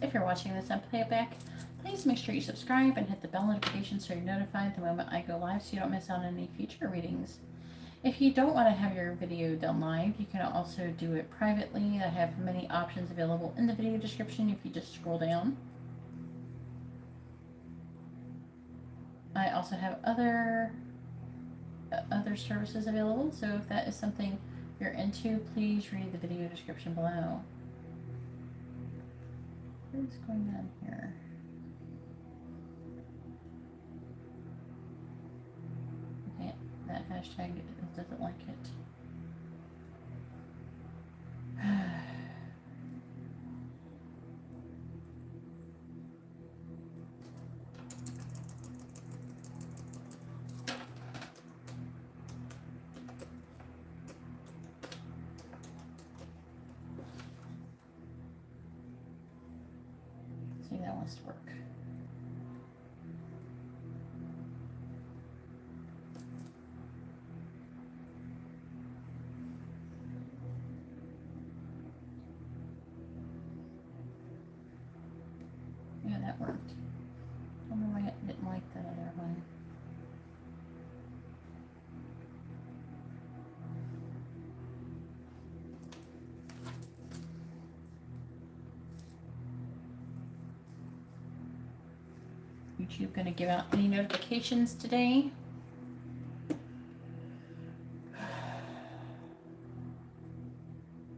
If you're watching this on playback, please make sure you subscribe and hit the bell notification so you're notified the moment I go live so you don't miss out on any future readings. If you don't want to have your video done live, you can also do it privately. I have many options available in the video description if you just scroll down. I also have other services available, so if that is something you're into, please read the video description below. What is going on here? Okay, that hashtag doesn't like it. See, that wants to work. Yeah, that worked. I don't know why it didn't like that other one. YouTube going to give out any notifications today?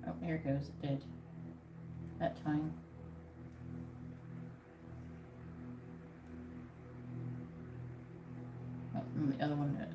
Oh, here it goes. It did. That time. Oh, and the other one did.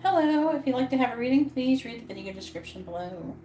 Hello, if you'd like to have a reading, please read the video description below.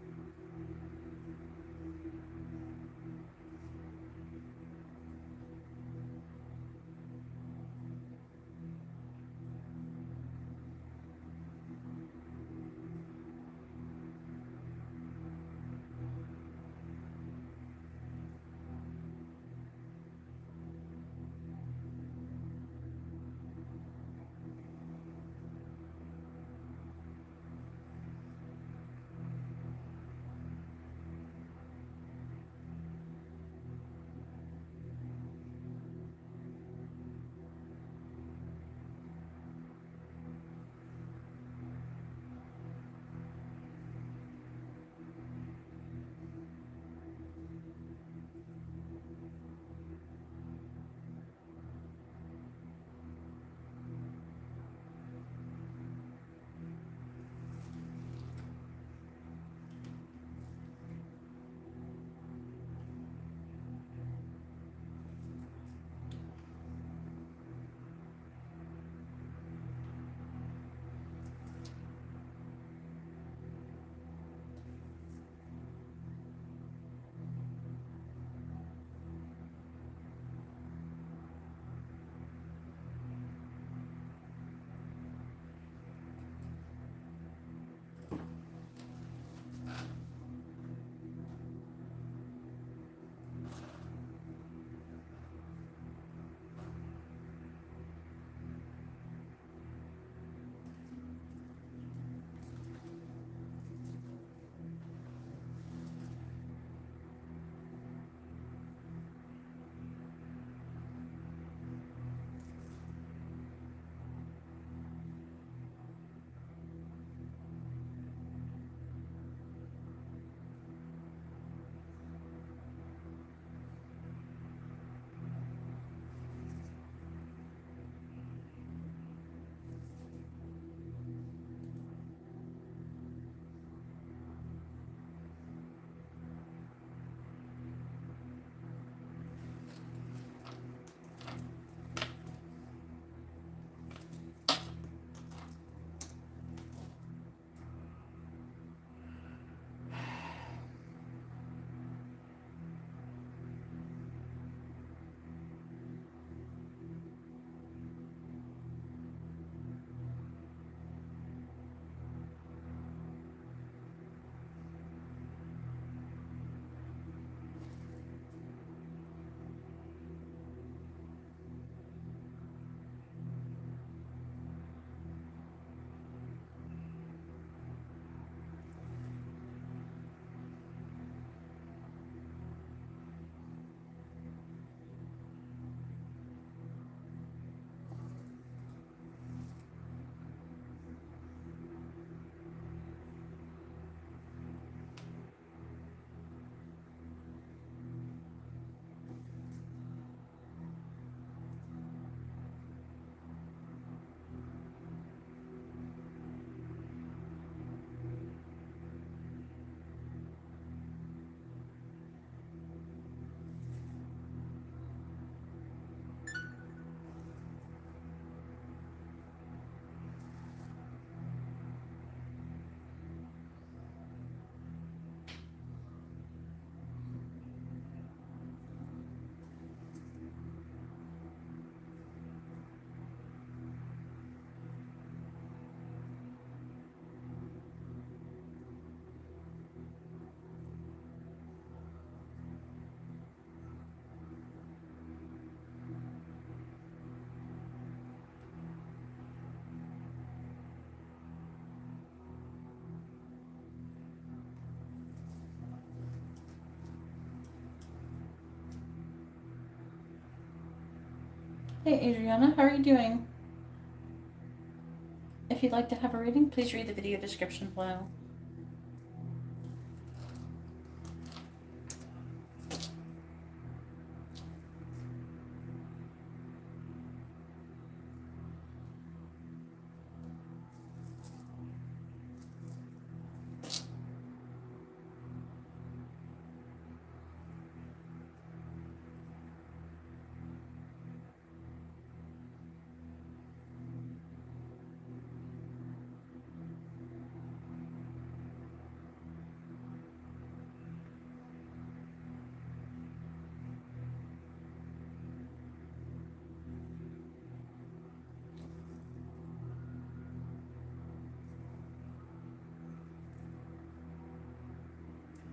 Hey Adriana, how are you doing? If you'd like to have a reading, please read the video description below.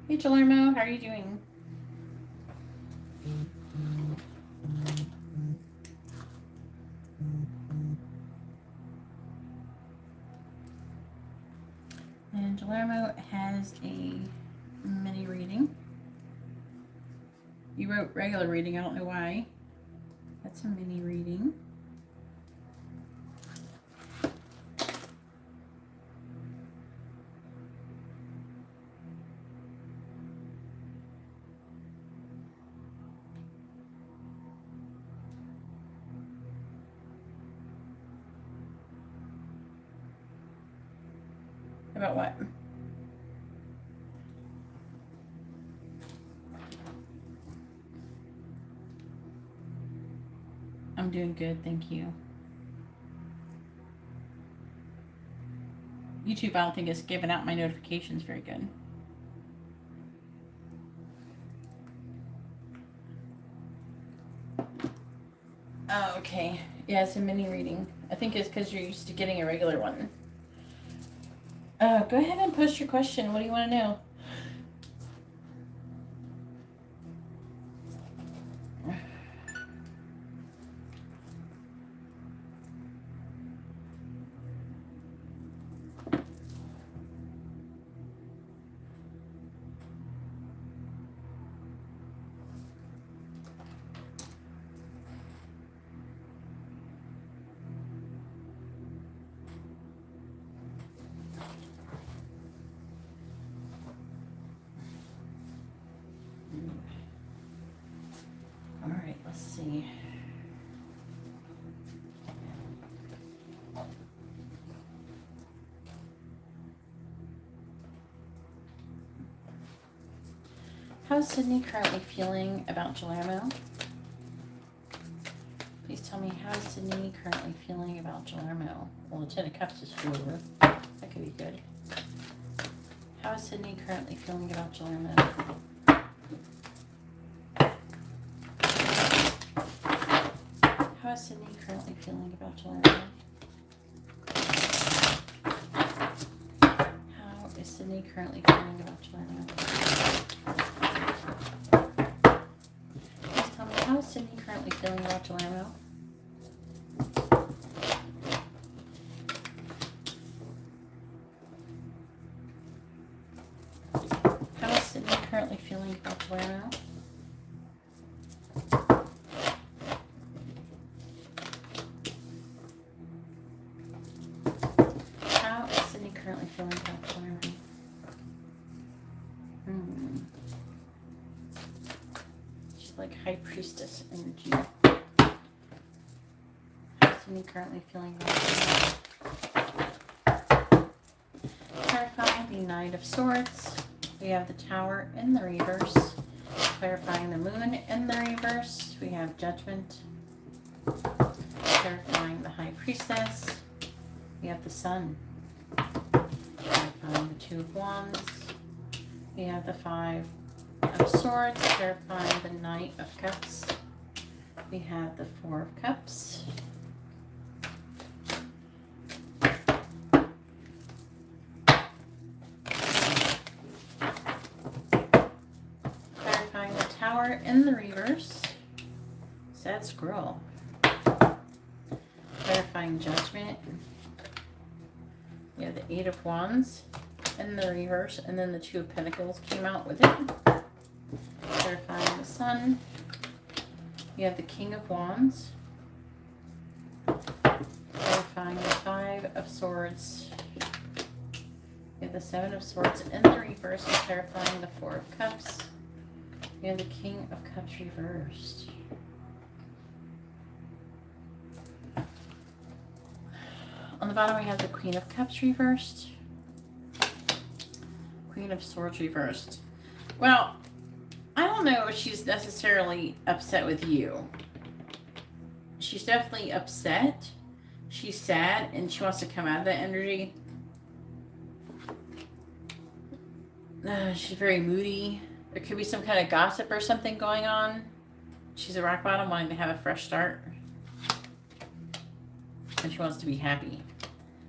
Hey Jalermo, how are you doing? And Jalermo has a mini reading. You wrote regular reading, I don't know why. That's a mini reading. About what? I'm doing good, thank you. YouTube, I don't think is giving out my notifications very good. Oh, okay. Yeah, it's a mini reading. I think it's because you're used to getting a regular one. Go ahead and post your question. What do you want to know? All right, let's see. How's Sydney currently feeling about Jalermo? Please tell me, how is Sydney currently feeling about Jalermo? Well, the Ten of Cups is forward. That could be good. How is Sydney currently feeling about Jalermo? How is Sydney currently feeling about Jalermo? How is Sydney currently feeling about Jalermo? Please tell me, how is Sydney currently feeling about Jalermo? How is Sydney currently feeling about Jalermo? How is Sydney currently feeling about Jalermo? She's like High Priestess energy. How is Sydney currently feeling about Jalermo? Clarifying the Knight of Swords. We have the Tower in the reverse. Clarifying the Moon in the reverse. We have Judgment. Clarifying the High Priestess. We have the Sun. Clarifying the Two of Wands. We have the Five of Swords. Clarifying the Knight of Cups. We have the Four of Cups. Clarifying the Tower in the reverse. Sad Squirrel. Clarifying Judgment. We have the Eight of Wands in the reverse, and then the Two of Pentacles came out with it. Clarifying the Sun. We have the King of Wands. clarifying the Five of Swords. We have the Seven of Swords in the reverse and clarifying the Four of Cups. We have the King of Cups reversed. On the bottom we have the Queen of Cups reversed. Queen of Swords reversed. Well, I don't know if she's necessarily upset with you. She's definitely upset. She's sad and she wants to come out of that energy. She's very moody. There could be some kind of gossip or something going on. She's a rock bottom wanting to have a fresh start. And she wants to be happy.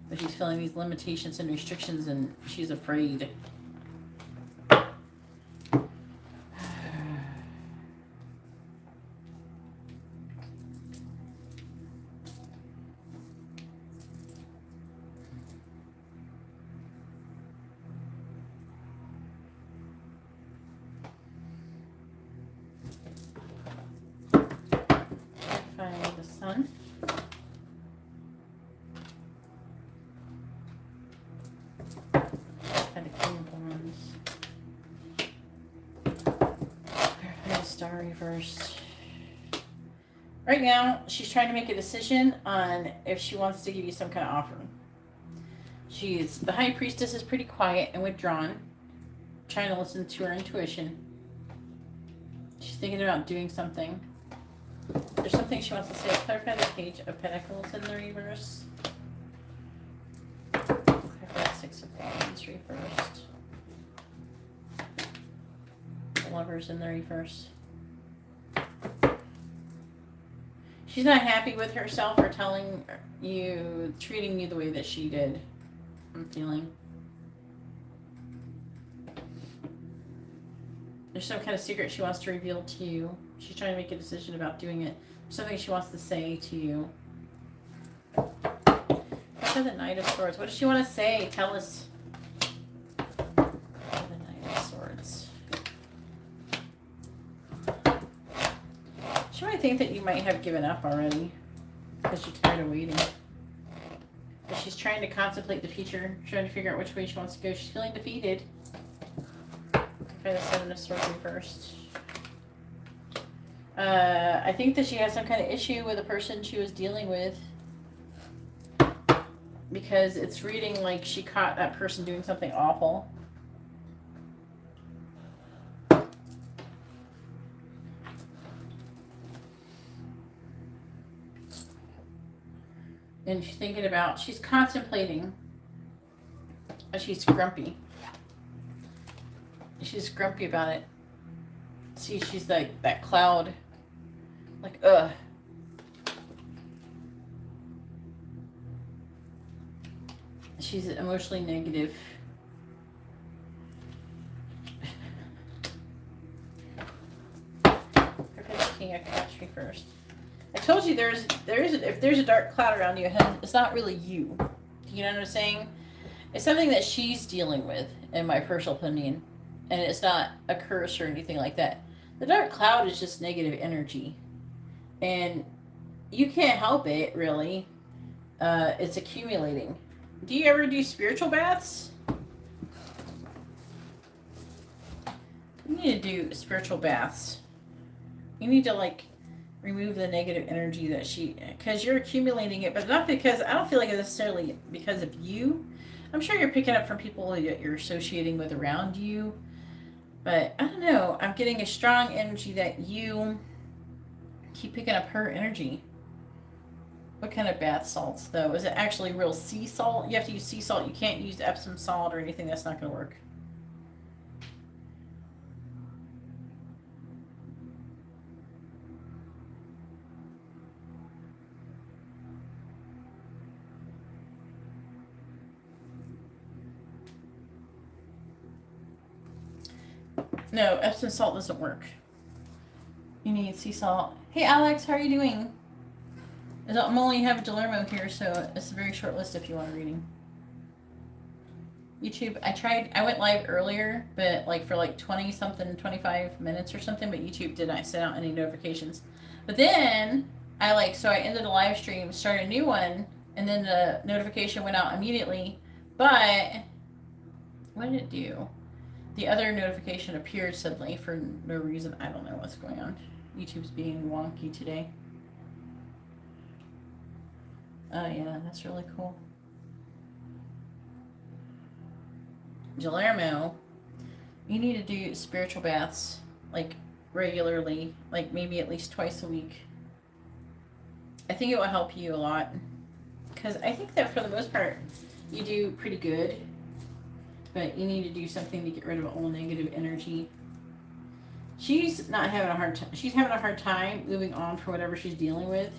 But she's feeling these limitations and restrictions and she's afraid. The Sun. And the King of Wands. The Star reversed. Right now, she's trying to make a decision on if she wants to give you some kind of offer. The High Priestess is pretty quiet and withdrawn, trying to listen to her intuition. She's thinking about doing something. There's something she wants to say. Clarify the Page of Pentacles in the reverse. Clarify the Six of Wands reversed. The Lovers in the reverse. She's not happy with herself for treating you the way that she did. I'm feeling. There's some kind of secret she wants to reveal to you. She's trying to make a decision about doing it. Something she wants to say to you. After the Knight of Swords. What does she want to say? Tell us. The Knight of Swords. She might think that you might have given up already. Because you're tired of waiting. But she's trying to contemplate the future. Trying to figure out which way she wants to go. She's feeling defeated. For the Seven of Swords reversed. I think that she has some kind of issue with the person she was dealing with. Because it's reading like she caught that person doing something awful. And she's thinking about, she's contemplating. She's grumpy. She's grumpy about it. See, she's like that cloud. Like, ugh. She's emotionally negative. King of Cups reversed. I told you if there's a dark cloud around you, it's not really you. You know what I'm saying? It's something that she's dealing with, in my personal opinion. And it's not a curse or anything like that. The dark cloud is just negative energy. And you can't help it, really. It's accumulating. Do you ever do spiritual baths? You need to do spiritual baths. You need to, like, remove the negative energy that because you're accumulating it, but not because, I don't feel like it's necessarily because of you. I'm sure you're picking up from people that you're associating with around you. But, I don't know, I'm getting a strong energy that you keep picking up her energy. What kind of bath salts, though? Is it actually real sea salt? You have to use sea salt. You can't use Epsom salt or anything. That's not going to work. No, Epsom salt doesn't work. You need sea salt. Hey, Alex, how are you doing? I'm only have Delermo here, so it's a very short list if you want a reading. YouTube, I went live earlier, but like for like 20-something, 25 minutes or something, but YouTube did not send out any notifications. But then, so I ended the live stream, started a new one, And then the notification went out immediately. But what did it do? The other notification appeared suddenly for no reason. I don't know what's going on. YouTube's being wonky today. Oh yeah, that's really cool. Guillermo, you need to do spiritual baths like regularly, like maybe at least twice a week. I think it will help you a lot. Because I think that for the most part, you do pretty good. But you need to do something to get rid of all negative energy. She's not having a hard time. She's having a hard time moving on for whatever she's dealing with.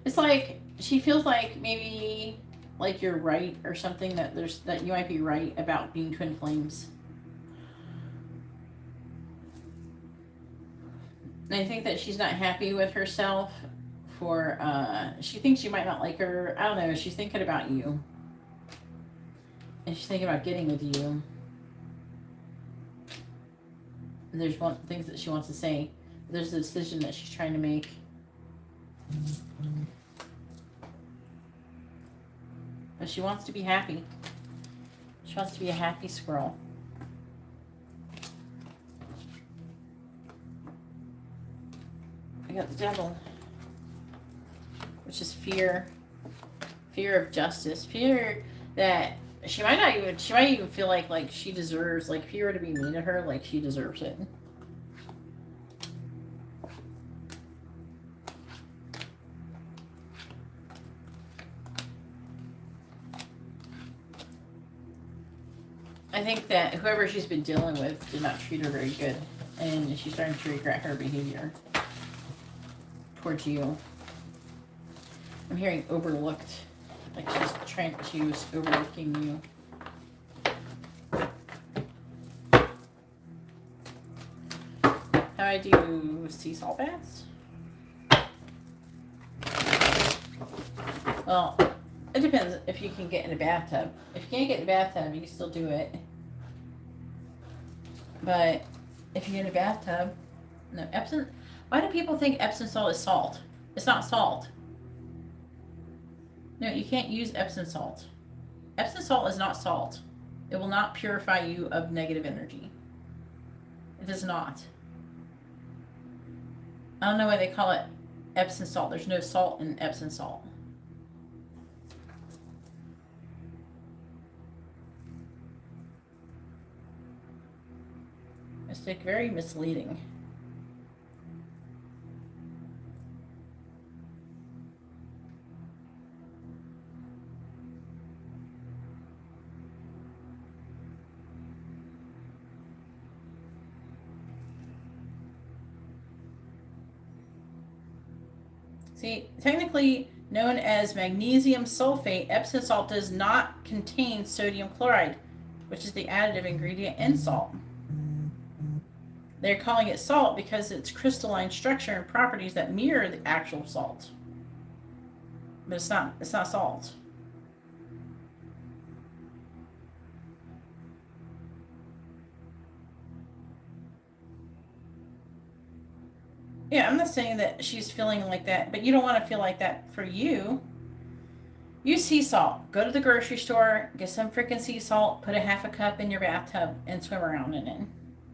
It's like she feels like maybe like you're right or something, that you might be right about being twin flames. And I think that she's not happy with herself for she thinks you might not like her. I don't know, she's thinking about you. And she's thinking about getting with you. And there's things that she wants to say. There's a decision that she's trying to make. But she wants to be happy. She wants to be a happy squirrel. I got the devil, which is fear. Fear of justice. Fear that she might even feel like she deserves, like if you were to be mean to her, like she deserves it. I think that whoever she's been dealing with did not treat her very good, and she's starting to regret her behavior towards you. I'm hearing overlooked, like she was overlooking you. How I do sea salt baths? Well, it depends if you can get in a bathtub. If you can't get in a bathtub, you can still do it. But if you get in a bathtub, no, Epsom. Why do people think Epsom salt is salt? It's not salt. No, you can't use Epsom salt. Epsom salt is not salt. It will not purify you of negative energy. It does not. I don't know why they call it Epsom salt. There's no salt in Epsom salt. It's like very misleading. See, technically known as magnesium sulfate, Epsom salt does not contain sodium chloride, which is the additive ingredient in salt. They're calling it salt because its crystalline structure and properties that mirror the actual salt. But it's not salt. Yeah, I'm not saying that she's feeling like that, but you don't want to feel like that for you. Use sea salt. Go to the grocery store, get some freaking sea salt, put a half a cup in your bathtub, and swim around in it.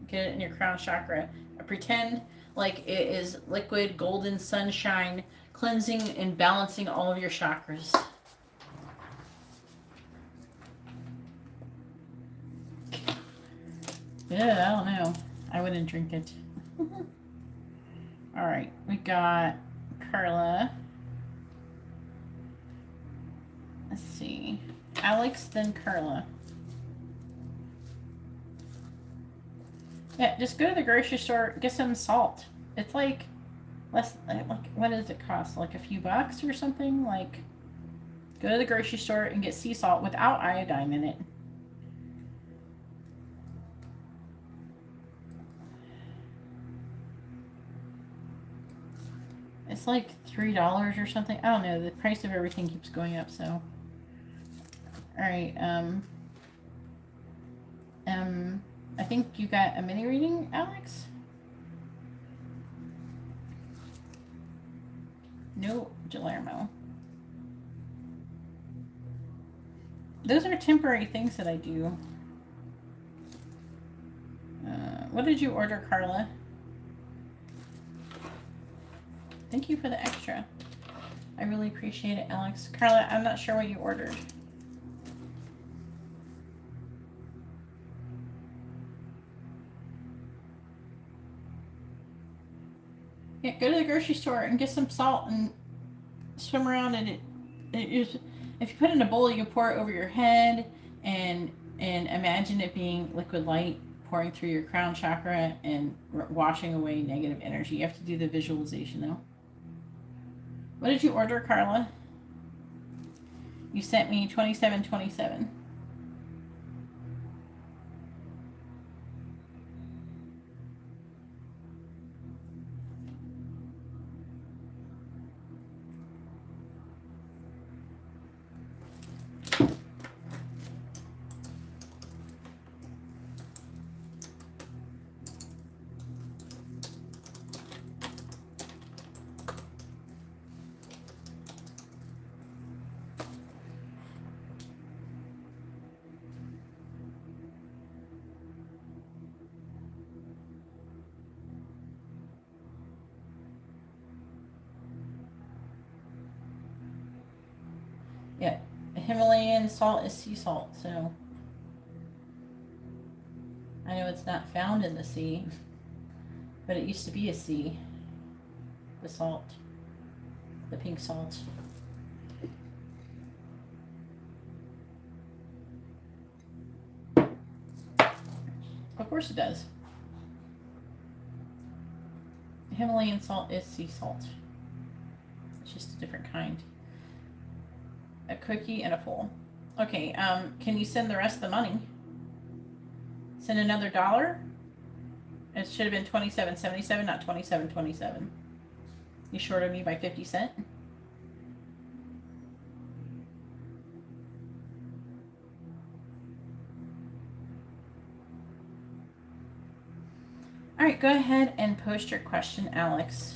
Get it in your crown chakra. Pretend like it is liquid golden sunshine, cleansing and balancing all of your chakras. Yeah, I don't know. I wouldn't drink it. All right, we got Carla. Let's see. Alex, then Carla. Yeah, just go to the grocery store, get some salt. It's like less, like, what does it cost? Like a few bucks or something? Like, go to the grocery store and get sea salt without iodine in it. It's like $3 or something. I don't know. The price of everything keeps going up, so. Alright, I think you got a mini reading, Alex? No, Guillermo. Those are temporary things that I do. What did you order, Carla? Thank you for the extra. I really appreciate it, Alex. Carla, I'm not sure what you ordered. Yeah, go to the grocery store and get some salt and swim around in it. If you put it in a bowl, you can pour it over your head and imagine it being liquid light pouring through your crown chakra and washing away negative energy. You have to do the visualization though. What did you order, Carla? You sent me 2727. Yeah, Himalayan salt is sea salt, so I know it's not found in the sea, but it used to be a sea. The salt, the pink salt. Of course it does. Himalayan salt is sea salt. It's just a different kind. A cookie and a full. Okay, can you send the rest of the money? Send another $1? It should have been $27.77, not $27.27. You shorted me by 50 cents. All right, go ahead and post your question, Alex.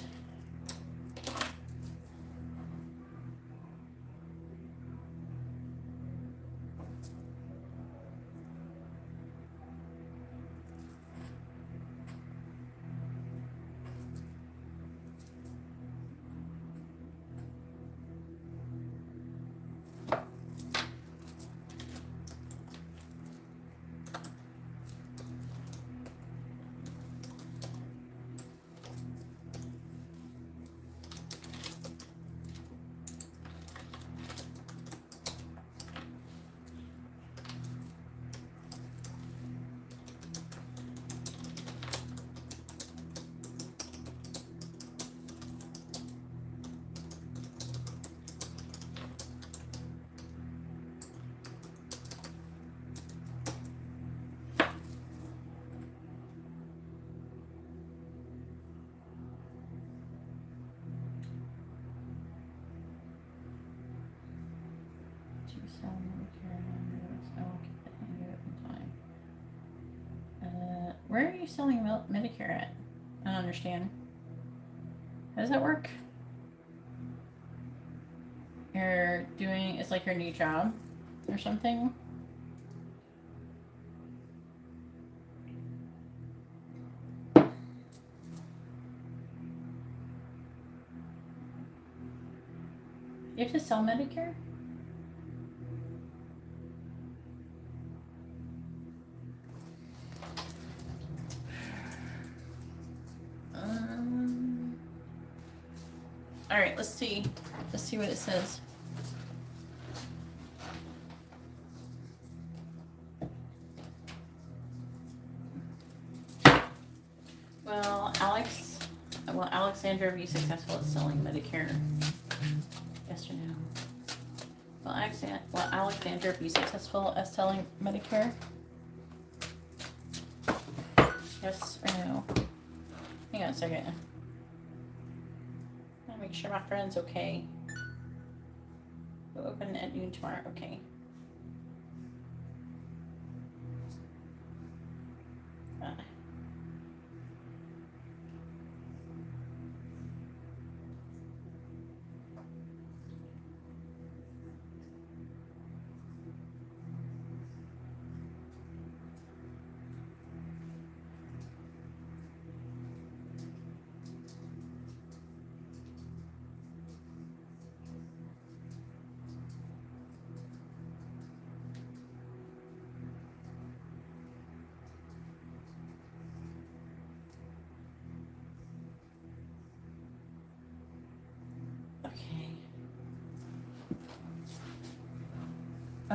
Where are you selling Medicare at? I don't understand. How does that work? You're doing, it's like your new job or something? You have to sell Medicare? All right, let's see. Let's see what it says. Well, Alexandra, are you successful at selling Medicare? Yes or no? Well, Alexandra, are you successful at selling Medicare? Yes or no? Hang on a second. I'll make sure my friend's okay. We'll open at noon tomorrow. Okay.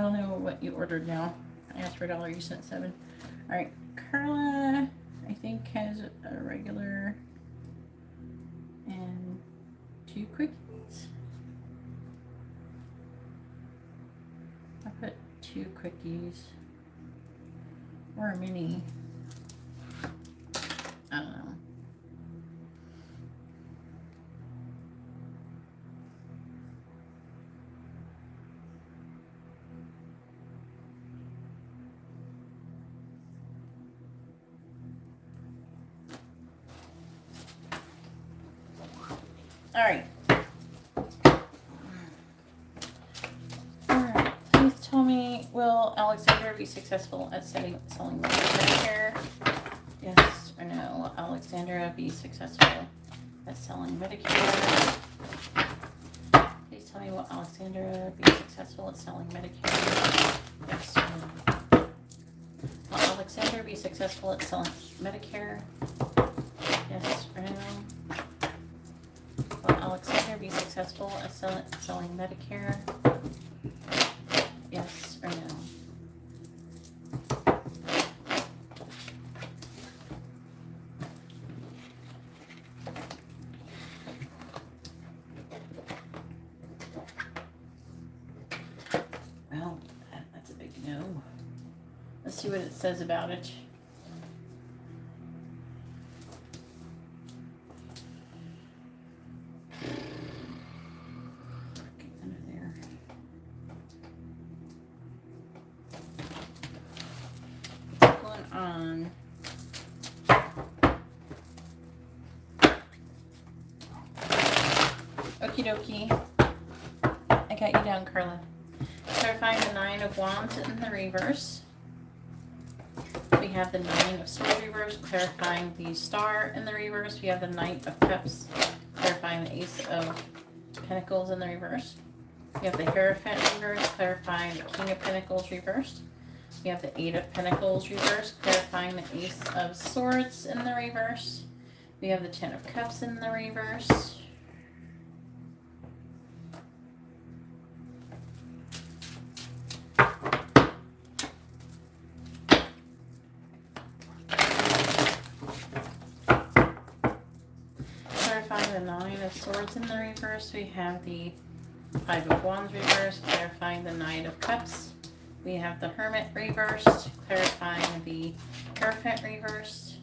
I don't know what you ordered now. I asked for $1, you sent 7. All right, Carla, I think, has a regular and 2 quickies. I put 2 quickies or a mini. I don't know. All right. Please tell me, will Alexandra be successful at selling Medicare? Yes or no? Will Alexandra be successful at selling Medicare? Please tell me, will Alexandra be successful at selling Medicare? Yes or no? Will Alexandra be successful at selling Medicare? Yes or no? Will Alexandra be successful at selling Medicare? Yes or no? Well, that's a big no. Let's see what it says about it. Okie dokie. I got you down, Carla. Clarifying the 9 of Wands in the reverse. We have the 9 of Swords reverse, clarifying the Star in the reverse. We have the Knight of Cups, clarifying the Ace of Pentacles in the reverse. We have the Hierophant reverse, clarifying the King of Pentacles reversed. We have the 8 of Pentacles reverse, clarifying the Ace of Swords in the reverse. We have the 10 of Cups in the reverse. Clarifying the 9 of Swords in the reverse. We have the 5 of Wands reversed, clarifying the Knight of Cups. We have the Hermit reversed, clarifying the Hierophant reversed.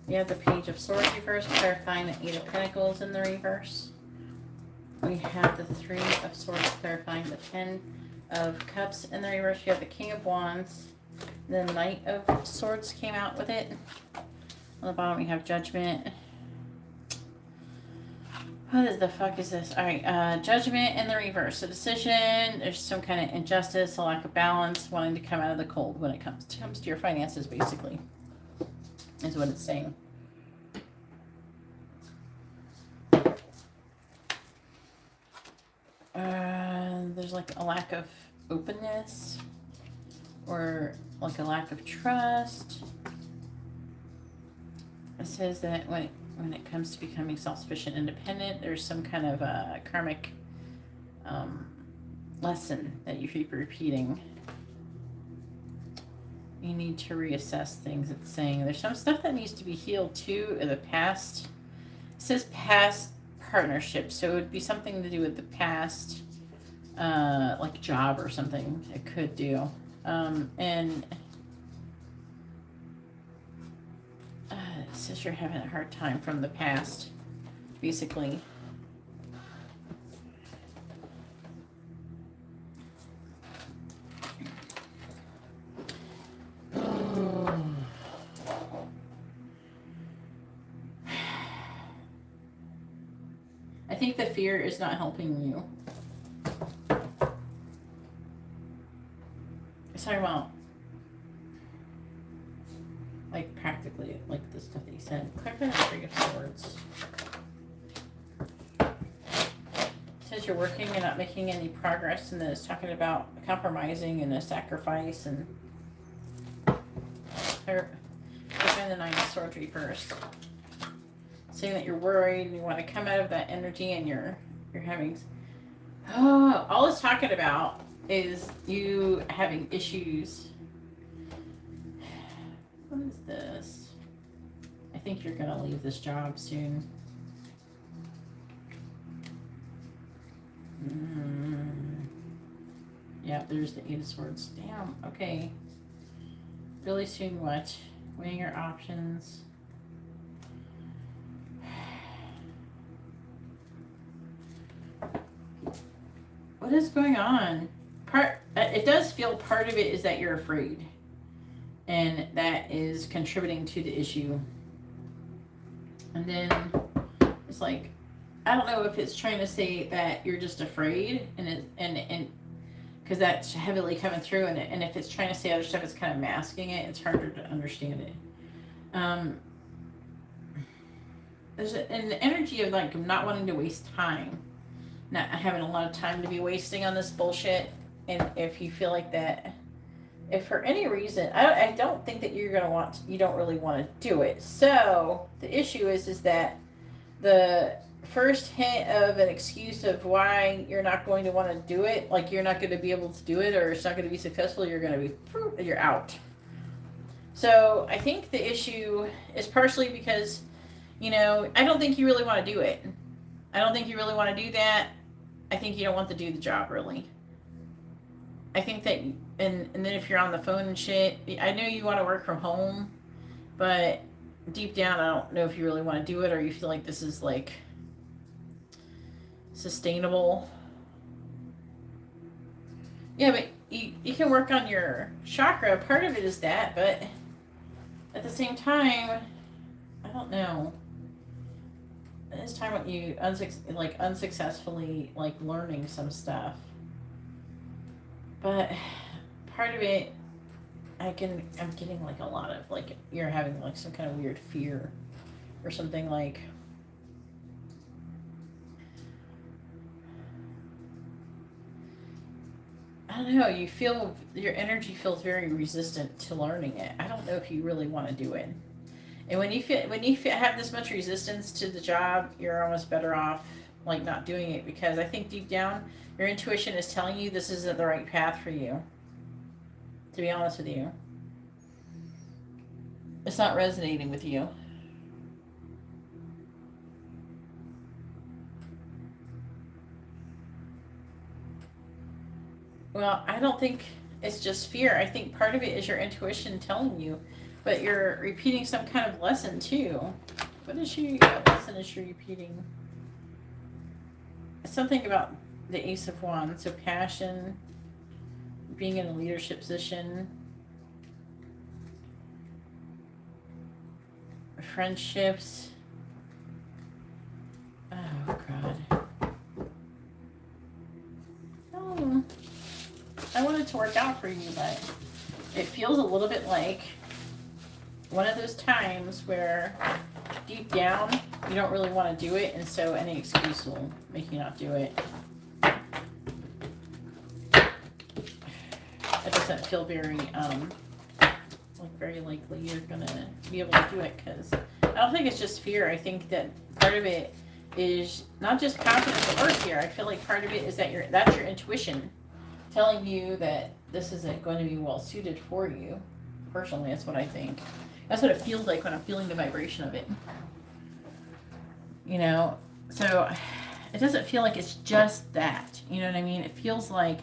We have the Page of Swords reversed, clarifying the 8 of Pentacles in the reverse. We have the 3 of Swords, clarifying the 10 of Cups in the reverse. We have the King of Wands. The Knight of Swords came out with it. On the bottom we have Judgment. What the fuck is this? Alright, Judgment in the reverse. A decision, there's some kind of injustice, a lack of balance, wanting to come out of the cold when it comes to your finances, basically. Is what it's saying. There's like a lack of openness, or like a lack of trust. It says that when it comes to becoming self-sufficient, independent, there's some kind of karmic lesson that you keep repeating. You need to reassess things. It's saying there's some stuff that needs to be healed too in the past. It says past partnership, so it would be something to do with the past, like job or something. It could do, and it says you're having a hard time from the past, basically. I think the fear is not helping you. It's talking about, like, practically, like the stuff that you said. Clarify the 3 of Swords. It says you're working and not making any progress, and then it's talking about compromising and a sacrifice, and clarify the 9 of Swords reversed. Saying that you're worried and you want to come out of that energy, and you're having all it's talking about is you having issues. What is this? I think you're gonna leave this job soon. Yeah, there's the 8 of Swords. Damn, okay. Really soon what? Weighing your options. What is going on? It does feel part of it is that you're afraid. And that is contributing to the issue. And then it's like, I don't know if it's trying to say that you're just afraid and because that's heavily coming through, and if it's trying to say other stuff, it's kind of masking it. It's harder to understand it. There's an energy of like not wanting to waste time, not having a lot of time to be wasting on this bullshit. And if you feel like that, if for any reason, I don't think that you're gonna you don't really want to do it. So the issue is that the first hint of an excuse of why you're not going to want to do it, like you're not going to be able to do it, or it's not going to be successful, you're out. So I think the issue is partially because, I don't think you really want to do it. I don't think you really want to do that. I think you don't want to do the job, really. I think that, and then if you're on the phone and shit, I know you want to work from home, but deep down, I don't know if you really want to do it, or you feel like this is like sustainable. Yeah, but you can work on your chakra. Part of it is that, but at the same time, I don't know. This time when you unsuccessfully like learning some stuff, but part of it, I'm getting like a lot of like you're having like some kind of weird fear or something like. I don't know, you feel your energy feels very resistant to learning it. I don't know if you really want to do it. And when you have this much resistance to the job, you're almost better off like not doing it, because I think deep down your intuition is telling you this isn't the right path for you. To be honest with you, it's not resonating with you. Well, I don't think it's just fear. I think part of it is your intuition telling you, but you're repeating some kind of lesson too. What lesson is she repeating? Something about the Ace of Wands. So passion, being in a leadership position, friendships. Oh, God. Oh. I want it to work out for you, but it feels a little bit like one of those times where deep down you don't really want to do it, and so any excuse will make you not do it. It doesn't feel very very likely you're gonna be able to do it, because I don't think it's just fear. I think that part of it is not just confidence or fear. I feel like part of it is that that's your intuition telling you that this isn't going to be well suited for you. Personally, that's what I think. That's what it feels like when I'm feeling the vibration of it. So it doesn't feel like it's just that. You know what I mean? It feels like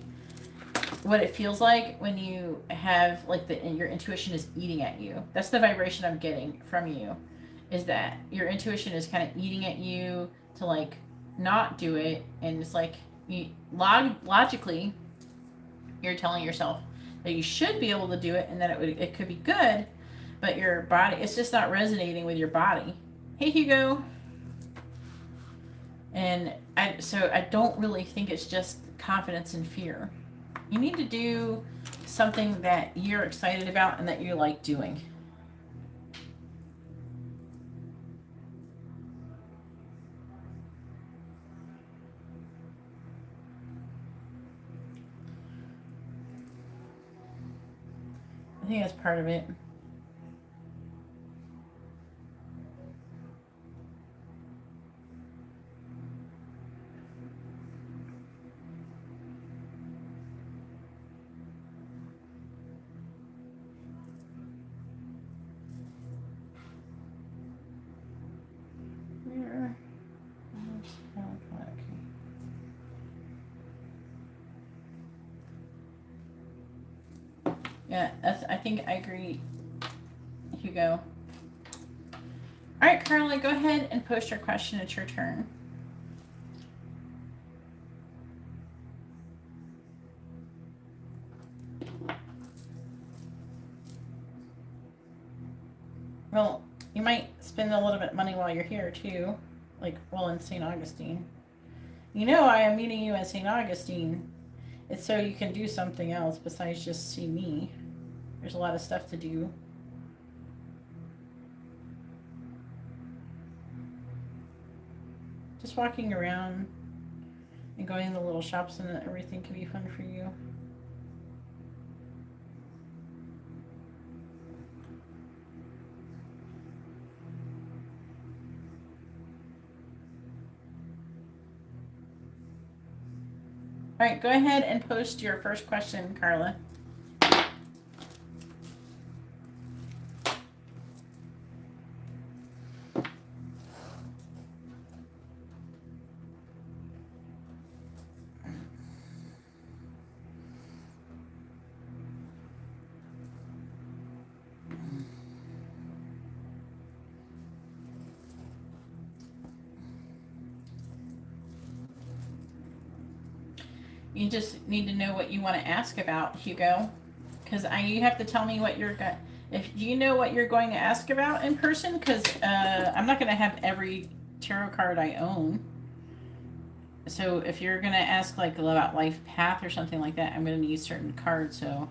what it feels like when you have like your intuition is eating at you. That's the vibration I'm getting from you, is that your intuition is kind of eating at you to like not do it, and it's like logically you're telling yourself that you should be able to do it and that it could be good, but your body, it's just not resonating with your body. Hey, Hugo. And I don't really think it's just confidence and fear. You need to do something that you're excited about and that you like doing. I think that's part of it. Yeah, I think I agree, Hugo. All right, Carla, go ahead and post your question. It's your turn. Well, you might spend a little bit of money while you're here too, like while in St. Augustine. You know, I am meeting you at St. Augustine. It's so you can do something else besides just see me. There's a lot of stuff to do. Just walking around and going to the little shops and everything can be fun for you. All right, go ahead and post your first question, Carla. You just need to know what you want to ask about, Hugo, because you have to tell me what you're going. If you know what you're going to ask about in person, because I'm not going to have every tarot card I own. So if you're going to ask like about life path or something like that, I'm going to need certain cards. So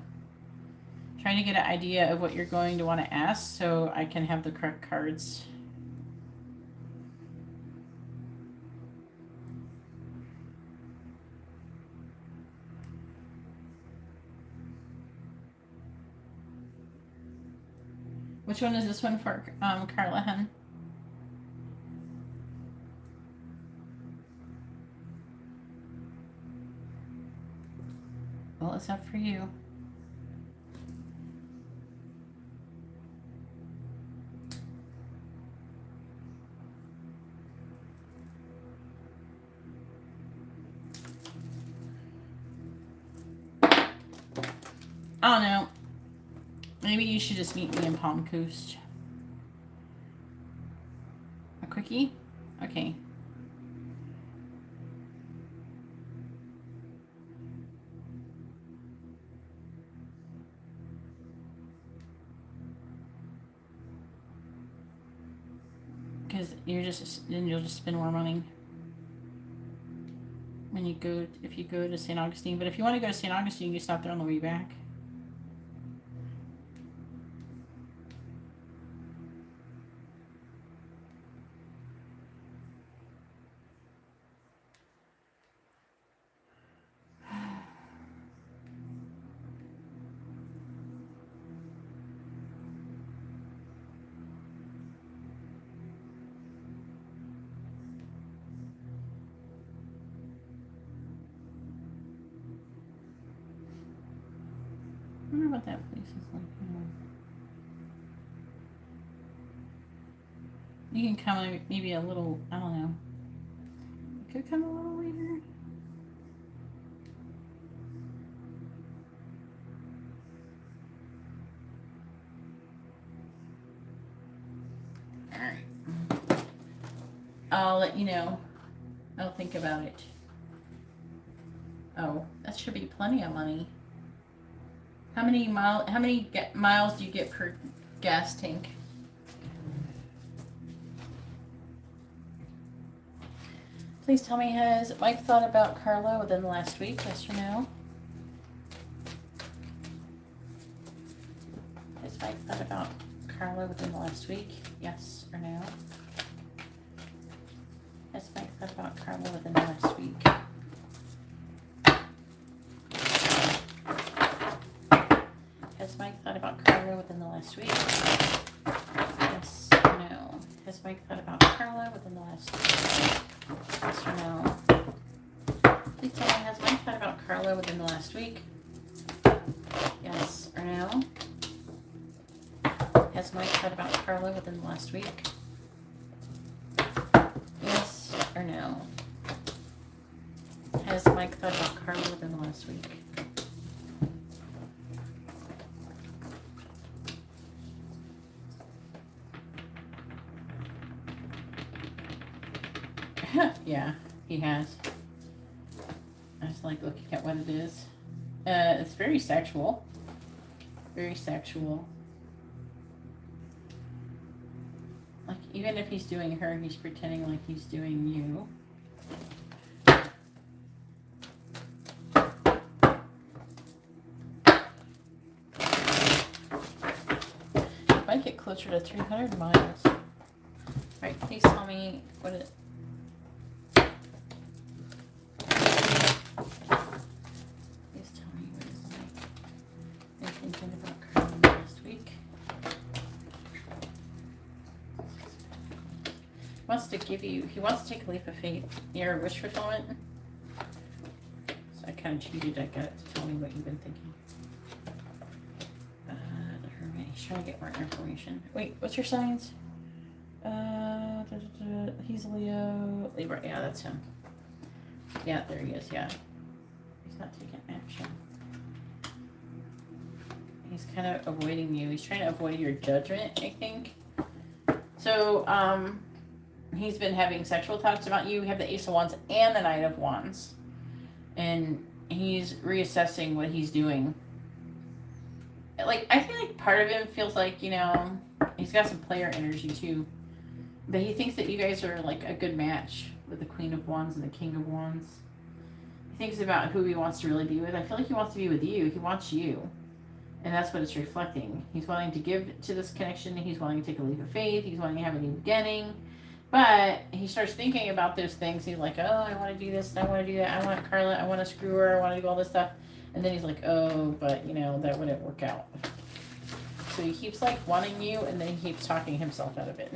trying to get an idea of what you're going to want to ask so I can have the correct cards. Which one is this one for, Carla, hun? Well, it's up for you. I don't know. Maybe you should just meet me in Palm Coast. A quickie? Okay. Because then you'll just spend more money when you go, if you go to St. Augustine. But if you want to go to St. Augustine, you stop there on the way back. I wonder what that place is like. You can come maybe a little, I don't know. You could come a little later. Alright. I'll let you know. I'll think about it. Oh, that should be plenty of money. How many miles do you get per gas tank? Please tell me, has Mike thought about Carla within the last week? Yes or no? Has Mike thought about Carla within the last week? Yes or no? Has Mike thought about Carla within the last week? Has Mike thought about Carla within the last week? Yes or no? Has Mike thought about Carla within the last week? Yes or no? Please tell me, has Mike thought about Carla within the last week? Yes or no? Has Mike thought about Carla within the last week? Yes or no? Has Mike thought about Carla within the last week? Yeah, he has. I was like looking at what it is. It's very sexual. Very sexual. Like, even if he's doing her, he's pretending like he's doing you. Might get closer to 300 miles. Right, please tell me what it... Please tell me what it's like. I'm thinking about Carly last week. He wants to give you... He wants to take a leap of faith. Your wish fulfillment. So I kind of cheated. I got it to tell me what you've been thinking. The Hermit. He's trying to get more information. Wait, what's your signs? He's Leo. Libra. Yeah, that's him. Yeah, there he is. Yeah. He's not taking action. He's kind of avoiding you. He's trying to avoid your judgment, I think. So, he's been having sexual thoughts about you. We have the Ace of Wands and the Knight of Wands. And he's reassessing what he's doing. Like, I feel like part of him feels like, you know, he's got some player energy too. But he thinks that you guys are like a good match with the Queen of Wands and the King of Wands. He thinks about who he wants to really be with. I feel like he wants to be with you. He wants you. And that's what it's reflecting. He's wanting to give to this connection. He's wanting to take a leap of faith. He's wanting to have a new beginning. But he starts thinking about those things. He's like, oh, I want to do this. And I want to do that. I want Carla. I want to screw her. I want to do all this stuff. And then he's like, oh, but, you know, that wouldn't work out. So he keeps, like, wanting you. And then he keeps talking himself out of it.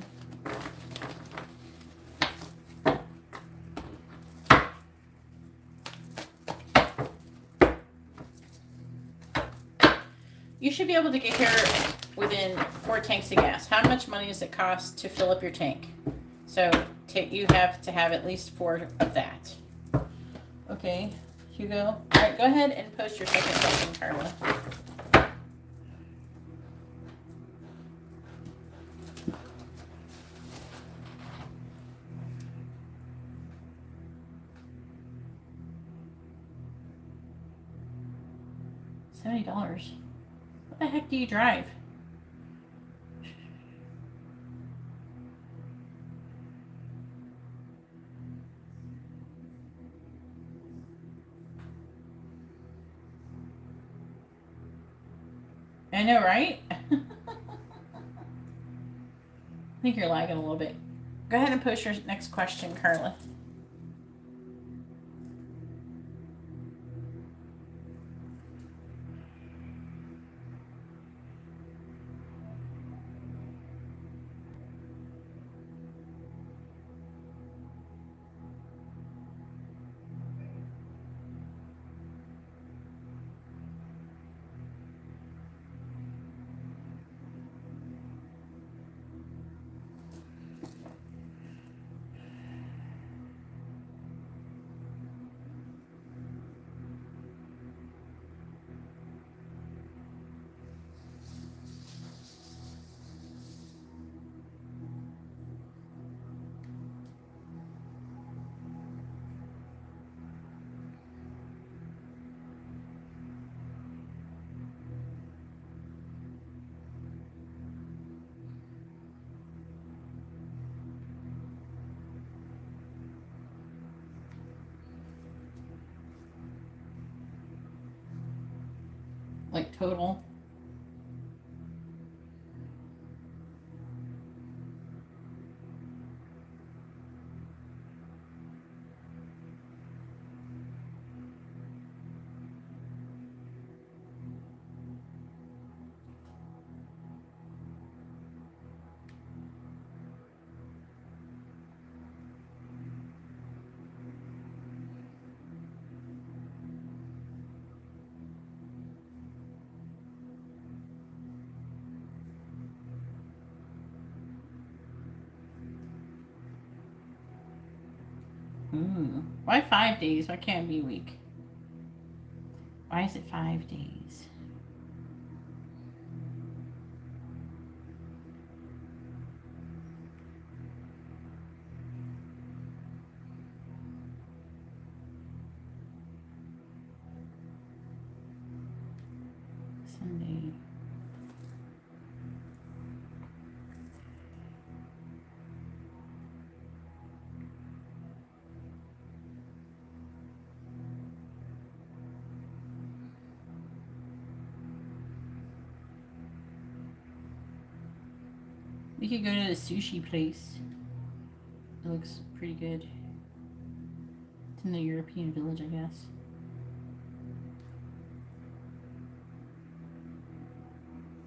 You should be able to get here within 4 tanks of gas. How much money does it cost to fill up your tank? So you have to have at least 4 of that. Okay, Hugo. All right, go ahead and post your second question, Carla. $70. What the heck do you drive? I know, right? I think you're lagging a little bit. Go ahead and post your next question, Carla. Like total? Ooh. Why 5 days? Why can't it be a week? Why is it 5 days? We could go to the sushi place. It looks pretty good. It's in the European village, I guess.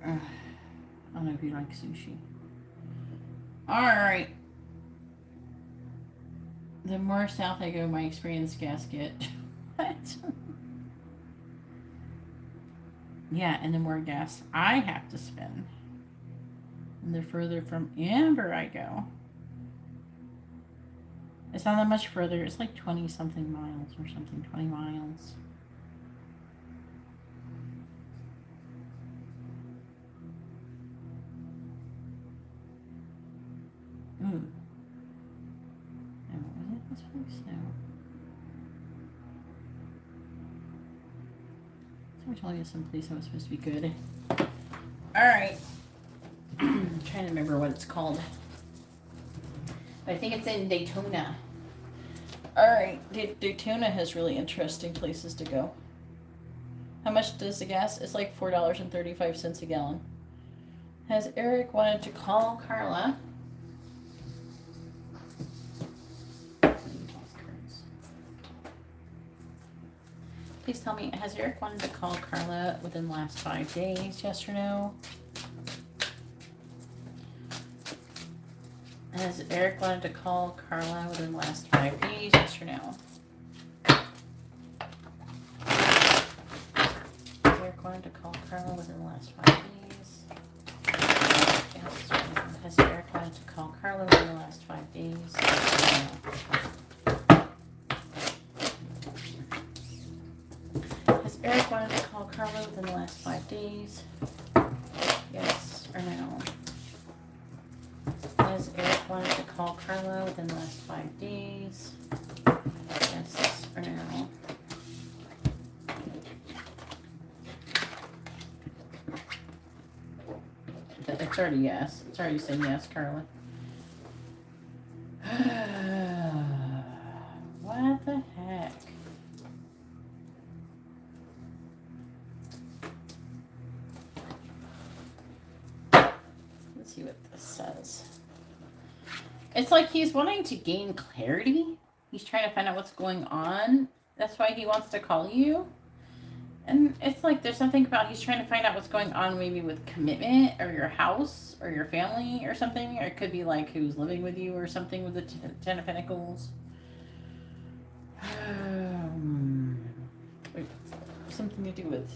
I don't know if you like sushi. Alright. The more south I go, my experience gas get. What? Yeah, and the more gas I have to spend. And the further from Amber I go. It's not that much further. It's like 20 something miles or something. 20 miles. Ooh. Oh, was it this place? No. Someone told me it's someplace that was supposed to be good. Alright. I'm trying to remember what it's called. I think it's in Daytona. Alright. Daytona has really interesting places to go. How much does the gas? It's like $4.35 a gallon. Has Eric wanted to call Carla? Please tell me, has Eric wanted to call Carla within the last 5 days? Yes or no? Has Eric wanted to call Carla within the last 5 days? Yes or no? Has Eric wanted to call Carla within the last 5 days? Yes or no? Has Eric wanted to call Carla within the last 5 days? Yes or no? Eric wanted to call Carla within the last 5 days. Yes or no? Has Eric wanted to call Carla within the last 5 days? Yes or no? It's already yes. It's already saying yes, Carla. What the heck? See what this says. It's like he's wanting to gain clarity. He's trying to find out what's going on. That's why he wants to call you. And it's like there's something about he's trying to find out what's going on maybe with commitment or your house or your family or something. Or it could be like who's living with you or something with the Ten of Pentacles. Wait, something to do with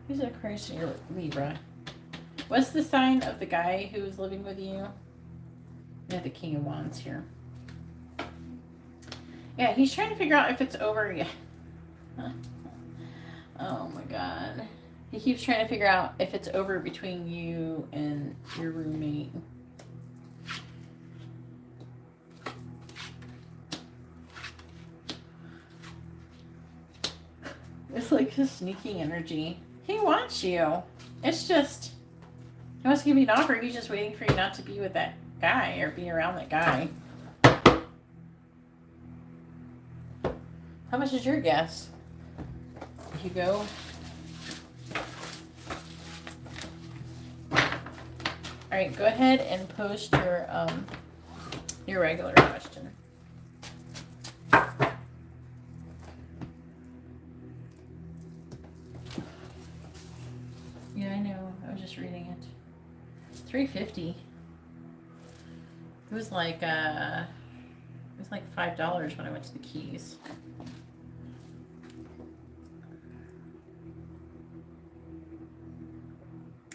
who's that Aquarius or Libra? What's the sign of the guy who's living with you? We have the King of Wands here. Yeah, he's trying to figure out if it's over yet. Oh my god. He keeps trying to figure out if it's over between you and your roommate. It's like a sneaking energy. He wants you. It's just... He wants to give you an offer. He's just waiting for you not to be with that guy or be around that guy. How much is your guess? If you go. Alright, go ahead and post your regular question. Yeah, I know. I was just reading it. $3.50. It was like $5 when I went to the Keys.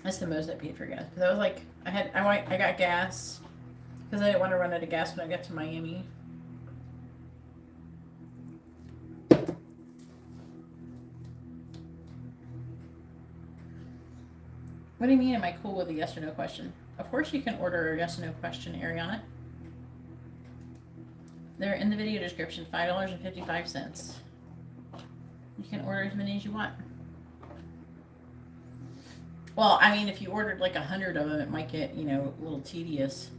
That's the most I paid for gas. Because I was like, I got gas because I didn't want to run out of gas when I got to Miami. What do you mean, am I cool with a yes or no question? Of course you can order a yes or no question, Ariana. They're in the video description, $5.55. You can order as many as you want. Well, I mean, if you ordered like 100 of them, it might get, you know, a little tedious.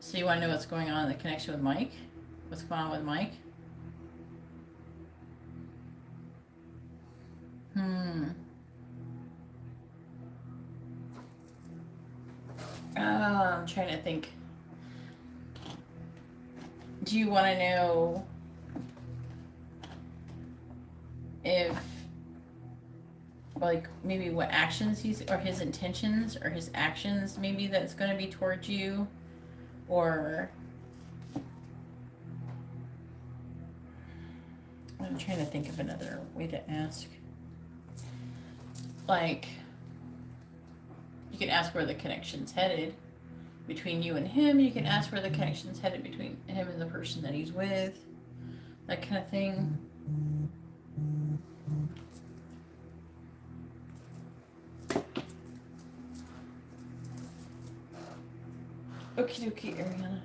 So you want to know what's going on in the connection with Mike? What's going on with Mike? I'm trying to think. Do you want to know if, like, maybe what actions he's, or his intentions, or his actions maybe that's going to be towards you? Or I'm trying to think of another way to ask. Like, you can ask where the connection's headed between you and him. You can ask where the connection's headed between him and the person that he's with. That kind of thing. Okie dokie, Ariana.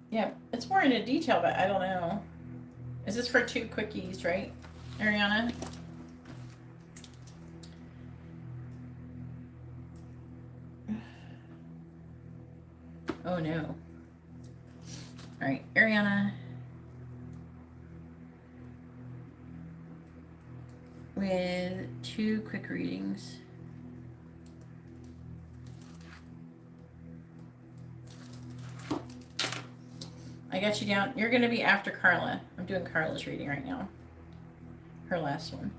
Yeah, it's more into detail, but I don't know. Is this for 2 quickies, right, Ariana? Oh no. All right, Ariana. With 2 quick readings. I got you down. You're going to be after Carla. I'm doing Carla's reading right now. Her last one.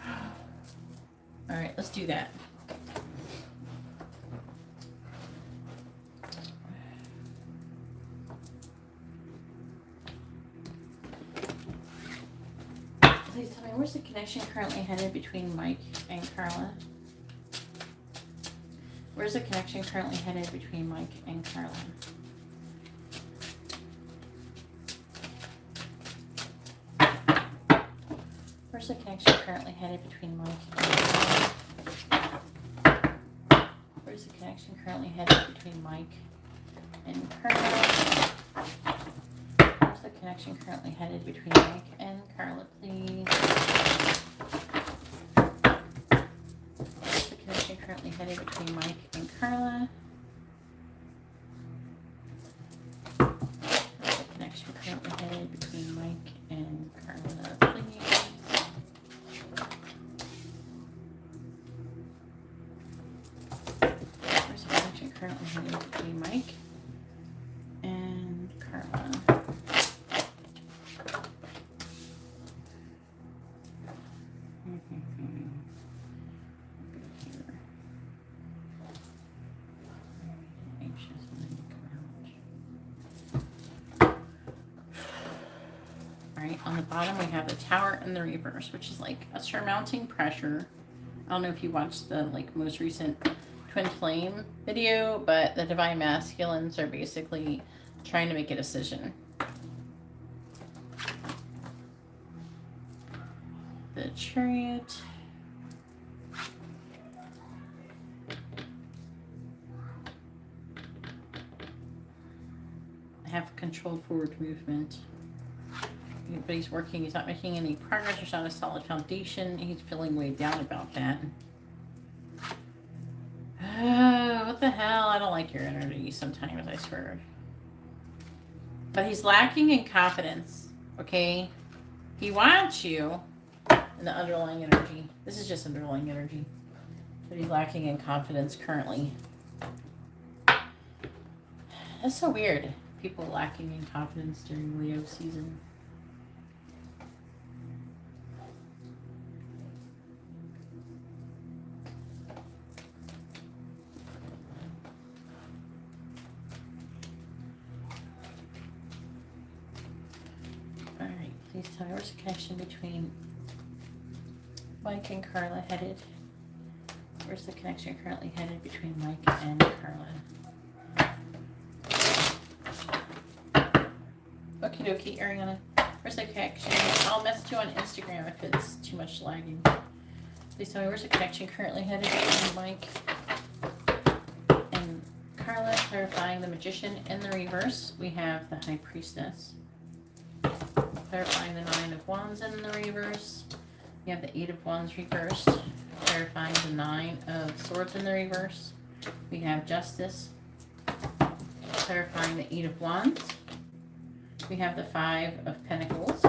All right, let's do that. Please tell me, where's the connection currently headed between Mike and Carla? Where's the connection currently headed between Mike and Carla? Where's the connection currently headed between Mike and Carla? Where's the connection currently headed between Mike and Carla? Where's the connection currently headed between Mike and Carla, please? Where's the connection currently headed between Mike and Carla? Where's the connection currently headed between Mike and Carla, please? Currently headed between Mike and Carla. Alright, on the bottom we have the Tower and the Reverse, which is like a surmounting pressure. I don't know if you watched the most recent Twin Flame video, but the Divine Masculines are basically trying to make a decision. The Chariot. Have controlled forward movement. But he's working, he's not making any progress, there's not a solid foundation. He's feeling weighed down about that. What the hell? I don't like your energy sometimes, I swear. But he's lacking in confidence, okay? He wants you in the underlying energy. This is just underlying energy. But he's lacking in confidence currently. That's so weird. People lacking in confidence during Leo season. Please tell me, where's the connection between Mike and Carla headed? Where's the connection currently headed between Mike and Carla? Okie dokie, Ariana. Where's the connection? I'll message you on Instagram if it's too much lagging. Please tell me, where's the connection currently headed between Mike and Carla? Clarifying the Magician in the reverse. We have the High Priestess. Clarifying the 9 of Wands in the reverse. You have the 8 of Wands reversed. Clarifying the 9 of Swords in the reverse. We have Justice. Clarifying the 8 of Wands. We have the 5 of Pentacles.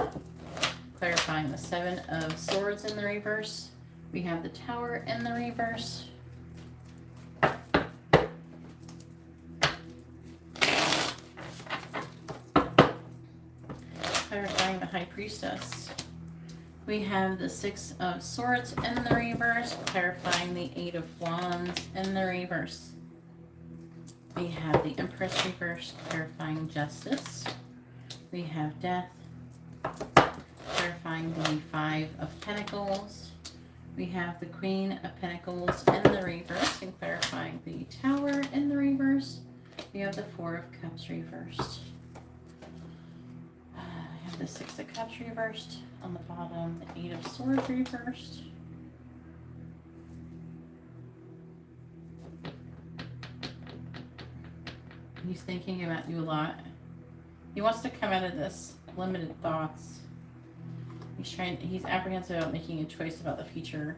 Clarifying the 7 of Swords in the reverse. We have the Tower in the reverse. Clarifying the High Priestess. We have the Six of Swords in the reverse, clarifying the Eight of Wands in the reverse. We have the Empress reverse, clarifying Justice. We have Death, clarifying the Five of Pentacles. We have the Queen of Pentacles in the reverse and clarifying the Tower in the reverse. We have the Four of Cups reversed. We have the Six of Cups reversed on the bottom, the Eight of Swords reversed. He's thinking about you a lot. He wants to come out of this limited thoughts. He's apprehensive about making a choice about the future.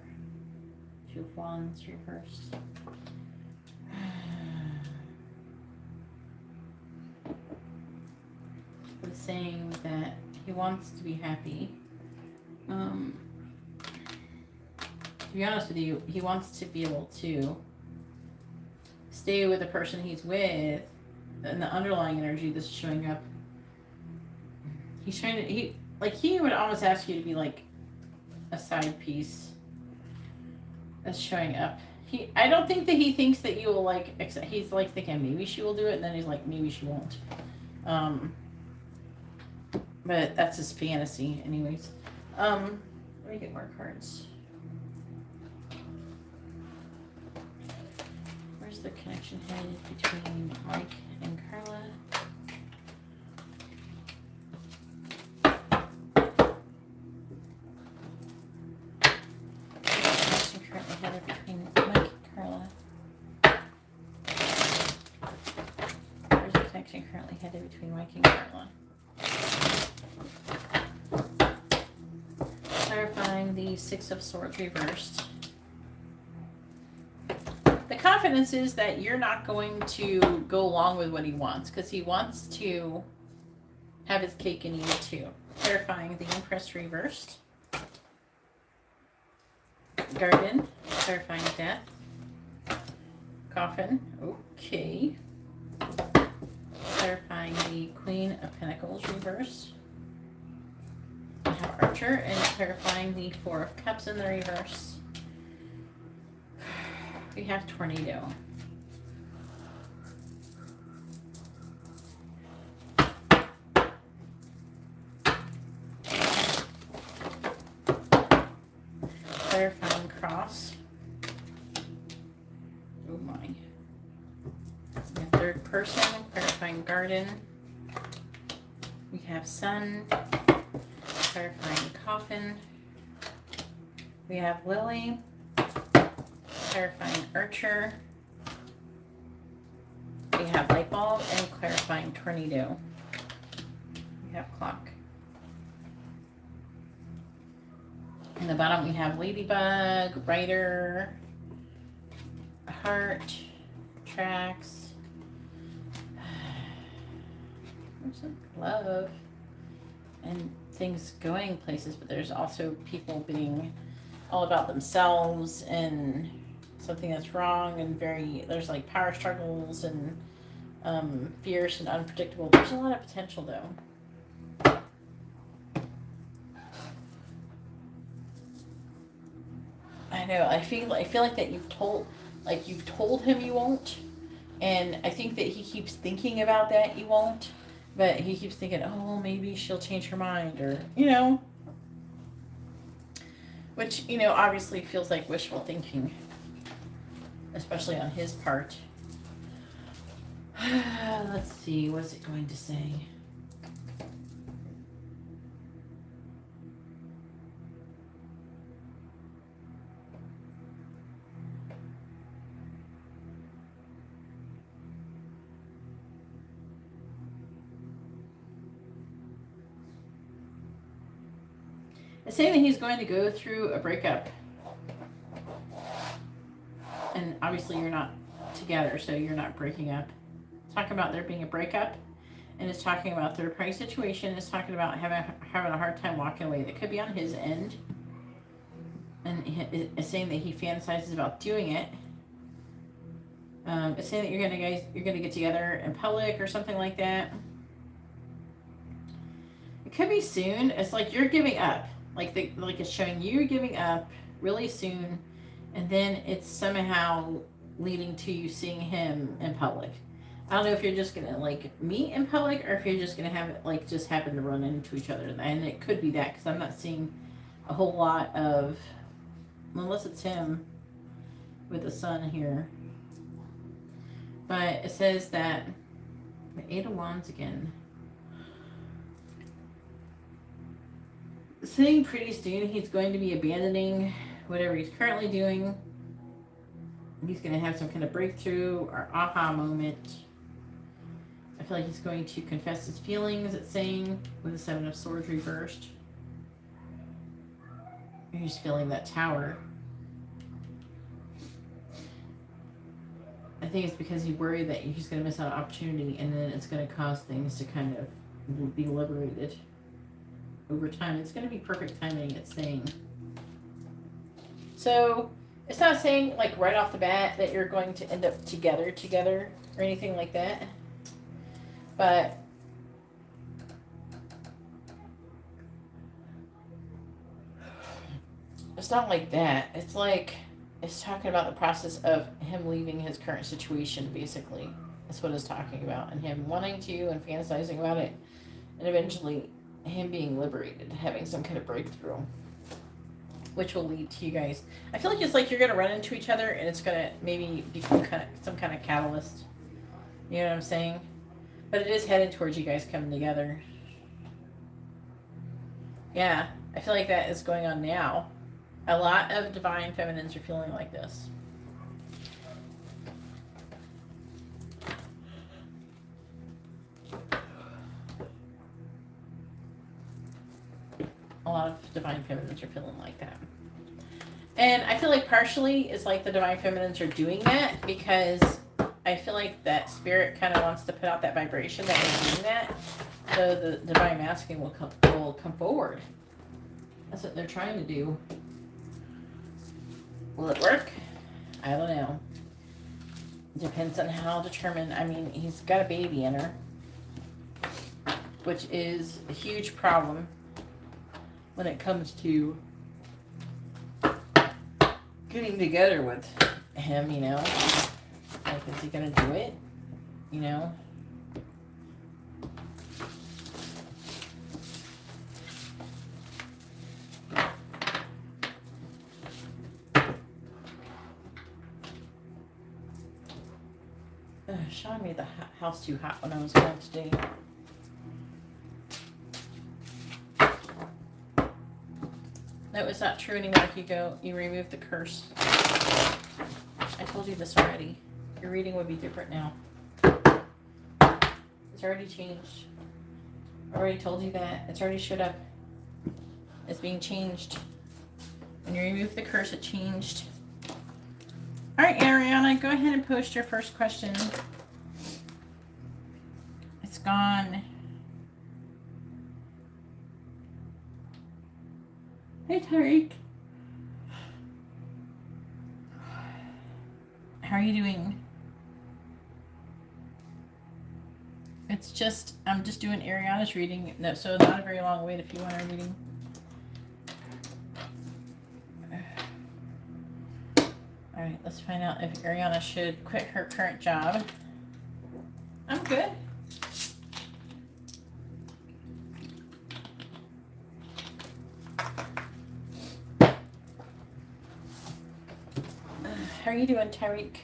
Two of Wands reversed. He's saying that he wants to be happy. To be honest with you, he wants to be able to stay with the person he's with, and the underlying energy that's showing up. He's trying to, he would almost ask you to be like a side piece that's showing up. I don't think that he thinks that you will like accept. He's like thinking maybe she will do it, and then he's like maybe she won't. But that's his fantasy, anyways. Let me get more cards. Where's the connection headed between Mike and Carla? Connection currently headed between Mike and Carla. Where's the connection currently headed between Mike and Carla? Clarifying the Six of Swords reversed. The confidence is that you're not going to go along with what he wants, because he wants to have his cake and eat it too. Clarifying the Empress reversed. Garden, clarifying Death. Coffin, okay. Clarifying the Queen of Pentacles reversed. We have Archer and clarifying the Four of Cups in the reverse. We have Tornado. Clarifying Cross. Oh my. We have Third Person, clarifying Garden. We have Sun, clarifying Coffin. We have Lily, clarifying Archer. We have Light Bulb and clarifying Tornado. We have Clock. In the bottom we have Ladybug, Rider, Heart, Tracks. There's some love and things going places, but there's also people being all about themselves and something that's wrong, and there's like power struggles and fierce and unpredictable. There's a lot of potential though. I know. I feel like that you've told him you won't, and I think that he keeps thinking about that you won't, but he keeps thinking, oh, maybe she'll change her mind, or which obviously feels like wishful thinking, especially on his part. Let's see, what is it going to say? It's saying that he's going to go through a breakup. And obviously you're not together, so you're not breaking up. It's talking about there being a breakup, and it's talking about third-party situation. It's talking about having a hard time walking away. That could be on his end. and it's saying that he fantasizes about doing it. It's saying that you're gonna get together in public or something like that. It could be soon. It's like you're giving up. Like it's showing you giving up really soon, and then it's somehow leading to you seeing him in public. I don't know if you're just gonna like meet in public or if you're just gonna have it like just happen to run into each other, and it could be that because I'm not seeing a whole lot of, unless it's him with the sun here. But it says that the Eight of Wands again. Saying pretty soon he's going to be abandoning whatever he's currently doing. He's going to have some kind of breakthrough or aha moment. I feel like he's going to confess his feelings, it's saying, with the Seven of Swords reversed. He's feeling that Tower. I think it's because he's worried that he's going to miss out on opportunity, and then it's going to cause things to kind of be liberated over time. It's going to be perfect timing, it's saying. So it's not saying like right off the bat that you're going to end up together or anything like that. But it's not like that. It's like it's talking about the process of him leaving his current situation, basically. That's what it's talking about. And him wanting to and fantasizing about it. And eventually him being liberated, having some kind of breakthrough. Which will lead to you guys. I feel like it's like you're going to run into each other and it's going to maybe become some kind of catalyst. You know what I'm saying? But it is headed towards you guys coming together. Yeah, I feel like that is going on now. A lot of divine feminines are feeling like this. A lot of divine feminines are feeling like that. And I feel like partially it's like the divine feminines are doing that because I feel like that spirit kind of wants to put out that vibration that we're doing that. So the divine masculine will come forward. That's what they're trying to do. Will it work? I don't know. Depends on how determined. I mean, he's got a baby in her, which is a huge problem when it comes to getting together with him, you know. Like, is he gonna do it? You know? Sean made the house too hot when I was gone today. No, it's not true anymore. If you remove the curse. I told you this already. Your reading would be different now. It's already changed. I already told you that. It's already showed up. It's being changed. When you remove the curse, it changed. All right, Ariana, go ahead and post your first question. It's gone. Hey, Tariq. How are you doing? It's just, I'm just doing Ariana's reading. No, so not a very long wait if you want a reading. All right, let's find out if Ariana should quit her current job. I'm good. How are you doing, Tariq?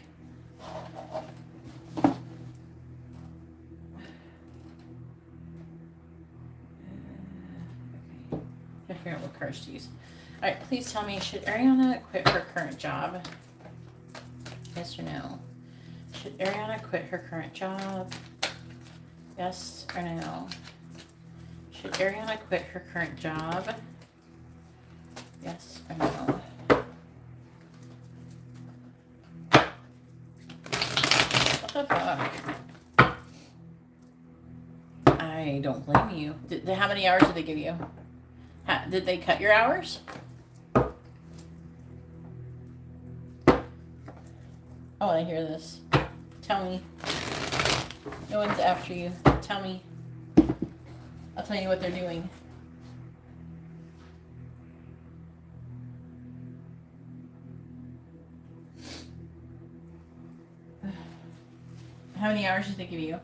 I figure out what cards to use. All right, please tell me, should Ariana quit her current job? Yes or no? Should Ariana quit her current job? Yes or no? Should Ariana quit her current job? Yes or no? What the fuck? I don't blame you. How many hours did they give you? Did they cut your hours? I want to hear this. Tell me. No one's after you. Tell me. I'll tell you what they're doing. How many hours did they give you?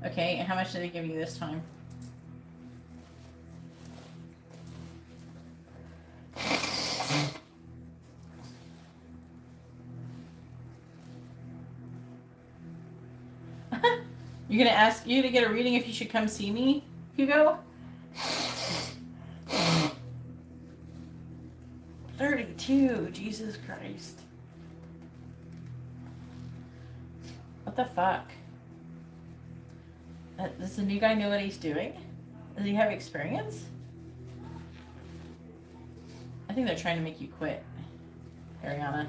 Okay, and how much did they give you this time? You're gonna ask you to get a reading if you should come see me, Hugo? 32, Jesus Christ. What the fuck? Does the new guy know what he's doing? Does he have experience? I think they're trying to make you quit, Ariana.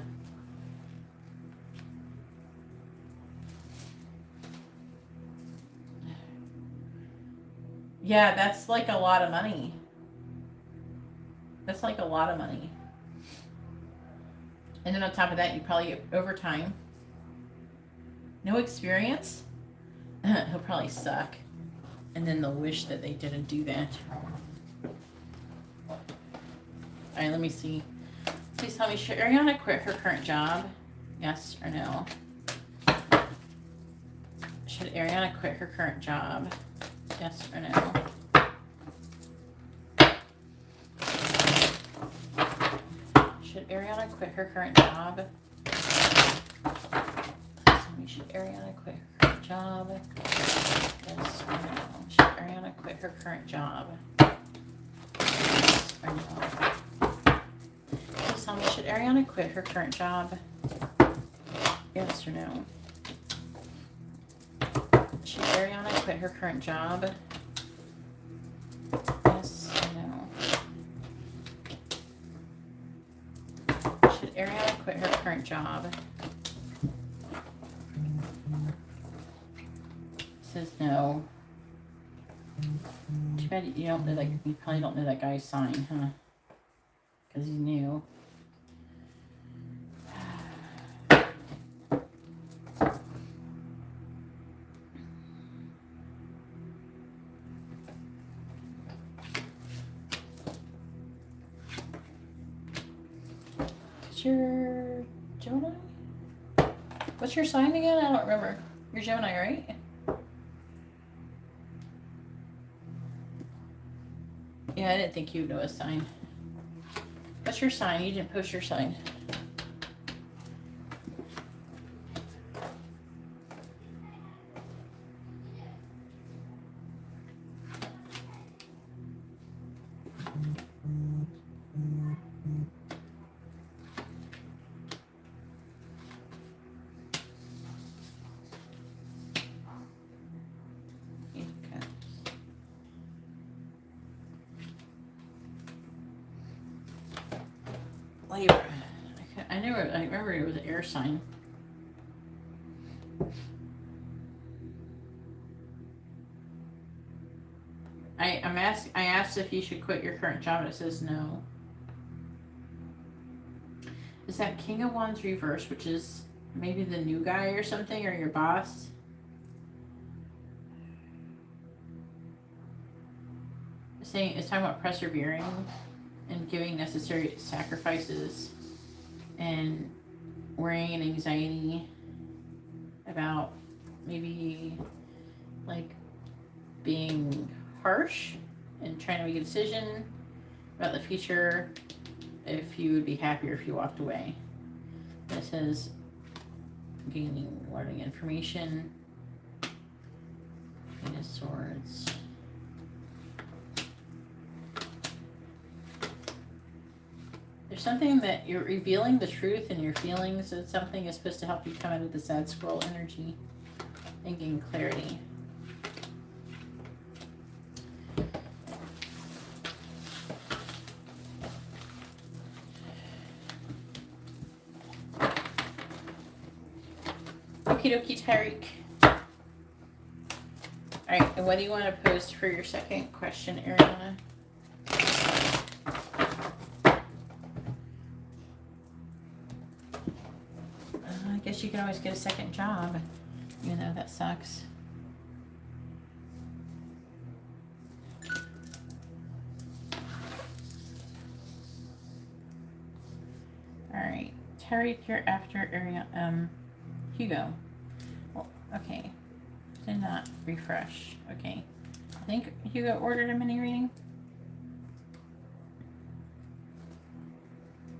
Yeah, that's like a lot of money. That's like a lot of money. And then on top of that, you probably get overtime. No experience? He'll probably suck. And then they'll wish that they didn't do that. Alright, let me see. Please tell me, should Ariana quit her current job? Yes or no? Should Ariana quit her current job? Yes or no? Should Ariana quit her current job? Should Ariana quit her current job? Yes or no? Should Ariana quit her current job? Yes or no? Please tell me, should Ariana quit her current job? Yes or no? Should Ariana quit her current job? Yes or no? Should Ariana quit her current job? Says no. Too bad you don't know that. You probably don't know that guy's sign, huh? Because he's new. Your Gemini? What's your sign again? I don't remember. You're Gemini, right? Yeah, I didn't think you'd know a sign. What's your sign? You didn't post your sign. Libra. I remember it was an air sign. I asked if you should quit your current job and it says no. Is that King of Wands reverse, which is maybe the new guy or something, or your boss? It's talking about persevering and giving necessary sacrifices and worrying and anxiety about maybe like being harsh and trying to make a decision about the future, if you would be happier if you walked away. It says gaining, learning information, Queen of Swords. There's something that you're revealing the truth in your feelings. That something is supposed to help you come out of the sad squirrel energy and gain clarity. Okie dokie, Tyreek. Alright, and what do you want to post for your second question, Ariana? guess you can always get a second job, even though that sucks. Alright, Tariq, you're after Hugo. Well, okay. Did not refresh. Okay. I think Hugo ordered a mini reading.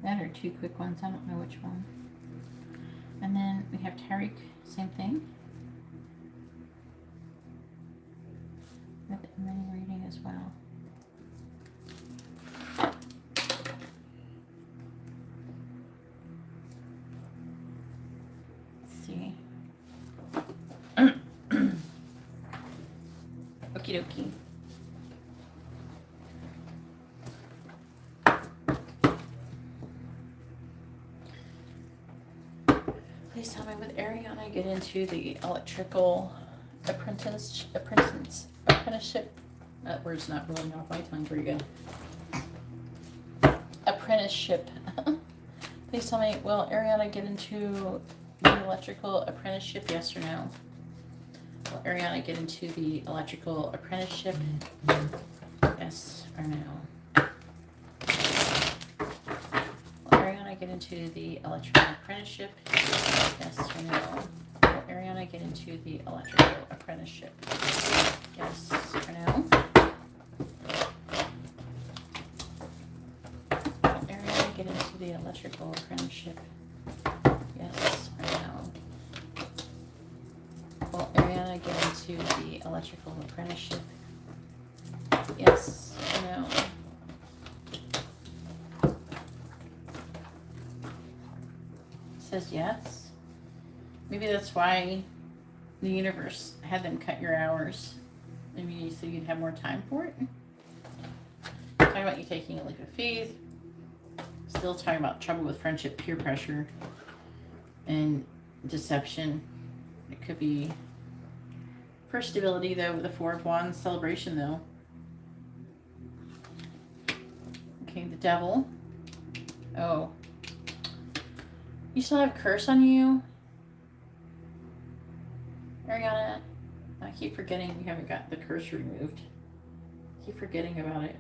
That are two quick ones. I don't know which one. And then we have Tariq, same thing. With a mini reading as well. Let's see. Okie dokie. Please tell me, with Ariana get into the electrical apprenticeship? That word's not rolling off my tongue very good. Apprenticeship. Please tell me, will Ariana get into the electrical apprenticeship? Yes or no? Will Ariana get into the electrical apprenticeship? Yes or no? Will Ariana get into the electrical apprenticeship? Yes or no? Will Ariana get into the electrical apprenticeship? Yes or no? Will Ariana get into the electrical apprenticeship? Yes or no? Will Ariana get into the electrical apprenticeship? Yes or no? Says yes. Maybe that's why the universe had them cut your hours. Maybe so you'd have more time for it. Talking about you taking a leap of faith. Still talking about trouble with friendship, peer pressure, and deception. It could be for stability, though, with the Four of Wands. Celebration, though. Okay, the Devil. Oh. You still have a curse on you? Ariana, I keep forgetting you haven't got the curse removed. I keep forgetting about it.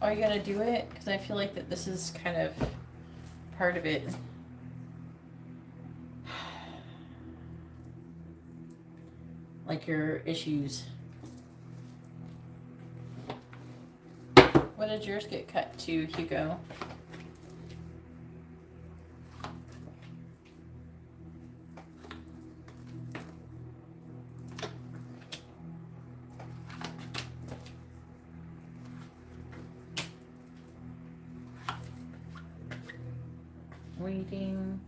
Are you going to do it? Because I feel like that this is kind of part of it. Like your issues. What did yours get cut to, Hugo? Waiting.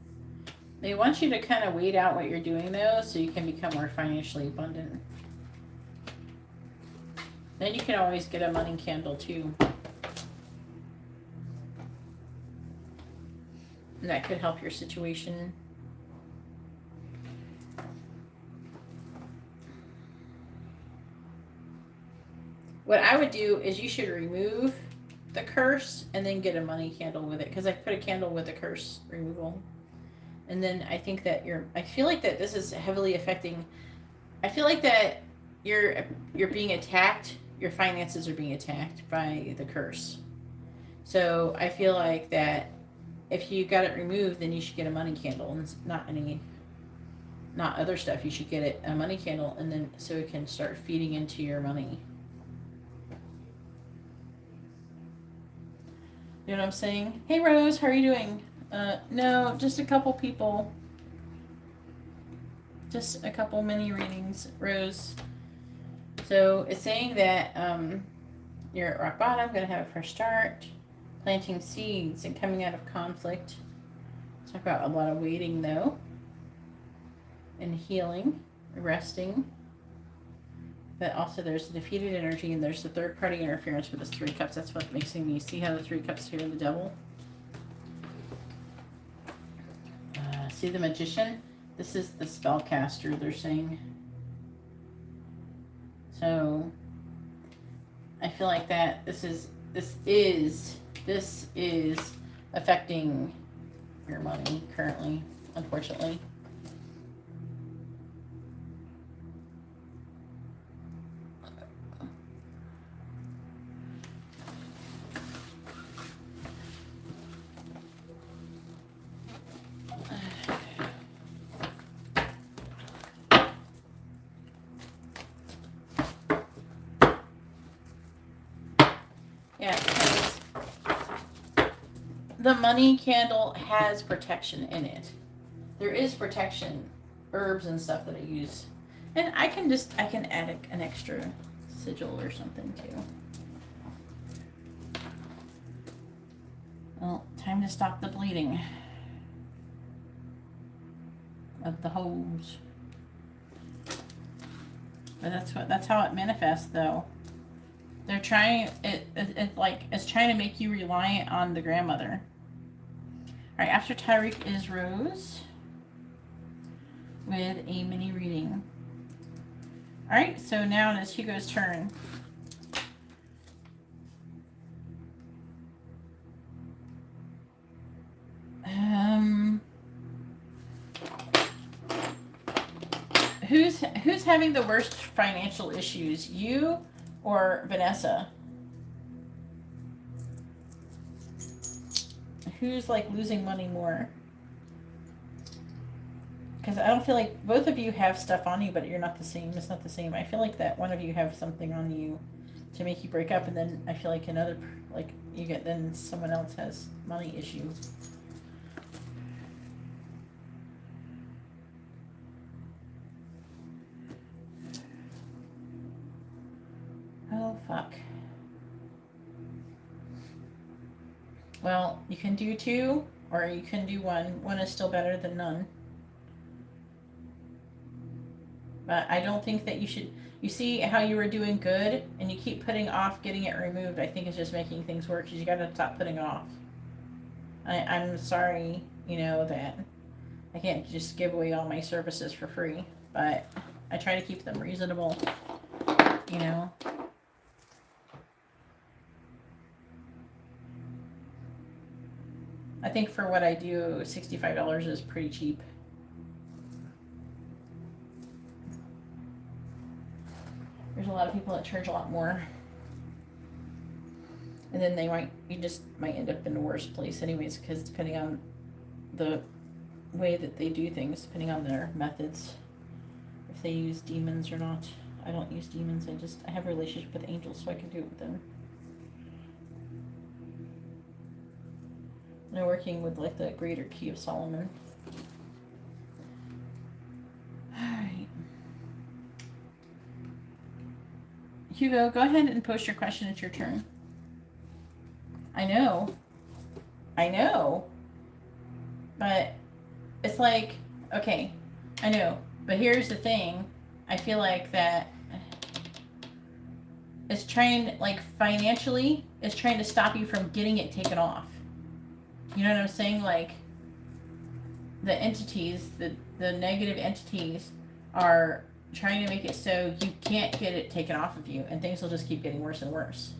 They want you to kind of wait out what you're doing, though, so you can become more financially abundant. Then you can always get a money candle, too. And that could help your situation. What I would do is you should remove the curse and then get a money candle with it, because I put a candle with the curse removal. And then I think that I feel like that this is heavily affecting, I feel like that you're being attacked, your finances are being attacked by the curse. So I feel like that if you got it removed, then you should get a money candle, and not other stuff. You should get a money candle, and then so it can start feeding into your money. You know what I'm saying? Hey Rose, how are you doing? No, just a couple people. Just a couple mini readings, Rose. So it's saying that you're at rock bottom, gonna have a fresh start, planting seeds and coming out of conflict. Talk about a lot of waiting, though, and healing, resting. But also there's the defeated energy, and there's the third party interference with this Three Cups. That's what makes me see how the Three Cups here, the Devil. See the Magician? This is the spellcaster, they're saying. So I feel like that this is affecting your money currently, unfortunately. Yeah, because the money candle has protection in it. There is protection, herbs and stuff that I use. And I can add an extra sigil or something too. Well, time to stop the bleeding of the hose. But that's how it manifests though. They're trying it's trying to make you reliant on the grandmother. Alright, after Tyreek is Rose with a mini reading. Alright, so now it is Hugo's turn. Who's having the worst financial issues? You or Vanessa? Who's like losing money more? Because I don't feel like both of you have stuff on you, but you're not the same. It's not the same. I feel like that one of you have something on you to make you break up, and then I feel like another, like then someone else has money issues. Oh, fuck. Well, you can do 2, or you can do 1. 1 is still better than none. But I don't think that you should... You see how you were doing good, and you keep putting off getting it removed. I think it's just making things worse. You gotta stop putting off. I'm sorry, that I can't just give away all my services for free. But I try to keep them reasonable, I think for what I do, $65 is pretty cheap. There's a lot of people that charge a lot more. And then you just might end up in the worst place anyways, because depending on the way that they do things, depending on their methods, if they use demons or not. I don't use demons, I have a relationship with angels, so I can do it with them. They're working with like the greater key of Solomon. Alright. Hugo, go ahead and post your question. It's your turn. I know. But it's like, okay, I know. But here's the thing. I feel like that it's trying, like financially, it's trying to stop you from getting it taken off. You know what I'm saying? Like, the entities, the negative entities are trying to make it so you can't get it taken off of you, and things will just keep getting worse and worse.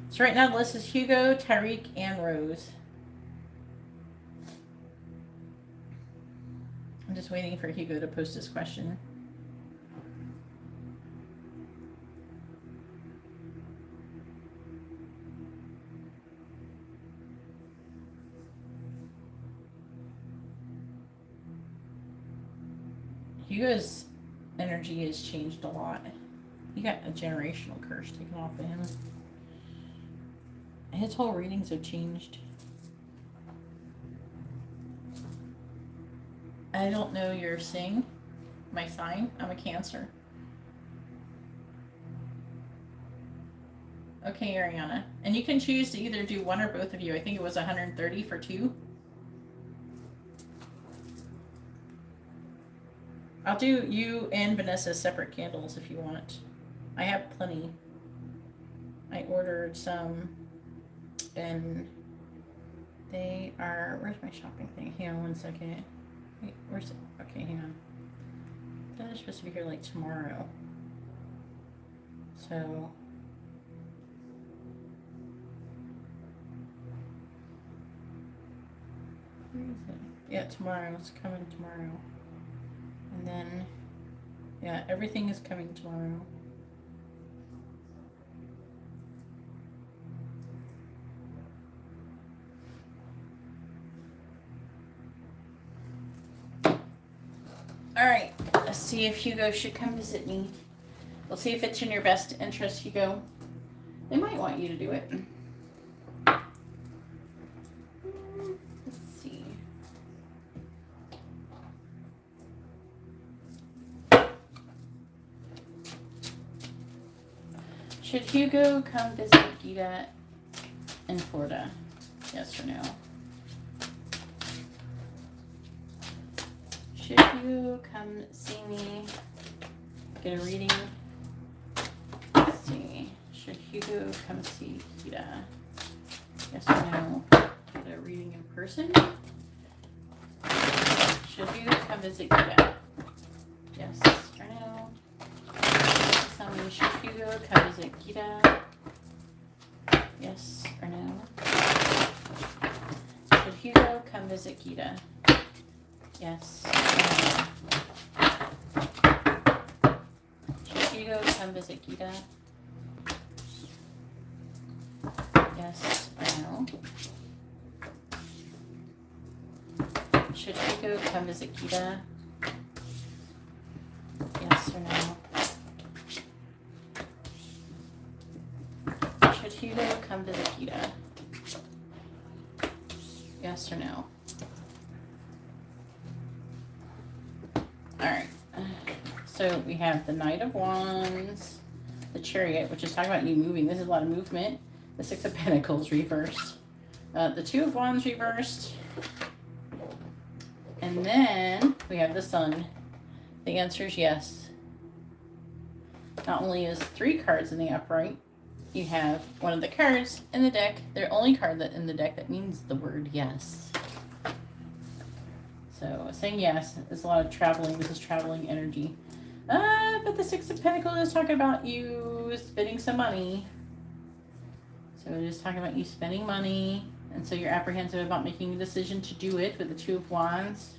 So right now the list is Hugo, Tyreek, and Rose. I'm just waiting for Hugo to post his question. Hugo's energy has changed a lot. He got a generational curse taken off of him. His whole readings have changed. I don't know your my sign. I'm a Cancer. Okay, Ariana. And you can choose to either do 1 or both of you. I think it was 130 for 2. I'll do you and Vanessa separate candles if you want. I have plenty. I ordered some, and they are... Where's my shopping thing? Hang on 1 second. Wait, where's it? Okay, hang on. They're supposed to be here like tomorrow. So... Where is it? Yeah, tomorrow. It's coming tomorrow. And then, yeah, everything is coming tomorrow. Alright, let's see if Hugo should come visit me. We'll see if it's in your best interest, Hugo. They might want you to do it. Let's see. Should Hugo come visit Geeta in Florida? Yes or no? Should you come see me, get a reading? Let's see. Should Hugo come see Geeta? Yes or no? Get a reading in person? Should Hugo come visit Geeta? Yes or no? Tell me, should Hugo come visit Geeta? Yes or no? Should Hugo come visit Geeta? Yes. Should Hugo come visit Geeta? Yes or no? Should Hugo come visit Geeta? Yes or no? Should Hugo come visit Geeta? Yes or no? Alright, so we have the Knight of Wands, the Chariot, which is talking about you moving. This is a lot of movement. The Six of Pentacles reversed. The Two of Wands reversed. And then we have the Sun. The answer is yes. Not only is 3 cards in the upright, you have one of the cards in the deck. The only card that in the deck that means the word yes. So saying yes is a lot of traveling. This is traveling energy. But the Six of Pentacles is talking about you spending some money. So it is talking about you spending money. And so you're apprehensive about making a decision to do it with the Two of Wands.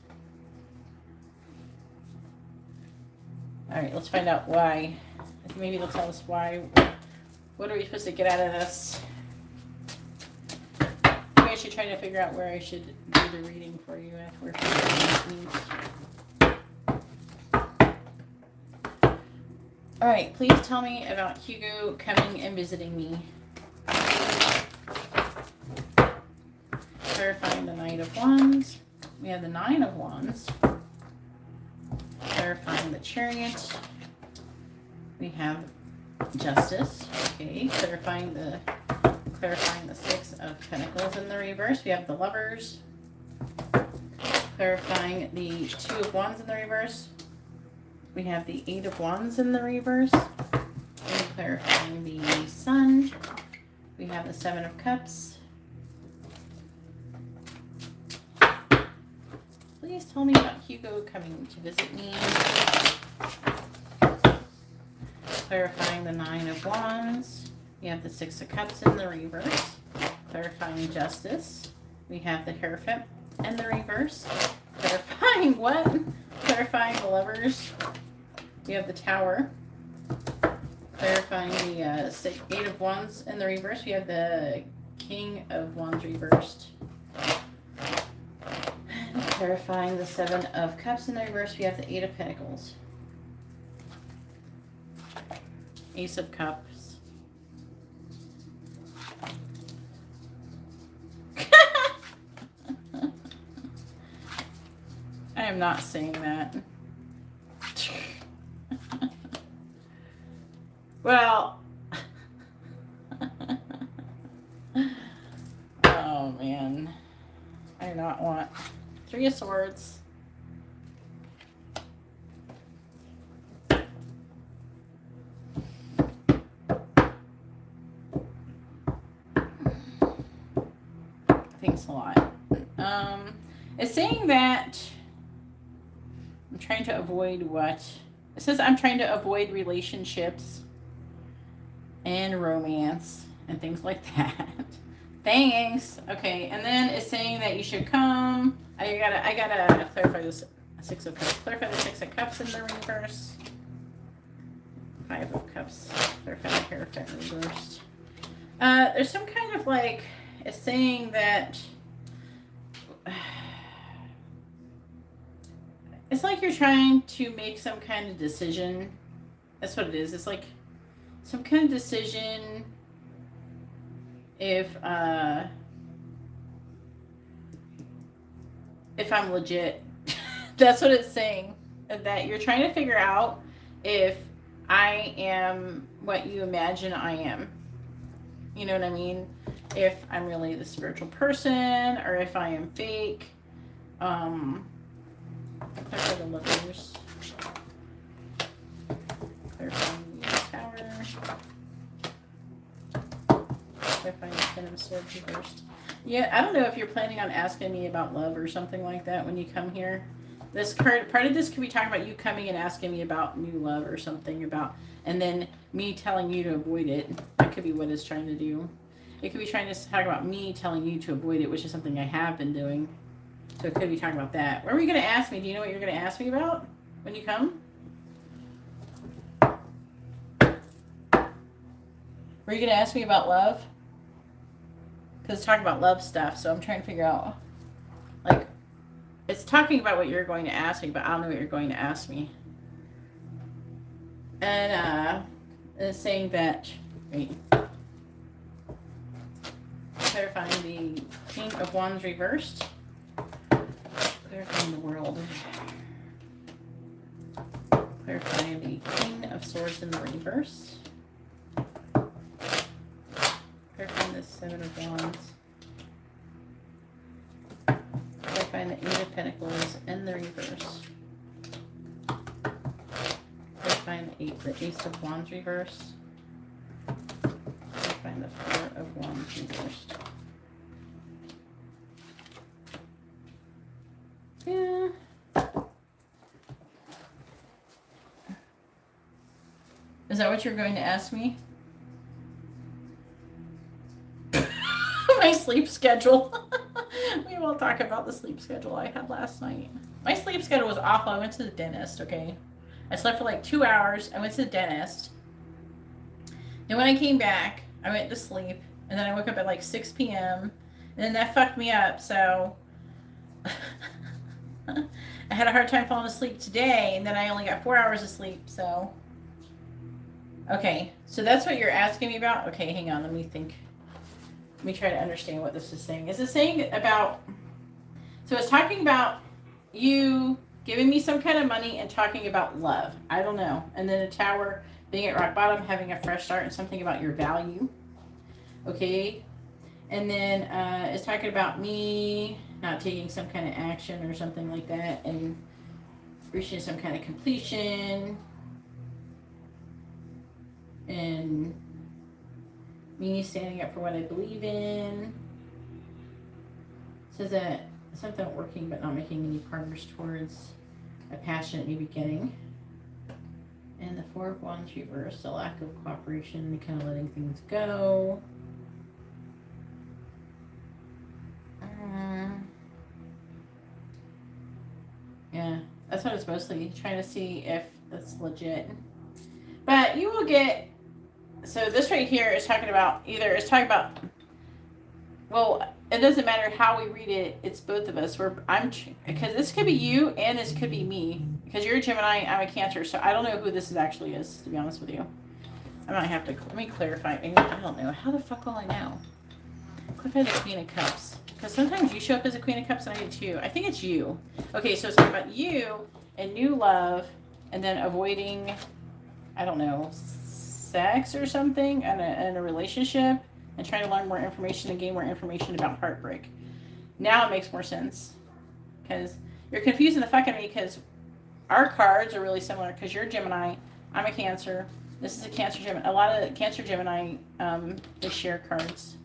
All right, let's find out why. Maybe they'll tell us why. What are we supposed to get out of this? Maybe I should try to figure out where I should do the reading for you after we're finished. All right, please tell me about Hugo coming and visiting me. Clarifying the Knight of Wands. We have the Nine of Wands. Clarifying the Chariot. We have Justice. Okay, clarifying the Six of Pentacles in the reverse. We have the Lovers. Clarifying the Two of Wands in the reverse. We have the Eight of Wands in the reverse. And clarifying the Sun. We have the Seven of Cups. Please tell me about Hugo coming to visit me. Clarifying the Nine of Wands. We have the Six of Cups in the reverse. Clarifying Justice. We have the Hierophant in the reverse. Clarifying what? Clarifying the Lovers. We have the Tower. Clarifying the Eight of Wands in the reverse. We have the King of Wands reversed. And clarifying the Seven of Cups in the reverse. We have the Eight of Pentacles. Ace of Cups. I am not saying that. Well, oh man, I do not want Three of Swords. Thanks a lot. It's saying that I'm trying to avoid what? It says I'm trying to avoid relationships and romance and things like that. Thanks. Okay, and then it's saying that you should come. I gotta clarify this. Six of Cups. Clarify the Six of Cups in the reverse. Five of Cups. Clarify the Hierophant reversed. There's some kind of like, it's saying that it's like you're trying to make some kind of decision. That's what it is. It's like some kind of decision if I'm legit. That's what it's saying. That you're trying to figure out if I am what you imagine I am. You know what I mean? If I'm really the spiritual person or if I am fake. Clarify the Lovers. Clarify the Tower. Clarify the Ten of Swords reversed. Yeah, I don't know if you're planning on asking me about love or something like that when you come here. This part of this could be talking about you coming and asking me about new love or something about, and then me telling you to avoid it. That could be what it's trying to do. It could be trying to talk about me telling you to avoid it, which is something I have been doing. So it could be talking about that. What are you going to ask me? Do you know what you're going to ask me about when you come? Were you going to ask me about love? Because it's talking about love stuff, so I'm trying to figure out, like, it's talking about what you're going to ask me, but I don't know what you're going to ask me. And it's saying that, wait, clarifying the King of Wands reversed. Clarifying the World. Clarifying the Queen of Swords in the reverse. Clarifying the Seven of Wands. Clarifying the Eight of Pentacles in the reverse. Clarifying the Ace of Wands reverse. Clarifying the Four of Wands reversed. Yeah. Is that what you're going to ask me? My sleep schedule. We will talk about the sleep schedule I had last night. My sleep schedule was awful. I went to the dentist, okay? I slept for like 2 hours. I went to the dentist. Then when I came back, I went to sleep. And then I woke up at like 6 p.m. And then that fucked me up, so I had a hard time falling asleep today, and then I only got 4 hours of sleep, so. Okay, so that's what you're asking me about? Okay, hang on, let me think. Let me try to understand what this is saying. Is it saying about, so it's talking about you giving me some kind of money and talking about love. I don't know. And then a Tower, being at rock bottom, having a fresh start, and something about your value. Okay. And then it's talking about me not taking some kind of action or something like that and reaching some kind of completion. And me standing up for what I believe in. It says that something working but not making any progress towards a passionate new beginning. And the Four of Wands reverse, the lack of cooperation, kind of letting things go. Yeah, that's what it's mostly trying to see if it's legit. But you will get, so this right here is talking about, either it's talking about, well, it doesn't matter how we read it, it's both of us. Because this could be you and this could be me. Because you're a Gemini, I'm a Cancer, so I don't know who this actually is, to be honest with you. I might have to, let me clarify. Maybe, I don't know. How the fuck will I know? Clarify the Queen of Cups. Because sometimes you show up as a Queen of Cups and I do too. I think it's you. Okay, so it's talking about you and new love and then avoiding, I don't know, sex or something in a relationship and trying to learn more information and gain more information about heartbreak. Now it makes more sense. Because you're confusing the fuck out of me because our cards are really similar because you're a Gemini, I'm a Cancer. This is a Cancer Gemini. A lot of Cancer Gemini, they share cards.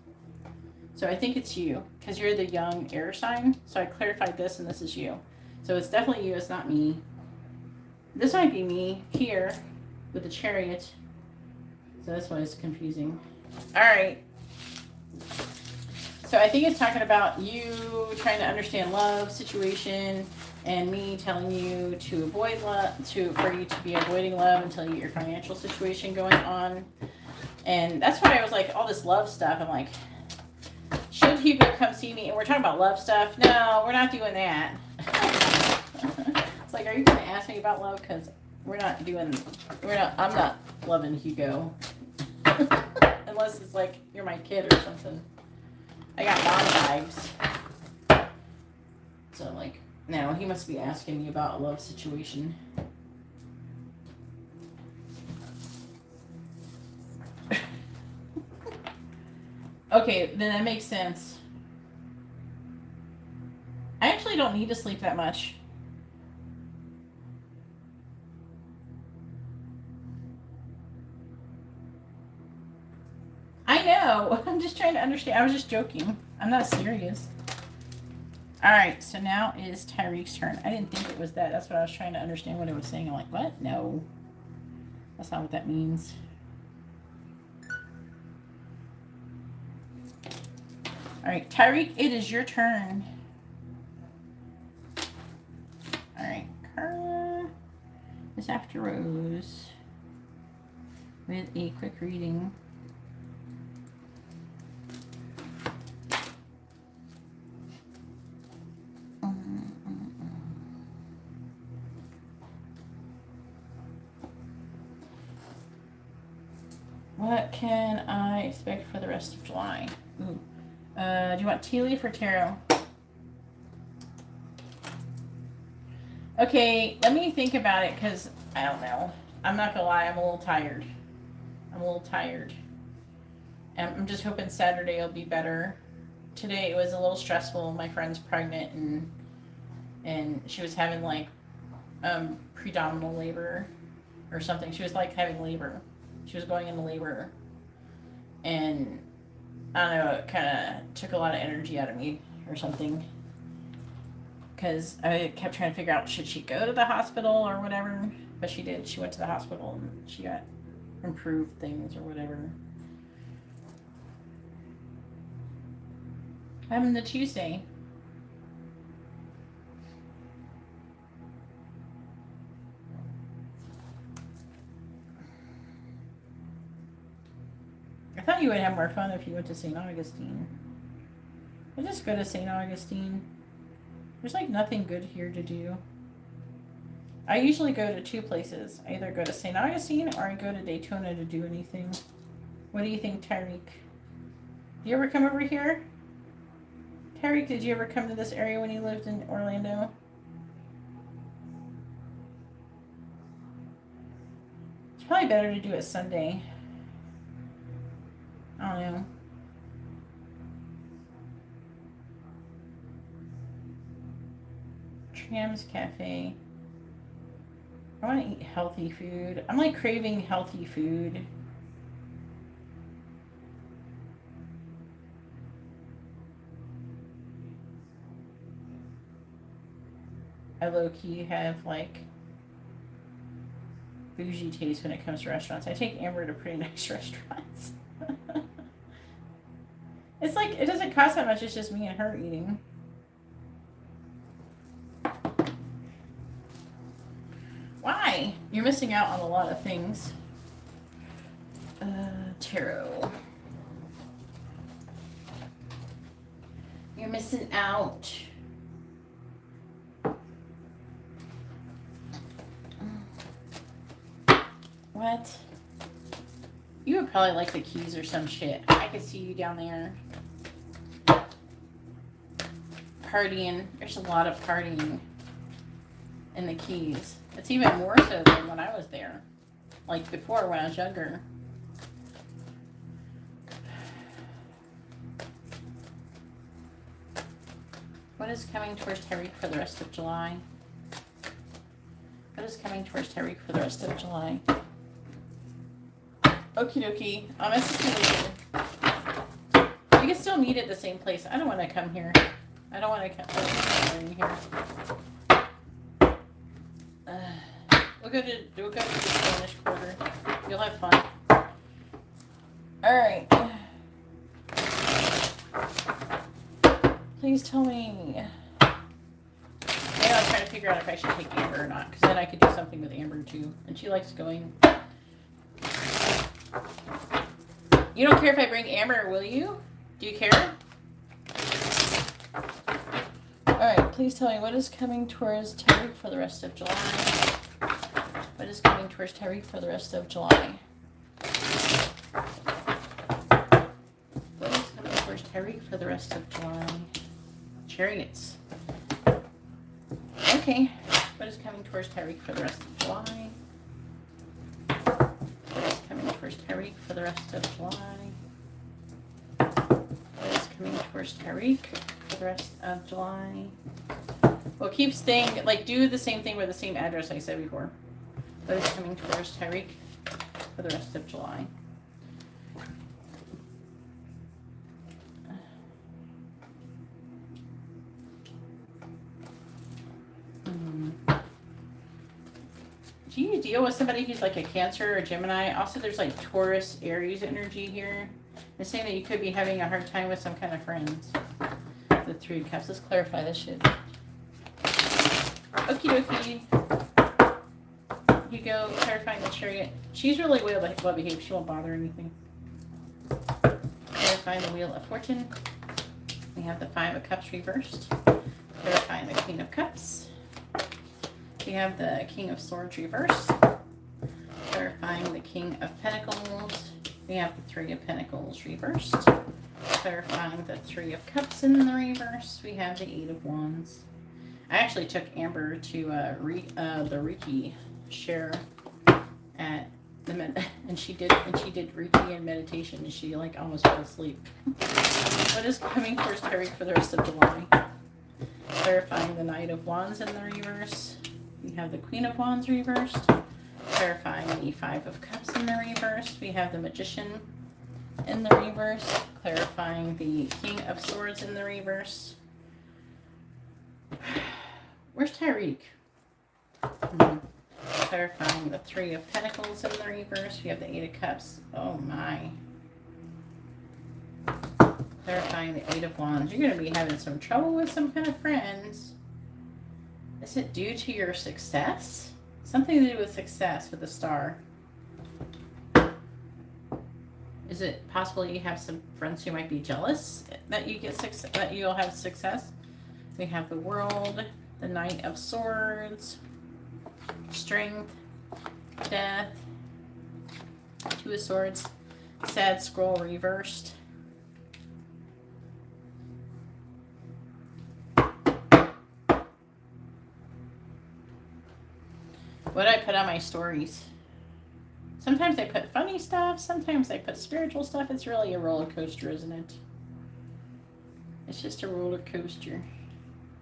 So I think it's you, because you're the young air sign. So I clarified this, and this is you. So it's definitely you, it's not me. This might be me here with the Chariot. So that's why it's confusing. All right. So I think it's talking about you trying to understand love situation and me telling you to avoid love, for you to be avoiding love until you get your financial situation going on. And that's why I was like, all this love stuff. I'm like, should Hugo come see me? And we're talking about love stuff. No, we're not doing that. It's like, are you going to ask me about love? Because I'm not loving Hugo. Unless it's like, you're my kid or something. I got mom vibes. So I'm like, no, he must be asking me about a love situation. Okay, then that makes sense. I actually don't need to sleep that much. I know. I'm just trying to understand. I was just joking. I'm not serious. Alright, so now is Tyreek's turn. I didn't think it was that. That's what I was trying to understand what it was saying. I'm like, what? No. That's not what that means. Alright, Tyreek, it is your turn. Alright, Carla is after Rose with a quick reading. What can I expect for the rest of July? Ooh. Do you want tea leaf or tarot? Okay, let me think about it because I don't know. I'm not gonna lie, I'm a little tired. And I'm just hoping Saturday will be better. Today it was a little stressful. My friend's pregnant and she was having like predominant labor or something. She was like having labor. She was going into labor. And I don't know, it kind of took a lot of energy out of me or something. Because I kept trying to figure out, should she go to the hospital or whatever? But she did. She went to the hospital and she got improved things or whatever. I'm the Tuesday. I thought you would have more fun if you went to St. Augustine. I just go to St. Augustine. There's like nothing good here to do. I usually go to two places. I either go to St. Augustine or I go to Daytona to do anything. What do you think, Tyreek? Do you ever come over here? Tyreek, did you ever come to this area when you lived in Orlando? It's probably better to do it Sunday. I don't know. Tram's Cafe. I want to eat healthy food. I'm like craving healthy food. I low-key have like bougie taste when it comes to restaurants. I take Amber to pretty nice restaurants. It's like, it doesn't cost that much, it's just me and her eating. Why? You're missing out on a lot of things. Tarot. You're missing out. What? You would probably like the Keys or some shit. I could see you down there. Partying. There's a lot of partying in the Keys. It's even more so than when I was there. Like before when I was younger. What is coming towards Tyreek for the rest of July? What is coming towards Tyreek for the rest of July? Okie dokie. I'll message you later. You can still meet at the same place. I don't want to come here. I don't want to come in here. We'll go to the Spanish Quarter. You'll have fun. All right. Please tell me. Yeah, I'm trying to figure out if I should take Amber or not, because then I could do something with Amber too. And she likes going. You don't care if I bring Amber, will you? Do you care? Alright, please tell me what is coming towards Terry for the rest of July. What is coming towards Terry for the rest of July? What is coming towards Terry for the rest of July? Chariots. Okay. What is coming towards Terry for the rest of July? What is coming towards Terry for the rest of July? What is coming towards Terry for the rest of July? Well, keep staying, like, do the same thing with the same address I said before. What is coming towards Tyreek for the rest of July? Do you deal with somebody who's like a Cancer or Gemini? Also, there's like Taurus, Aries energy here. It's saying that you could be having a hard time with some kind of friends. The Three of Cups. Let's clarify this shit. Okie dokie. You go clarifying the Chariot. She's really well behaved. She won't bother anything. Clarifying the Wheel of Fortune. We have the Five of Cups reversed. Clarifying the Queen of Cups. We have the King of Swords reversed. Clarifying the King of Pentacles. We have the Three of Pentacles reversed. Clarifying the Three of Cups in the reverse. We have the Eight of Wands. I actually took Amber to the Reiki share at the and she did Reiki and meditation, and she like almost fell asleep. What is coming towards Terry for the rest of July? Clarifying the Knight of Wands in the reverse. We have the Queen of Wands reversed. Clarifying the Five of Cups in the reverse. We have the Magician in the reverse. Clarifying the King of Swords in the reverse. Where's Tyreek? Clarifying the Three of Pentacles in the reverse. We have the Eight of Cups. Oh my. Clarifying the Eight of Wands. You're going to be having some trouble with some kind of friends. Is it due to your success? Something to do with success with the Star. Is it possible you have some friends who might be jealous that you get that you'll have success? We have the World, the Knight of Swords, Strength, Death, Two of Swords, Sad Scroll reversed. What I put on my stories. Sometimes I put funny stuff, sometimes I put spiritual stuff. It's really a roller coaster, isn't it? It's just a roller coaster.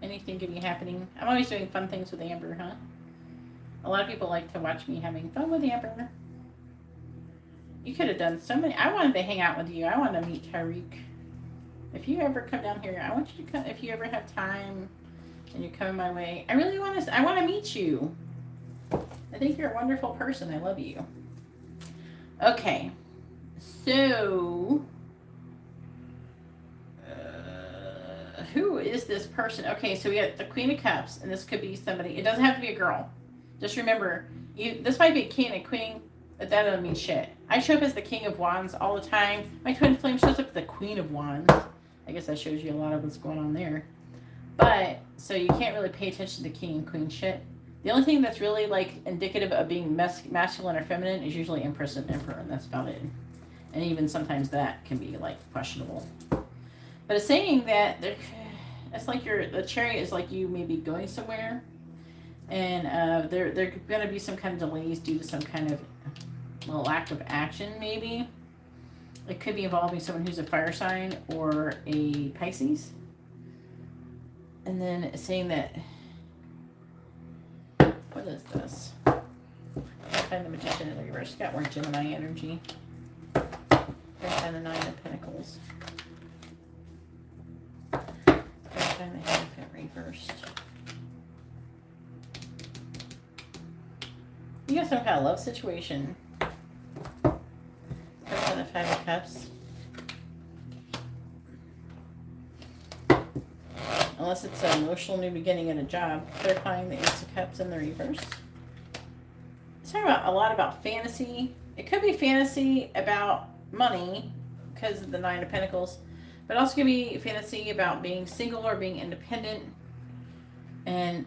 Anything could be happening. I'm always doing fun things with Amber, huh? A lot of people like to watch me having fun with Amber. You could have done so many. I wanted to hang out with you. I want to meet Tyreek. If you ever come down here, I want you to come. If you ever have time and you're coming my way, I really want to. I want to meet you. I think you're a wonderful person. I love you. Okay, so who is this person? Okay, so we got the Queen of Cups, and this could be somebody. It doesn't have to be a girl. Just remember, this might be a king and a queen, but that doesn't mean shit. I show up as the King of Wands all the time. My twin flame shows up as the Queen of Wands. I guess that shows you a lot of what's going on there. But, so you can't really pay attention to king and queen shit. The only thing that's really like indicative of being masculine or feminine is usually Empress and Emperor, and that's about it. And even sometimes that can be like questionable. But it's saying that it's like the Chariot is like you maybe going somewhere, and there going to be some kind of delays due to some kind of lack of action. Maybe it could be involving someone who's a fire sign or a Pisces. And then it's saying that. What is this? I find the Magician in the reverse. Got more Gemini energy. And the Nine of Pentacles. Find the Hierophant reversed. You got some kind of love situation. Find the Five of Cups. Unless it's an emotional new beginning at a job. Clarifying the Ace of Cups in the reverse. It's talking about a lot about fantasy. It could be fantasy about money because of the Nine of Pentacles. But also could be fantasy about being single or being independent. And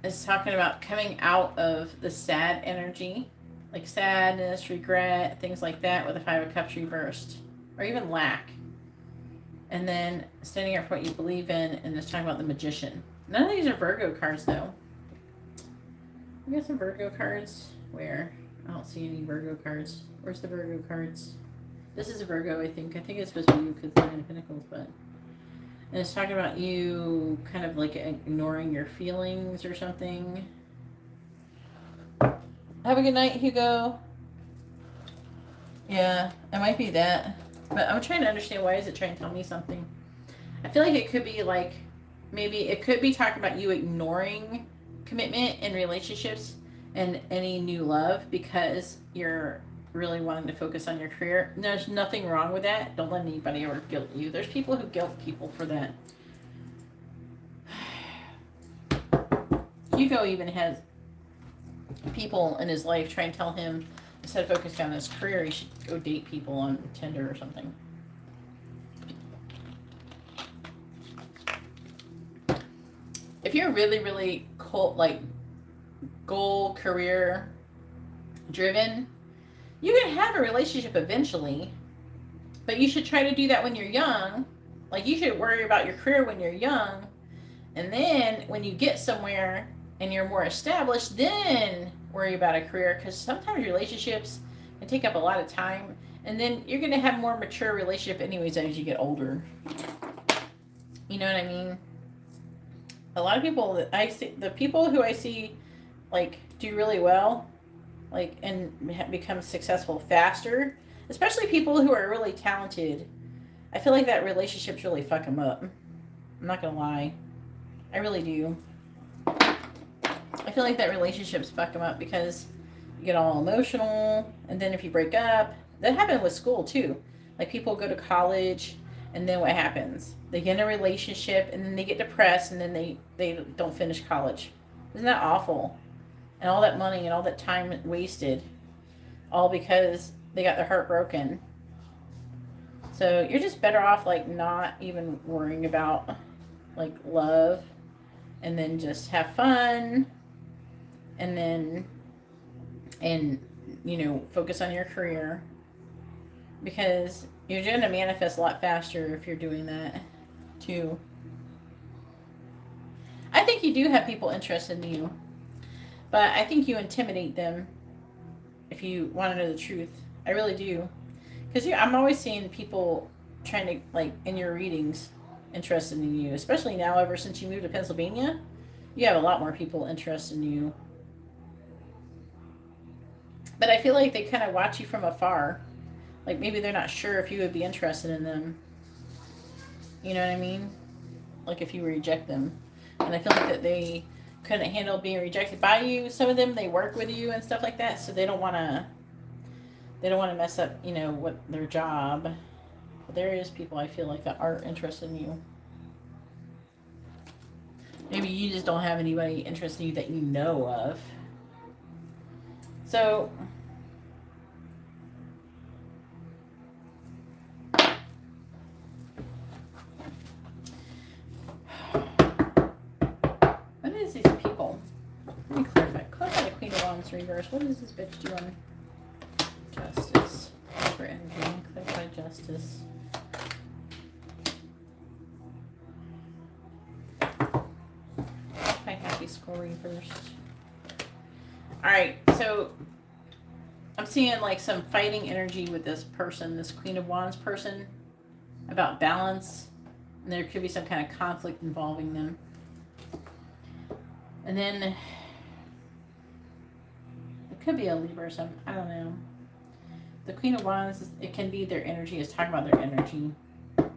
it's talking about coming out of the sad energy. Like sadness, regret, things like that with the Five of Cups reversed. Or even lack. And then standing up for what you believe in, and it's talking about the Magician. None of these are Virgo cards, though. We got some Virgo cards. Where? I don't see any Virgo cards. Where's the Virgo cards? This is a Virgo, I think. I think it's supposed to be you because it's Nine of Pentacles, but... And it's talking about you kind of like ignoring your feelings or something. Have a good night, Hugo. Yeah, it might be that. But I'm trying to understand, why is it trying to tell me something? I feel like it could be like, maybe it could be talking about you ignoring commitment in relationships and any new love because you're really wanting to focus on your career. And there's nothing wrong with that. Don't let anybody ever guilt you. There's people who guilt people for that. Hugo even has people in his life try and tell him, instead of focusing on his career, he should go date people on Tinder or something. If you're really, really goal, career driven, you can have a relationship eventually, but you should try to do that when you're young. Like, you should worry about your career when you're young, and then when you get somewhere and you're more established, then worry about a career, because sometimes relationships can take up a lot of time, and then you're going to have more mature relationship anyways as you get older. You know what I mean? A lot of people that I see, the people who I see like do really well, like, and become successful faster, especially people who are really talented, I feel like that relationships really fuck them up. I'm not gonna lie, I really do. I feel like that relationships fuck them up because you get all emotional, and then if you break up, that happened with school too. Like, people go to college, and then what happens? They get in a relationship, and then they get depressed, and then they don't finish college. Isn't that awful? And all that money and all that time wasted, all because they got their heart broken. So you're just better off like not even worrying about like love, and then just have fun, and then you know, focus on your career, because you're going to manifest a lot faster if you're doing that too. I think you do have people interested in you, but I think you intimidate them if you want to know the truth. I really do. Because I'm always seeing people trying to, like, in your readings, interested in you. Especially now, ever since you moved to Pennsylvania, you have a lot more people interested in you. But I feel like they kind of watch you from afar. Like, maybe they're not sure if you would be interested in them. You know what I mean? Like, if you reject them. And I feel like that they couldn't handle being rejected by you. Some of them, they work with you and stuff like that, so they don't want to mess up, you know, what their job. But there is people, I feel like, that are interested in you. Maybe you just don't have anybody interested in you that you know of. So what is these people? Let me clarify. Clarify the Queen of Wands reverse. What does this bitch do on justice? For energy. Clarify justice. My happy score reversed. Alright, so I'm seeing like some fighting energy with this person, this Queen of Wands person, about balance. And there could be some kind of conflict involving them. And then it could be a Libra or something. I don't know. The Queen of Wands, it can be their energy. It's talking about their energy. It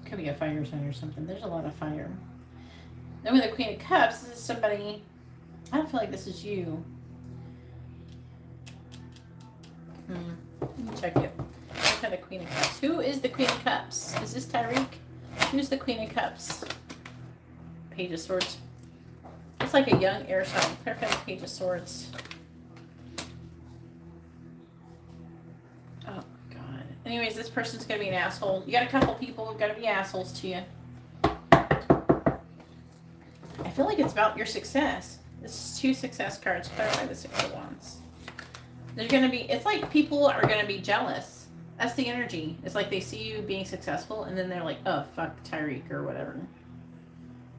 could be a fire sign or something. There's a lot of fire. Then with the Queen of Cups, this is somebody... I don't feel like this is you. Let me check it. Look at the Queen of Cups. Who is the Queen of Cups? Is this Tyreek? Who's the Queen of Cups? Page of Swords. It's like a young air sign. Clarify the Page of Swords. Oh, God. Anyways, this person's going to be an asshole. You got a couple people who've got to be assholes to you. I feel like it's about your success. This is 2 success cards. Clarify the 6 of Wands. They're going to be, it's like people are going to be jealous. That's the energy. It's like they see you being successful and then they're like, oh, fuck Tyreek or whatever.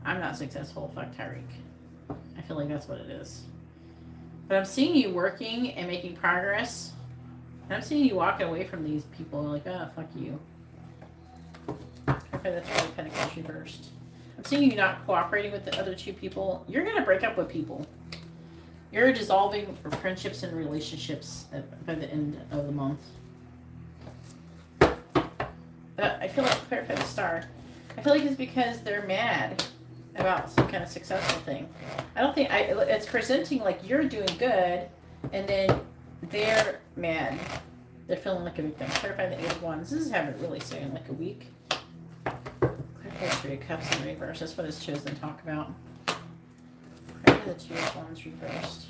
I'm not successful. Fuck Tyreek. I feel like that's what it is. But I'm seeing you working and making progress. And I'm seeing you walking away from these people like, oh, fuck you. Okay, that's really Pentacles reversed. I'm seeing you not cooperating with the other 2 people. You're going to break up with people. You're dissolving friendships and relationships by the end of the month. I feel like clarify the Star. I feel like it's because they're mad about some kind of successful thing. I don't think it's presenting like you're doing good, and then they're mad. They're feeling like a victim. Clarify the 8 of Wands. This is having really soon, like a week. Clarify the 3 of Cups in reverse. That's what it's chosen to talk about. Clarify the 2 of Wands reversed.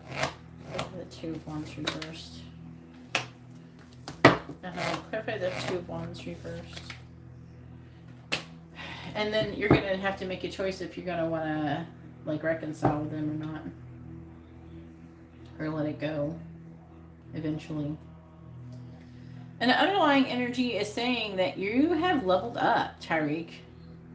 Clarify the 2 of Wands reversed. Clarify the 2 of Wands reversed. And then you're going to have to make a choice if you're going to want to like reconcile with them or not. Or let it go eventually. And the underlying energy is saying that you have leveled up, Tyreek.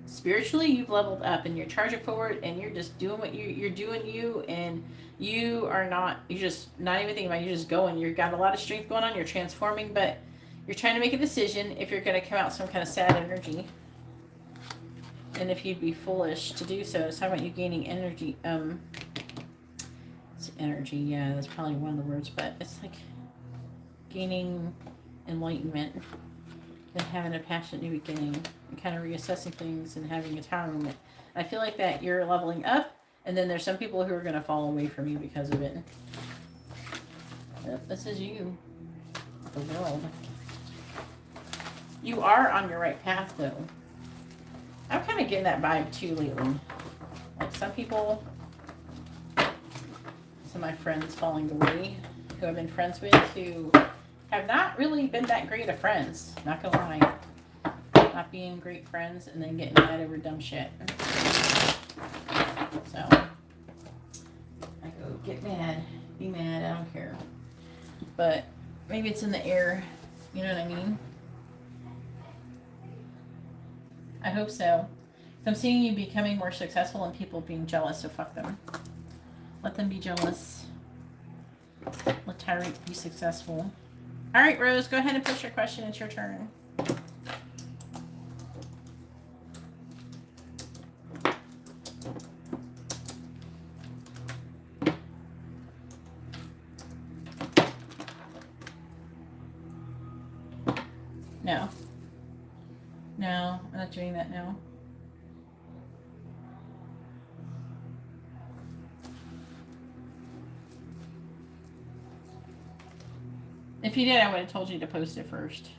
Spiritually, you've leveled up and you're charging forward and you're just doing what you're doing and you are not, you're just not even thinking about it, you're just going. You've got a lot of strength going on, you're transforming, but you're trying to make a decision if you're going to come out some kind of sad energy. And if you'd be foolish to do so, it's talking about you gaining energy. It's energy, yeah, that's probably one of the words, but it's like gaining enlightenment and having a passionate new beginning and kind of reassessing things and having a tower moment. I feel like that you're leveling up, and then there's some people who are going to fall away from you because of it. Yep, this is you. The world. You are on your right path, though. I'm kind of getting that vibe too lately. Like some people, some of my friends falling away who I've been friends with who have not really been that great of friends. Not gonna lie. Not being great friends and then getting mad over dumb shit. So, I go get mad, be mad, I don't care. But maybe it's in the air, you know what I mean? I hope so. I'm seeing you becoming more successful and people being jealous, so fuck them. Let them be jealous. Let Tyreek be successful. All right, Rose, go ahead and push your question. It's your turn. No. No, I'm not doing that now. If you did, I would have told you to post it first.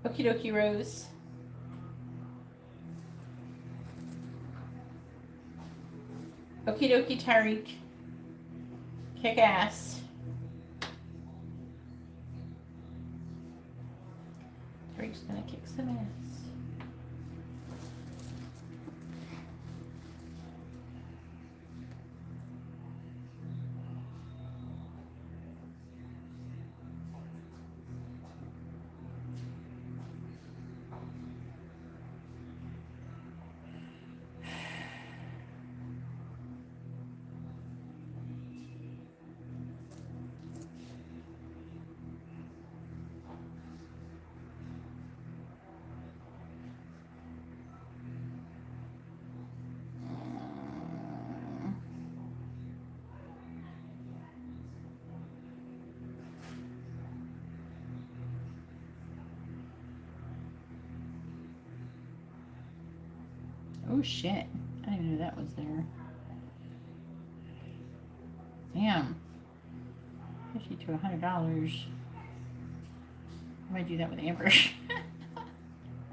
Okie dokie, Rose. Okie dokie, Tyreek. Kick ass. Tyreek's gonna kick some ass. Oh shit. I didn't know that was there. Damn. $50 to $100. I might do that with Amber.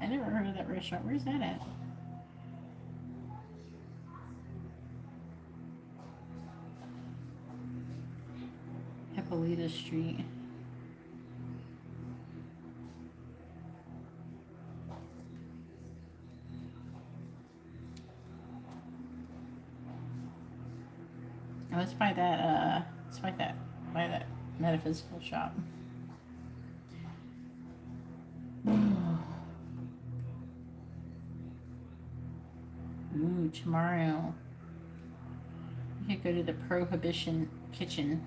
I never heard of that restaurant. Where's that at? Hippolyta Street. Oh, let's buy that, buy that metaphysical shop. Ooh, tomorrow we could go to the Prohibition Kitchen.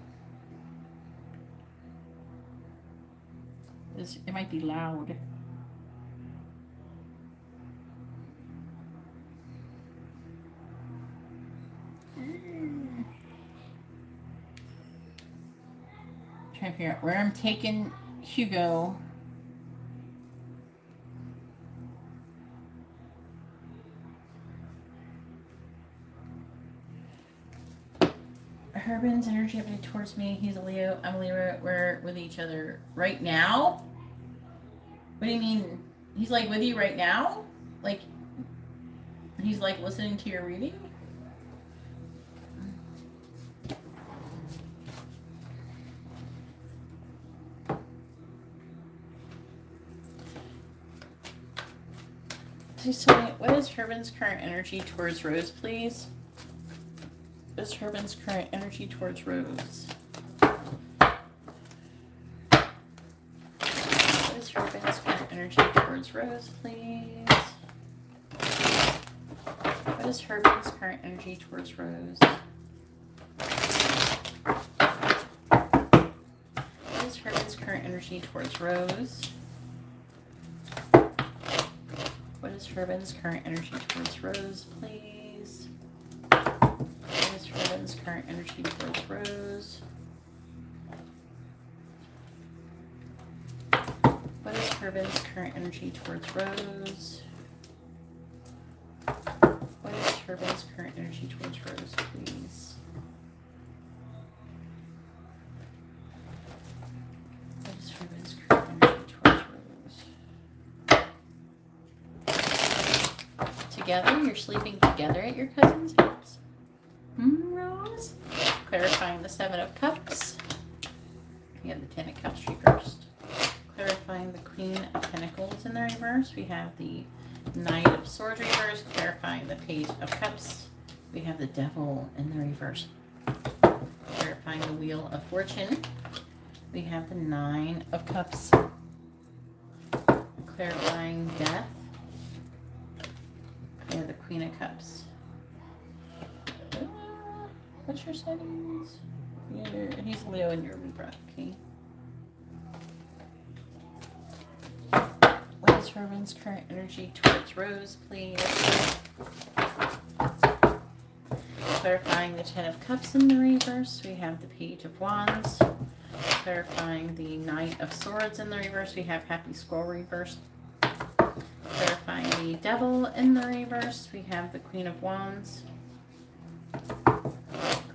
It might be loud. Trying to figure out where I'm taking Hugo. Herman's energy up towards me. He's a Leo. I'm a Leo. We're with each other right now. What do you mean? He's like with you right now? Like he's like listening to your reading? Please tell me, what is Herman's current energy towards Rose, please? What is Herman's current energy towards Rose? What is Herman's current energy towards Rose, please? What is Herman's current energy towards Rose? What is Herman's current energy towards Rose? What is Herman's current energy towards Rose, please? What is Herman's current energy towards Rose? What is Herman's current energy towards Rose? What is Herman's current energy towards Rose, please? What is Herman's current energy towards Rose? Together? You're sleeping together at your cousin's house? Rose? Clarifying the Seven of Cups. We have the Ten of Cups reversed. Clarifying the Queen of Pentacles in the reverse. We have the Knight of Swords reversed. Clarifying the Page of Cups. We have the Devil in the reverse. Clarifying the Wheel of Fortune. We have the Nine of Cups. Clarifying Death. We have the Queen of Cups. What's your settings? He's Leo in your Libra. Okay. What is Herman's current energy towards Rose, please? Clarifying the Ten of Cups in the reverse. We have the Page of Wands. Clarifying the Knight of Swords in the reverse. We have Happy Squirrel reversed. Clarifying the Devil in the reverse. We have the Queen of Wands.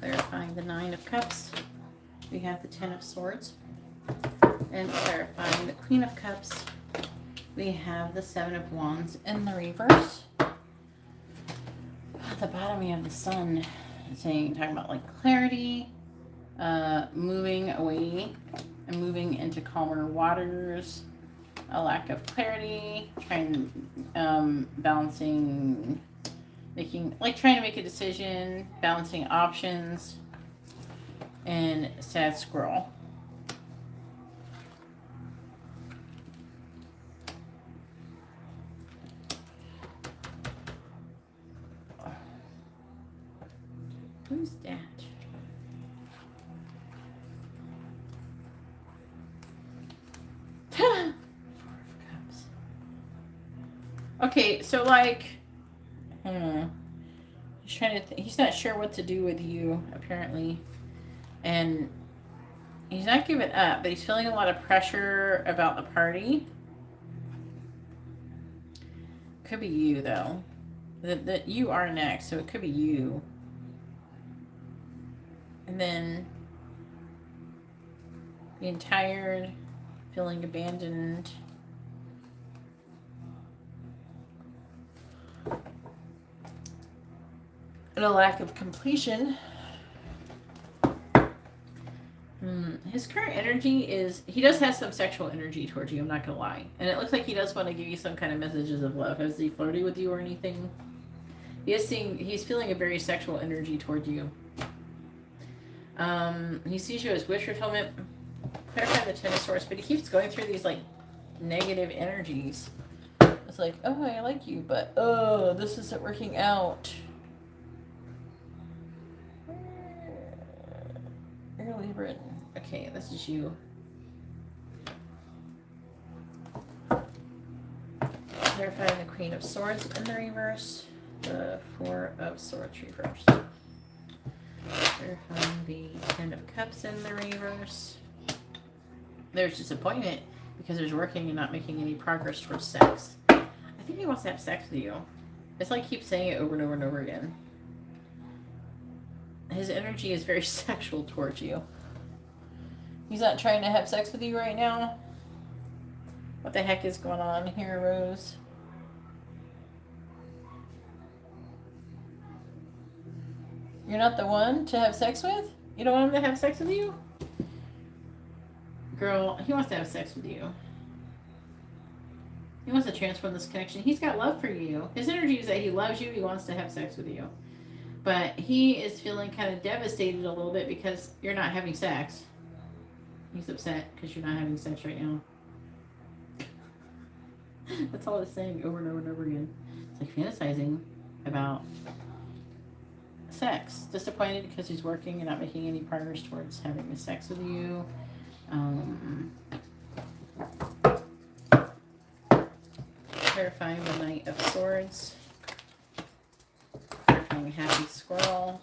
Clarifying the Nine of Cups. We have the Ten of Swords. And clarifying the Queen of Cups. We have the Seven of Wands in the reverse. At the bottom we have the Sun talking about like clarity, moving away and moving into calmer waters, a lack of clarity, balancing, trying to make a decision, balancing options, and sad squirrel. Who's that? Four of Cups. Okay, so like, he's trying to. He's not sure what to do with you, apparently, and he's not giving up, but he's feeling a lot of pressure about the party. Could be you though. That you are next, so it could be you. And then being tired, feeling abandoned. And a lack of completion. His current energy is, he does have some sexual energy towards you, I'm not going to lie. And it looks like he does want to give you some kind of messages of love. Has he flirted with you or anything? He's feeling a very sexual energy toward you. He sees you as wish fulfillment. Clarify the Ten of Swords, but he keeps going through these like negative energies. It's like, oh, I like you, but oh, this isn't working out. Early written. Okay, this is you. Clarifying the Queen of Swords in the reverse. The Four of Swords reversed. Clarifying the Ten of Cups in the reverse. There's disappointment because there's working and not making any progress towards sex. I think he wants to have sex with you. It's like he keeps saying it over and over and over again. His energy is very sexual towards you. He's not trying to have sex with you right now. What the heck is going on here, Rose? You're not the one to have sex with? You don't want him to have sex with you? Girl, he wants to have sex with you. He wants to transform this connection. He's got love for you. His energy is that he loves you. He wants to have sex with you. But he is feeling kind of devastated a little bit because you're not having sex. He's upset because you're not having sex right now. That's all it's saying over and over and over again. It's like fantasizing about sex. Disappointed because he's working and not making any progress towards having sex with you. Clarifying the Knight of Swords. Clarifying Happy Squirrel.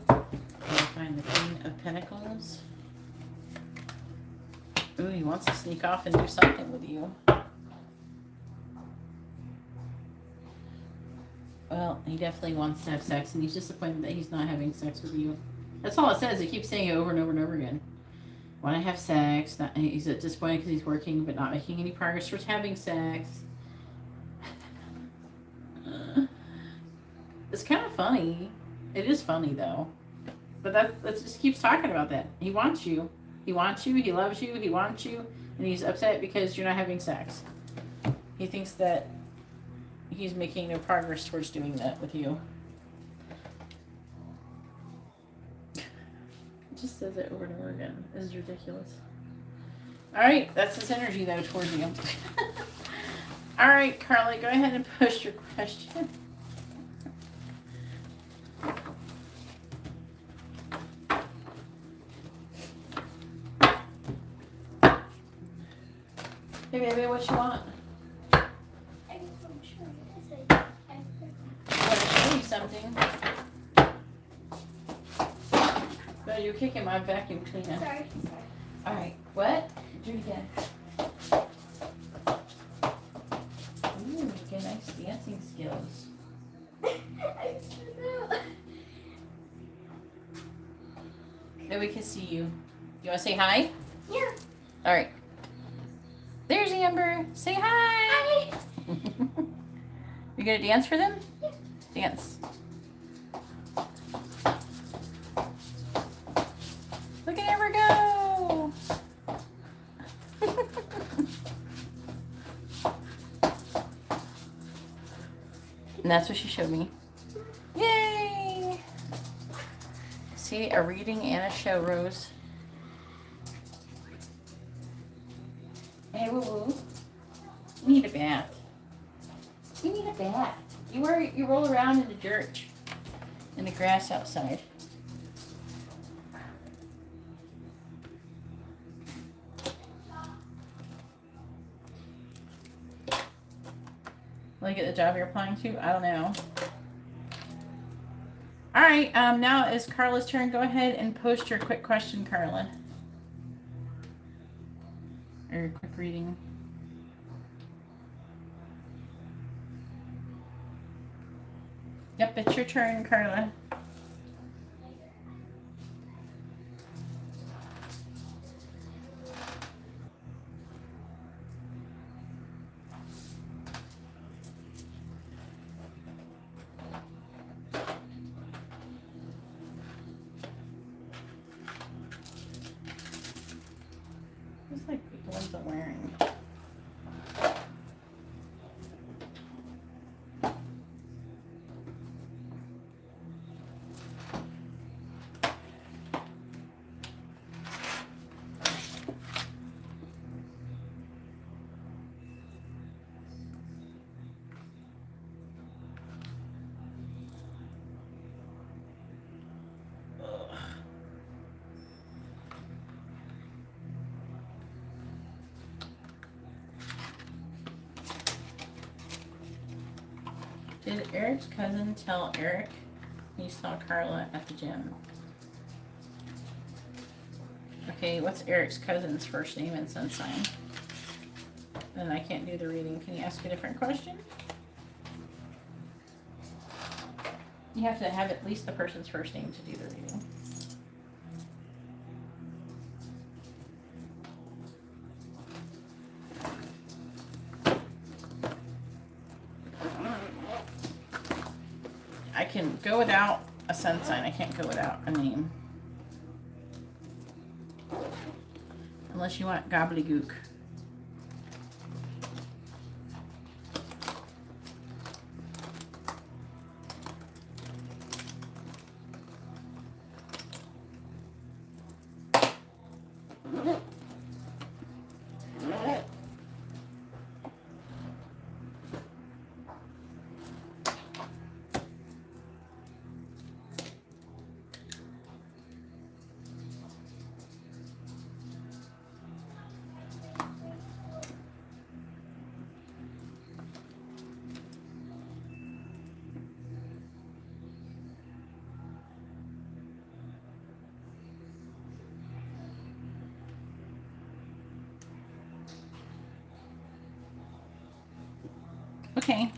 Clarifying the Queen of Pentacles. Ooh, he wants to sneak off and do something with you. Well, he definitely wants to have sex, and he's disappointed that he's not having sex with you. That's all it says. It keeps saying it over and over and over again. Want to have sex. He's disappointed because he's working, but not making any progress towards having sex. It's kind of funny. It is funny, though. But that just keeps talking about that. He wants you. He wants you. He loves you. He wants you. And he's upset because you're not having sex. He thinks that he's making no progress towards doing that with you. It just says it over and over again. This is ridiculous. Alright, that's his energy, though, towards you. Alright, Carly, go ahead and post your question. Hey, baby, what you want? I want to show you something. No, you're kicking my vacuum cleaner. Sorry. Alright, what? Do it again. Ooh, you get nice dancing skills. I don't know. Then we can see you. You want to say hi? Yeah. Alright. There's Amber. Say hi. Hi. You gonna dance for them? Yeah. Dance. Look at Amber go. And that's what she showed me. Yay! See, a reading and a show, Rose. Hey, woo woo. You need a bath. You need a bath. You roll around in the dirt, in the grass outside. Will you get the job you're applying to? I don't know. All right. Now is Carla's turn. Go ahead and post your quick question, Carla. Or quick reading. Yep, it's your turn, Carla. It's like the ones I'm wearing. Did Eric's cousin tell Eric he saw Carla at the gym? Okay, what's Eric's cousin's first name and sun sign? Then I can't do the reading. Can you ask a different question? You have to have at least the person's first name to do the reading. I can go without a sun sign. I can't go without a name. Unless you want gobbledygook. Okay.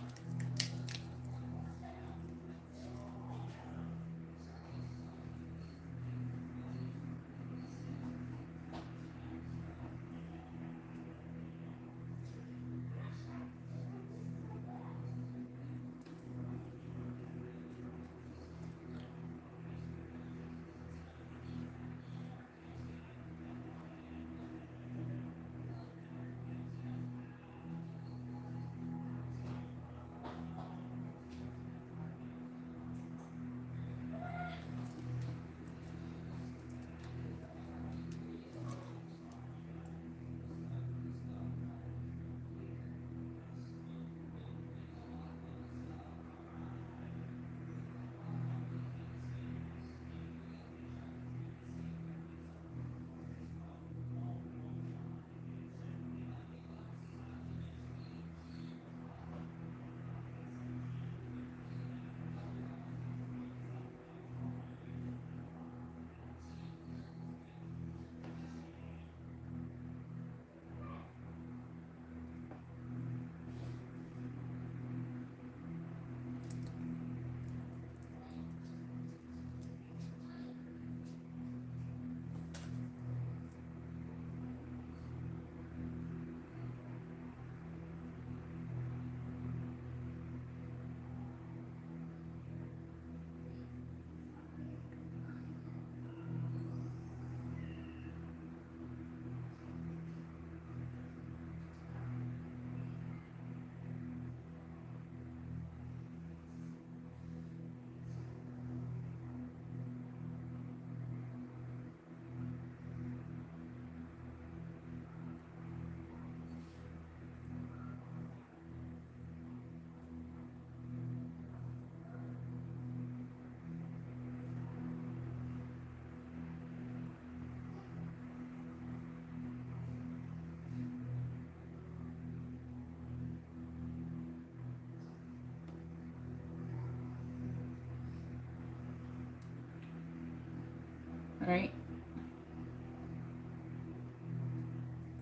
All right.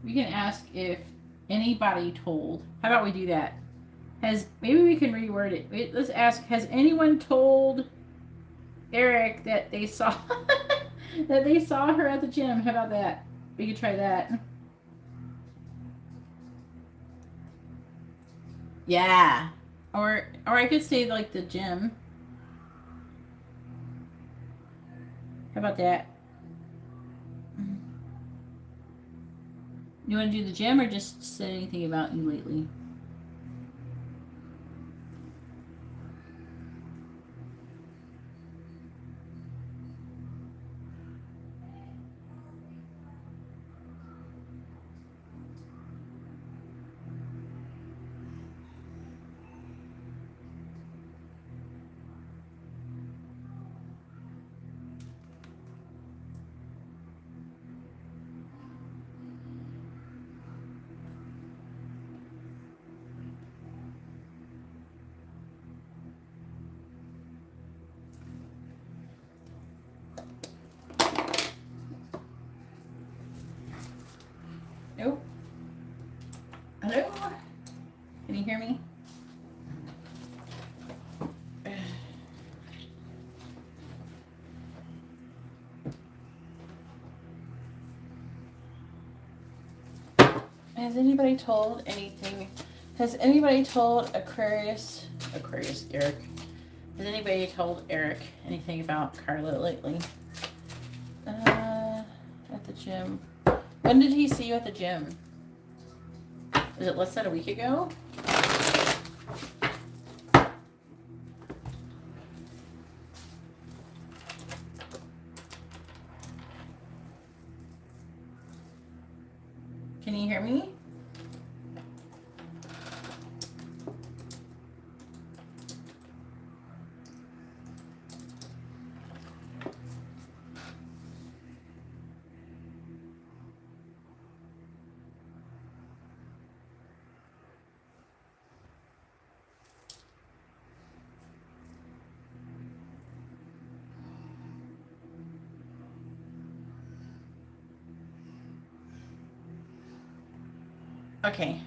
We can ask if anybody told. How about we do that? Maybe we can reword it. Let's ask, has anyone told Eric that they saw that they saw her at the gym? How about that? We could try that. Yeah. Or I could say like the gym. How about that? You want to do the gym or just say anything about you lately? Nope. Hello? Can you hear me? Has anybody told anything? Has anybody told Aquarius Eric? Has anybody told Eric anything about Carla lately? At the gym. When did he see you at the gym? Was it less than a week ago? Can you hear me? Okay.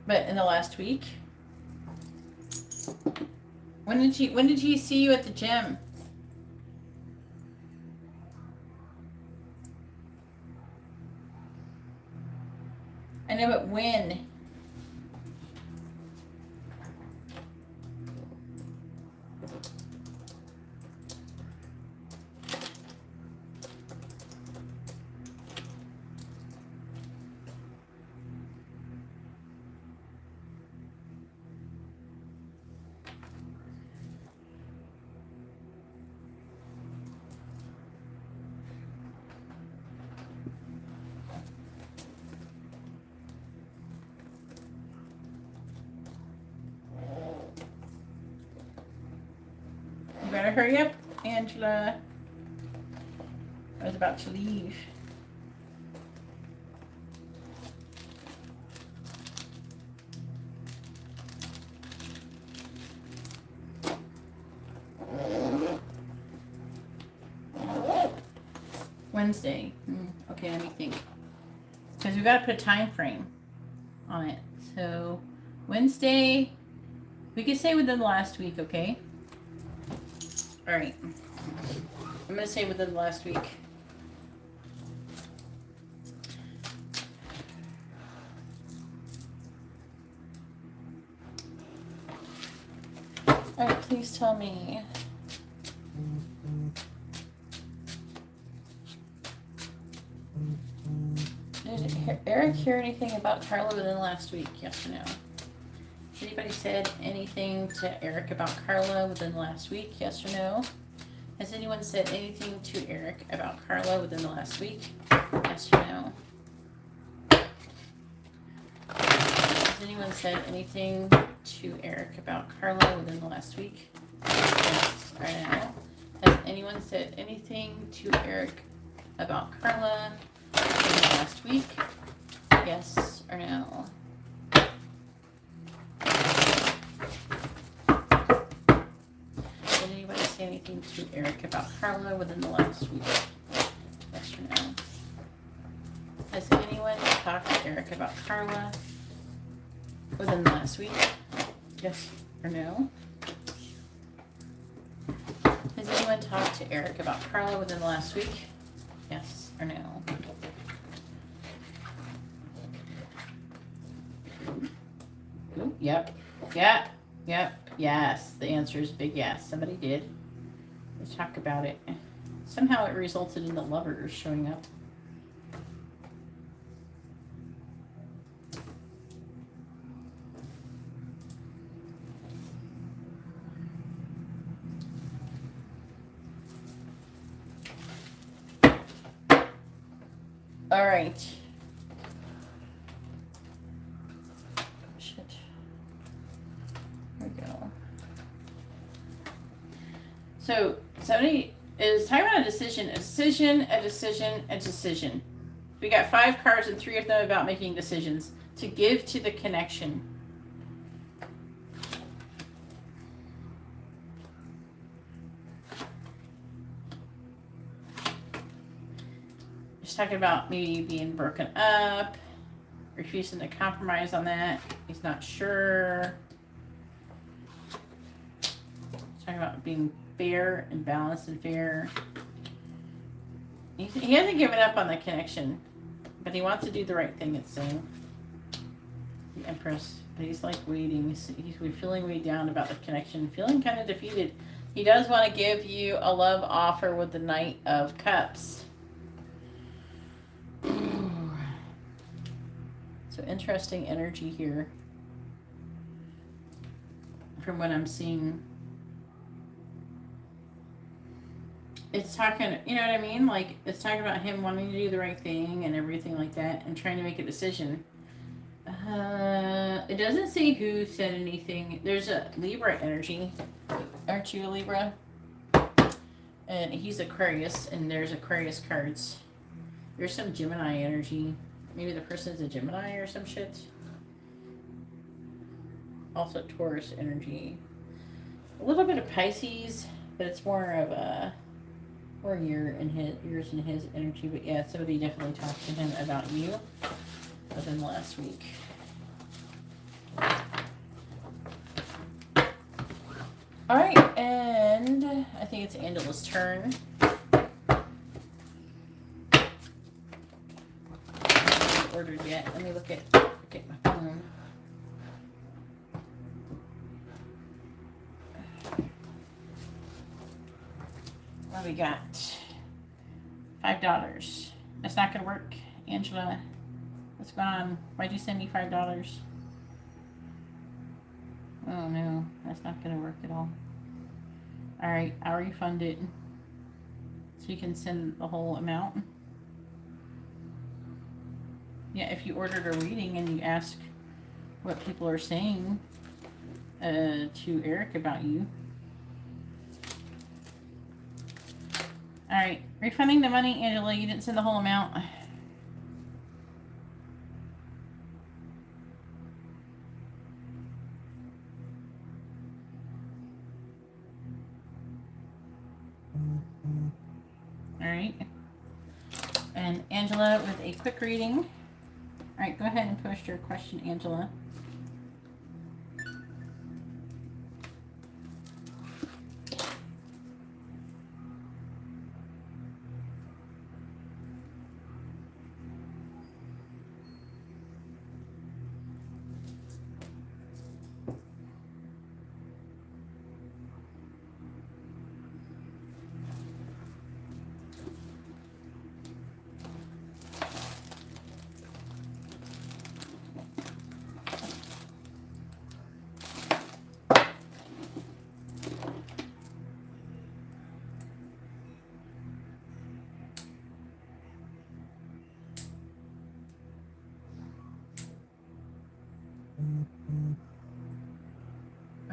But in the last week? When did he see you at the gym? I know, but when? Better hurry up, Angela. I was about to leave. Wednesday. Okay, let me think. Because we got to put a time frame on it. So Wednesday, we could say within the last week, okay? All right. I'm going to say within the last week. All right, please tell me. Did Eric hear anything about Carla within the last week? Yes or no? Has anybody said anything to Eric about Carla within the last week? Yes or no? Has anyone said anything to Eric about Carla within the last week? Yes or no? Has anyone said anything to Eric about Carla within the last week? Yes or no? Has anyone said anything to Eric about Carla within the last week? Yes or no? Did anybody say anything to Eric about Carla within the last week? Yes or no? Has anyone talked to Eric about Carla within the last week? Yes or no? Has anyone talked to Eric about Carla within the last week? Yes or no? Ooh, yep. Yep. Yep. Yes. The answer is big yes. Somebody did. Let's talk about it. Somehow it resulted in the lovers showing up. All right. Shit. There we go. So somebody is talking about a decision, a decision, a decision, a decision. We got 5 cards and 3 of them about making decisions to give to the connection. He's talking about maybe being broken up, refusing to compromise on that. He's not sure. He's talking about being fair and balanced and fair. He hasn't given up on the connection, but he wants to do the right thing, it's saying. The Empress. But he's like waiting. He's feeling weighed down about the connection, feeling kind of defeated. He does want to give you a love offer with the Knight of Cups. So interesting energy here from what I'm seeing. It's talking, you know what I mean? Like, it's talking about him wanting to do the right thing and everything like that and trying to make a decision. It doesn't say who said anything. There's a Libra energy. Aren't you a Libra? And he's Aquarius, and there's Aquarius cards. There's some Gemini energy. Maybe the person's a Gemini or some shit. Also Taurus energy. A little bit of Pisces, but it's more of a yours and his energy. But yeah, somebody definitely talked to him about you within the last week. All right, and I think it's Angela's turn. Ordered yet. Let me look at my phone. What do we got? $5. That's not gonna work, Angela. What's going on? Why'd you send me $5? Oh no, that's not gonna work at all. All right, I'll refund it, so you can send the whole amount. Yeah, if you ordered a reading and you ask what people are saying to Eric about you. All right, refunding the money, Angela. You didn't send the whole amount. All right. And Angela with a quick reading. All right, go ahead and post your question, Angela.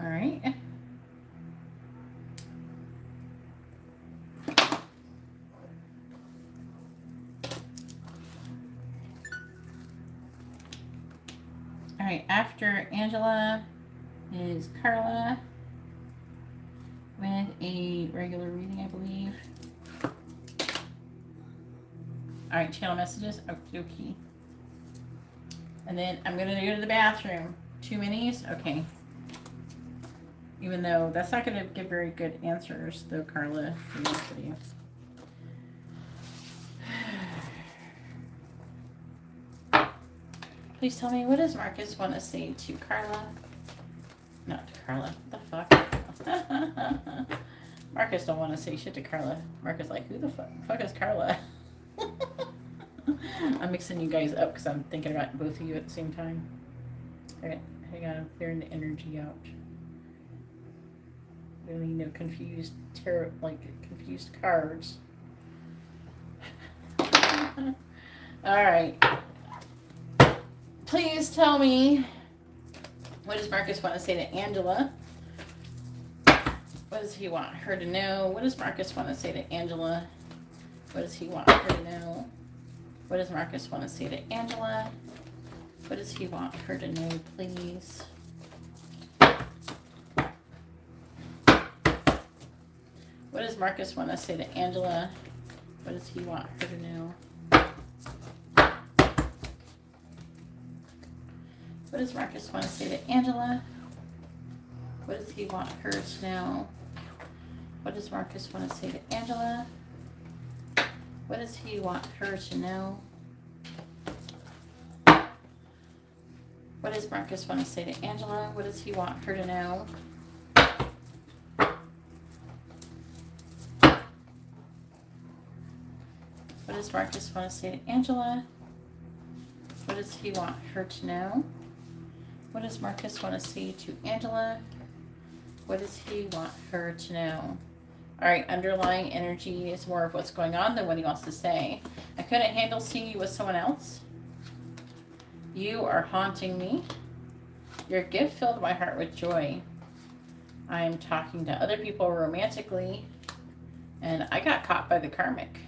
All right. All right, after Angela is Carla with a regular reading, I believe. All right, channel messages. Okie dokie. And then I'm going to go to the bathroom. 2 minis? Okay. Even though that's not going to give very good answers, though, Carla, to be honest with you. Please tell me, what does Marcus want to say to Carla? Not to Carla. What the fuck? Marcus don't want to say shit to Carla. Marcus like, who the fuck is Carla? I'm mixing you guys up because I'm thinking about both of you at the same time. Okay, hang on, I'm clearing the energy out. We don't need no confused confused cards. Alright. Please tell me, what does Marcus want to say to Angela? What does he want her to know? What does Marcus want to say to Angela? What does he want her to know? What does Marcus want to say to Angela? What does he want her to know, please? What does Marcus want to say to Angela? What does he want her to know? What does Marcus want to say to Angela? What does he want her to know? What does Marcus want to say to Angela? What does he want her to know? What does Marcus want to say to Angela? What does he want her to know? What does Marcus want to say to Angela? What does he want her to know? What does Marcus want to say to Angela? What does he want her to know? All right, underlying energy is more of what's going on than what he wants to say. I couldn't handle seeing you with someone else. You are haunting me. Your gift filled my heart with joy. I am talking to other people romantically, and I got caught by the karmic.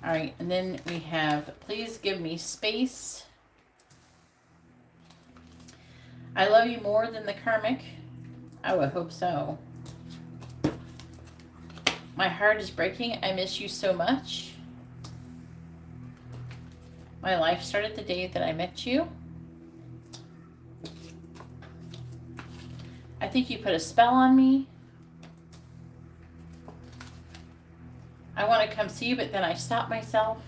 All right, and then we have, please give me space. I love you more than the karmic. I would hope so. My heart is breaking. I miss you so much. My life started the day that I met you. I think you put a spell on me. I want to come see you, but then I stop myself.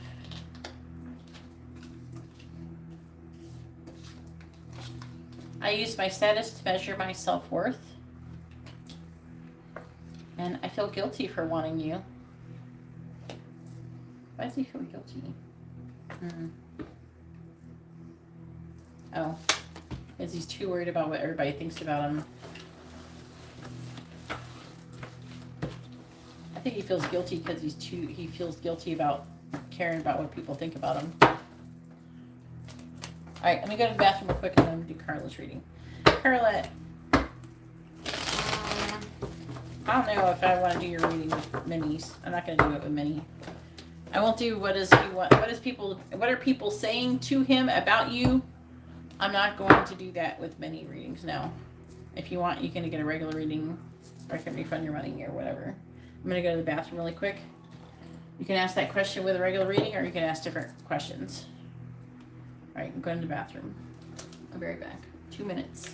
I use my status to measure my self-worth. And I feel guilty for wanting you. Why does he feel guilty? Oh, because he's too worried about what everybody thinks about him. I think he feels guilty because he feels guilty about caring about what people think about him. All right, let me go to the bathroom real quick and then do Carla's reading. Carla, I don't know if I want to do your reading with minis. I'm not going to do it with mini. I won't do what are people saying to him about you. I'm not going to do that with mini readings now. If you want, you can get a regular reading, or I can refund your money or whatever. I'm going to go to the bathroom really quick. You can ask that question with a regular reading, or you can ask different questions. All right, I'm going to the bathroom. I'll be right back. 2 minutes.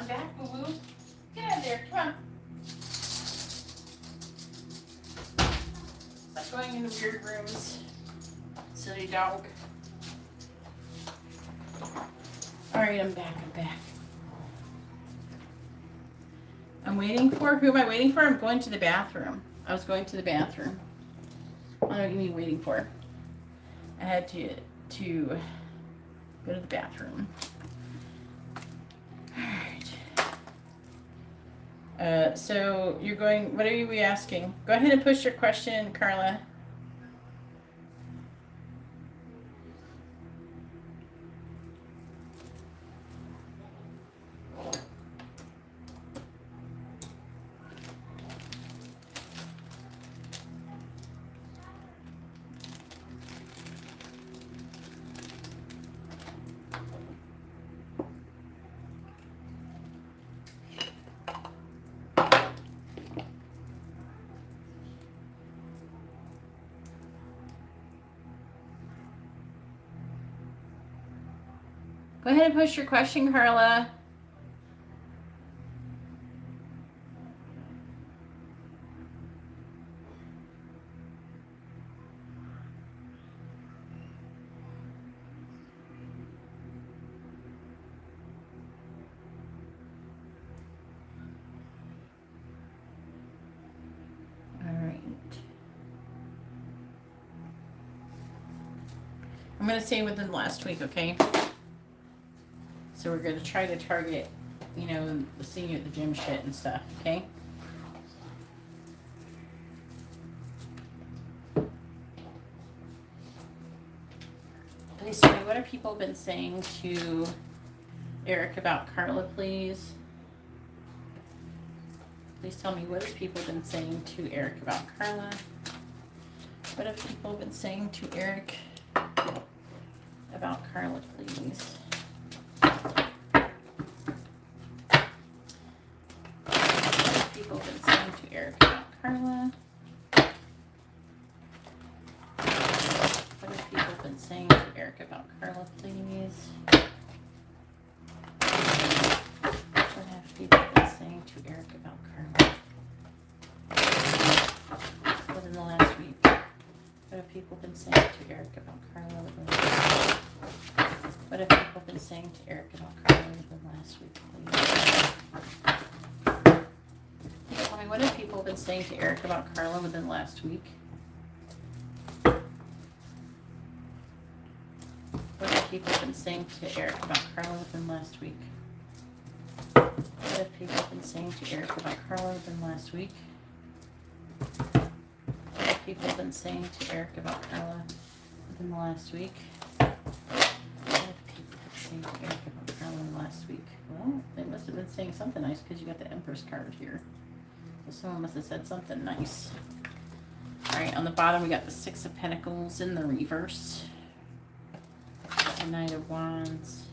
I'm back, boo boo. Get out of there. Come on. Stop going into weird rooms. Silly dog. Alright, I'm back. I'm waiting for, who am I waiting for? I'm going to the bathroom. I was going to the bathroom. I don't know what you mean waiting for. I had to go to the bathroom. Alright. So you're going, what are you asking? Go ahead and push your question, Carla. Go ahead and push your question, Carla. I'm going to say within the last week, okay? So we're going to try to target, you know, seeing you at the gym shit and stuff, okay? Please tell me, what have people been saying to Eric about Carla, please? Please tell me, what have people been saying to Eric about Carla? What have people been saying to Eric about Carla, please? What have people been saying to Eric about Carla? What have people been saying to Eric about Carla, please? What have people been saying to Eric about Carla within the last week? What have people been saying to Eric about Carla within the last week? What have people been saying to Eric about Carla within the last week, please? Tell me, what have people been saying to Eric about Carla within the last week? What have people been saying to Eric about Carla within the last week? What have people been saying to Eric about Carla within the last week? What have people been saying to Eric about Carla within the last week? What have people been saying to Eric about Carla in the last week? Well, they must have been saying something nice because you got the Empress card here. So someone must have said something nice. Alright, on the bottom we got the Six of Pentacles in the reverse. The Knight of Wands.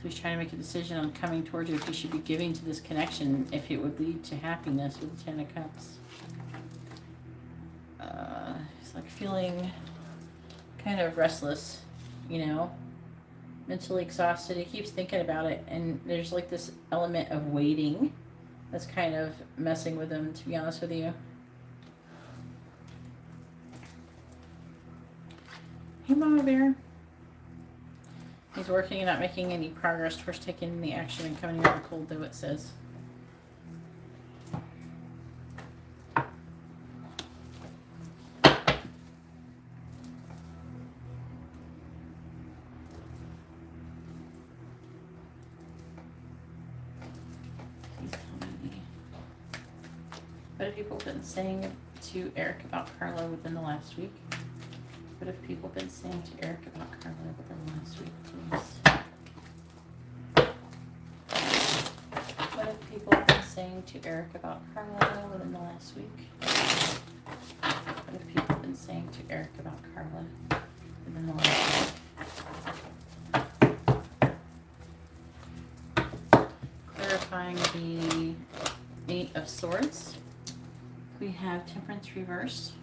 So he's trying to make a decision on coming towards you, if he should be giving to this connection, if it would lead to happiness with the Ten of Cups. He's like feeling kind of restless, you know, mentally exhausted. He keeps thinking about it, and there's like this element of waiting that's kind of messing with him, to be honest with you. Hey, Mama Bear. He's working and not making any progress towards taking any action and coming out of the cold, though, it says. Please tell me. What have people been saying to Eric about Carla within the last week? What have people been saying to Eric about Carla within the last week, please? What have people been saying to Eric about Carla within the last week? What have people been saying to Eric about Carla within the last week? Clarifying the Eight of Swords. We have Temperance reversed.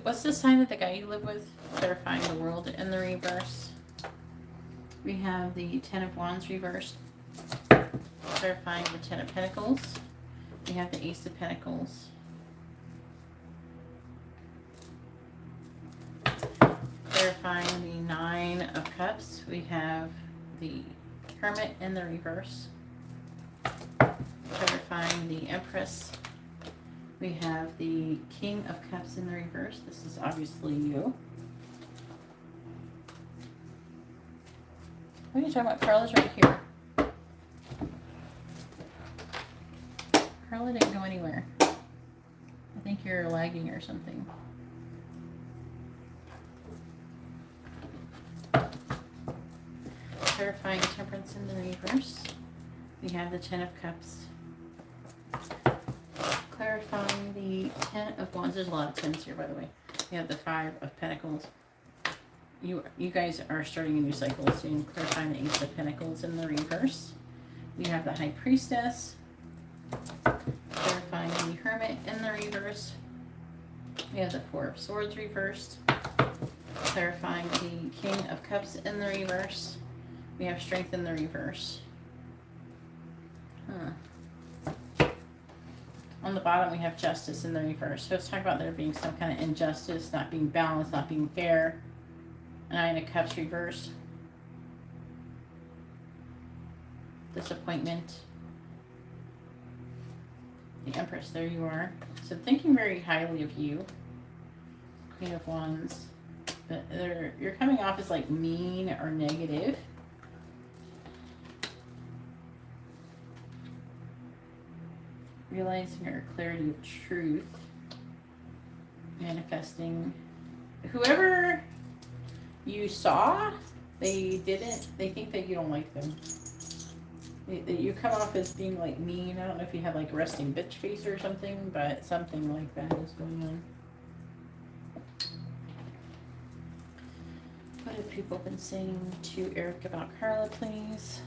What's the sign of the guy you live with? Clarifying the World in the reverse. We have the Ten of Wands reversed, clarifying the Ten of Pentacles. We have the Ace of Pentacles, clarifying the Nine of Cups. We have the Hermit in the reverse, clarifying the Empress. We have the King of Cups in the reverse. This is obviously you. What are you talking about? Carla's right here. Carla didn't go anywhere. I think you're lagging or something. Clarifying Temperance in the reverse. We have the Ten of Cups. Clarifying the Ten of Wands. There's a lot of tens here, by the way. We have the Five of Pentacles. You guys are starting a new cycle soon. Clarifying the Ace of Pentacles in the reverse. We have the High Priestess. Clarifying the Hermit in the reverse. We have the Four of Swords reversed. Clarifying the King of Cups in the reverse. We have Strength in the reverse. On the bottom, we have Justice in the reverse. So let's talk about there being some kind of injustice, not being balanced, not being fair. Nine of Cups reversed. Disappointment. The Empress, there you are. So thinking very highly of you. Queen of Wands. But you're coming off as like mean or negative. Realizing your clarity of truth. Manifesting. Whoever you saw, they think that you don't like them. You come off as being like mean. I don't know if you have like resting bitch face or something, but something like that is going on. What have people been saying to Eric about Carla, please?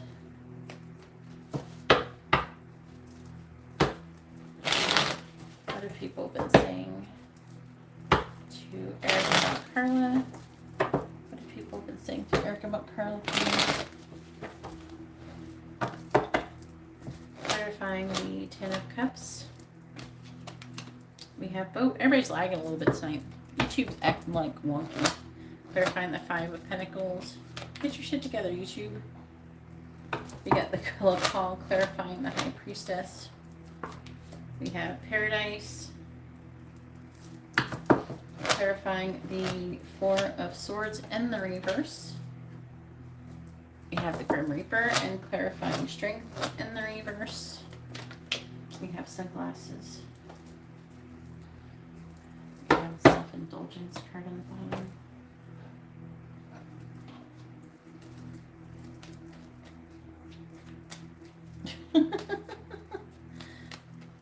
What have people been saying to Eric about Carla? What have people been saying to Eric about Carla, please? Clarifying the Ten of Cups. We have both. Everybody's lagging a little bit tonight. YouTube's acting like wonky. Clarifying the Five of Pentacles. Get your shit together, YouTube. We got the Color Call, clarifying the High Priestess. We have Paradise. Clarifying the Four of Swords in the reverse. We have the Grim Reaper and clarifying Strength in the reverse. We have Sunglasses. We have Self-Indulgence card on the bottom.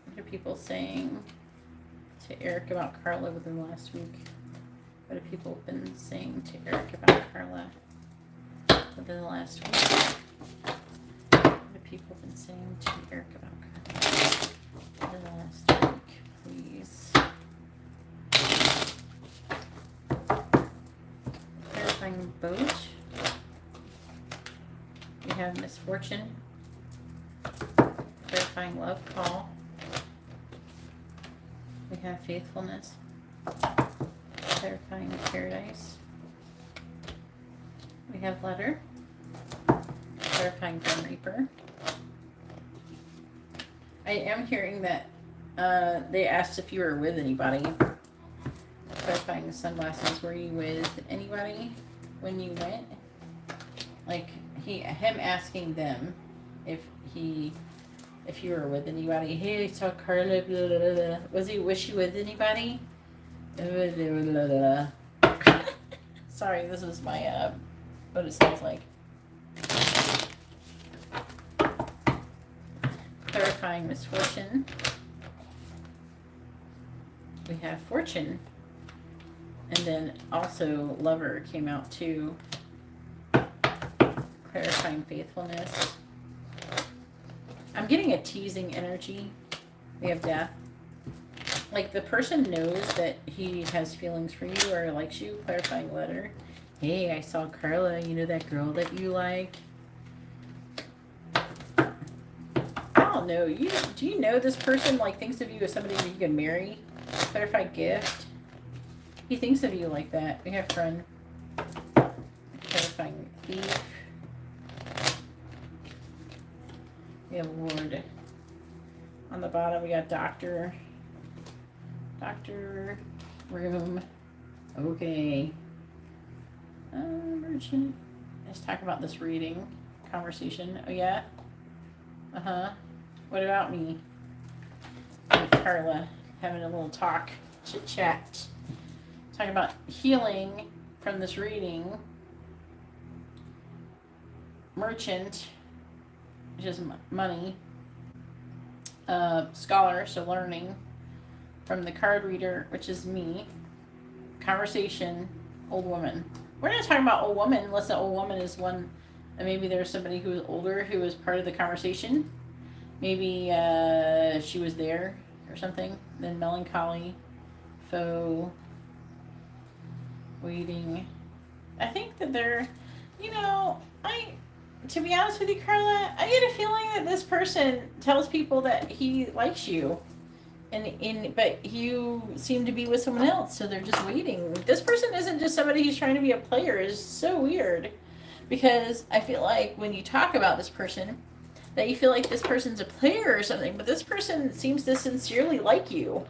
What are people saying to Eric about Carla within the last week? What have people been saying to Eric about Carla within the last week? What have people been saying to Eric about Carla within the last week, please? Clarifying Boat. We have Misfortune. Clarifying Love Call. We have Faithfulness. Clarifying Paradise. We have Letter. Clarifying Grim Reaper. I am hearing that they asked if you were with anybody. Clarifying the Sunglasses. Were you with anybody when you went? Like him asking them if you were with anybody. Hey, I saw Carla, blah, blah, blah, blah. Was you with anybody? Blah, blah, blah, blah. Sorry, this is my, what it sounds like. Clarifying Misfortune. We have Fortune. And then also Lover came out too. Clarifying Faithfulness. I'm getting a teasing energy. We have Death. Like the person knows that he has feelings for you or likes you. Clarifying Letter. Hey, I saw Carla. You know that girl that you like? I don't know. Do you know this person like thinks of you as somebody you can marry? Clarify gift. He thinks of you like that. We have friend. Clarifying thief. We have Lord. On the bottom we got doctor. Doctor. Room. Okay. Merchant. Let's talk about this reading. Conversation. Oh yeah? Uh-huh. What about me? And Carla having a little talk. Chit chat. Talking about healing from this reading. Merchant, which is money. Scholar, so learning. From the card reader, which is me. Conversation, old woman. We're not talking about old woman unless the old woman is one. Maybe there's somebody who is older who was part of the conversation. Maybe she was there or something. Then melancholy, faux, waiting. I think that they're, to be honest with you, Carla, I get a feeling that this person tells people that he likes you. But you seem to be with someone else, so they're just waiting. This person isn't just somebody who's trying to be a player. It's so weird. Because I feel like when you talk about this person, that you feel like this person's a player or something, but this person seems to sincerely like you.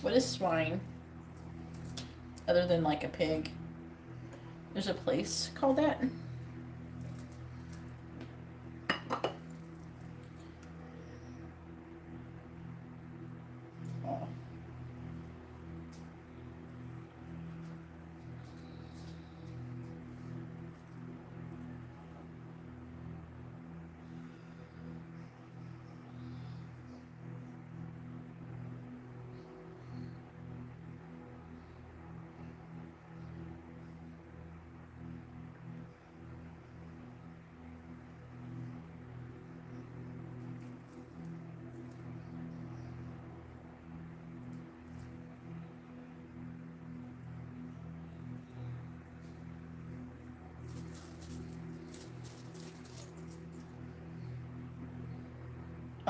What is swine? Other than like a pig. There's a place called that.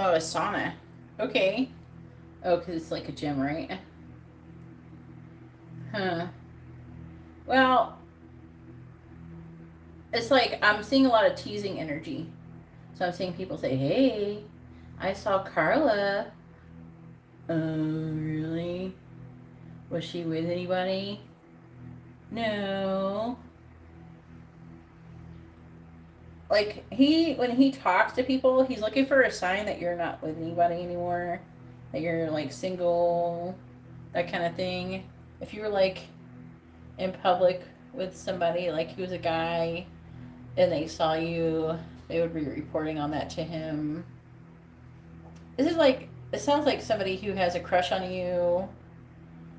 Oh, a sauna. Okay. Oh, because it's like a gym, right? Huh. Well, it's like I'm seeing a lot of teasing energy. So I'm seeing people say, hey, I saw Carla. Oh, really? Was she with anybody? No. Like, when he talks to people, he's looking for a sign that you're not with anybody anymore. That you're, like, single. That kind of thing. If you were, like, in public with somebody, like he was a guy, and they saw you, they would be reporting on that to him. This is like, it sounds like somebody who has a crush on you.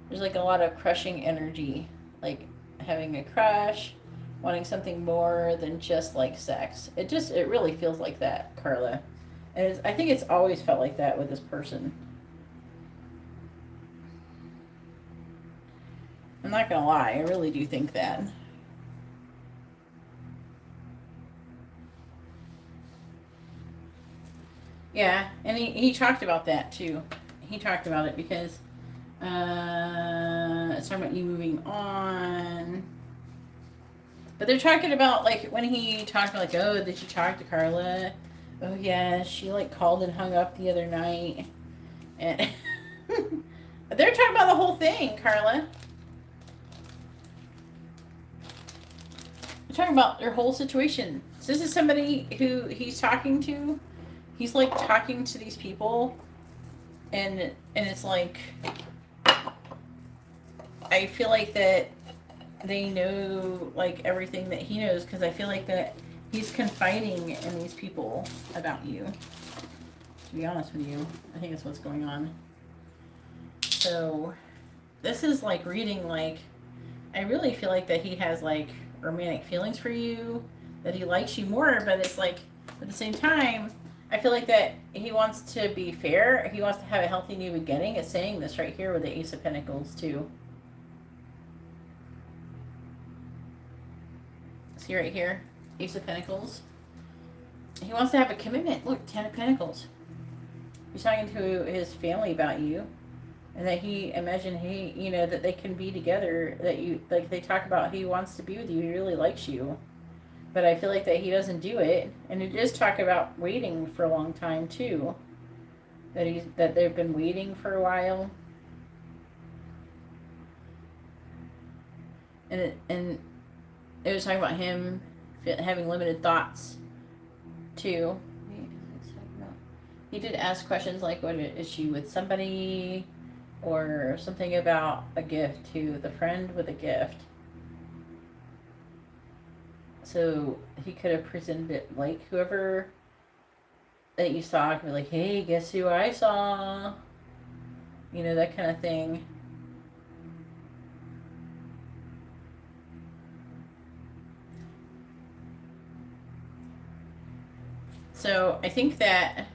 There's like a lot of crushing energy, like having a crush, wanting something more than just like sex. It really feels like that, Carla. And I think it's always felt like that with this person. I'm not gonna lie, I really do think that. Yeah, and he talked about that too. He talked about it because it's talking about you moving on. But they're talking about, like, when he talked about, like, oh, did you talk to Carla? Oh, yeah, she, like, called and hung up the other night. And they're talking about the whole thing, Carla. They're talking about their whole situation. So this is somebody who he's talking to. He's, like, talking to these people. And it's like, I feel like that they know, like, everything that he knows, because I feel like that he's confiding in these people about you. To be honest with you, I think that's what's going on. So this is like reading, like, I really feel like that he has like romantic feelings for you, that he likes you more, but it's like at the same time I feel like that he wants to be fair. He wants to have a healthy new beginning. It's saying this right here with the Ace of Pentacles too. See right here, Ace of Pentacles. He wants to have a commitment. Look, Ten of Pentacles. He's talking to his family about you, and that that they can be together. That you like. They talk about he wants to be with you. He really likes you, but I feel like that he doesn't do it. And it does talk about waiting for a long time too. That they've been waiting for a while. And it was talking about him having limited thoughts too. He did ask questions like, what is she with somebody? Or something about a gift to the friend with a gift. So he could have presented it like whoever that you saw could be like, hey, guess who I saw? You know, that kind of thing. So I think that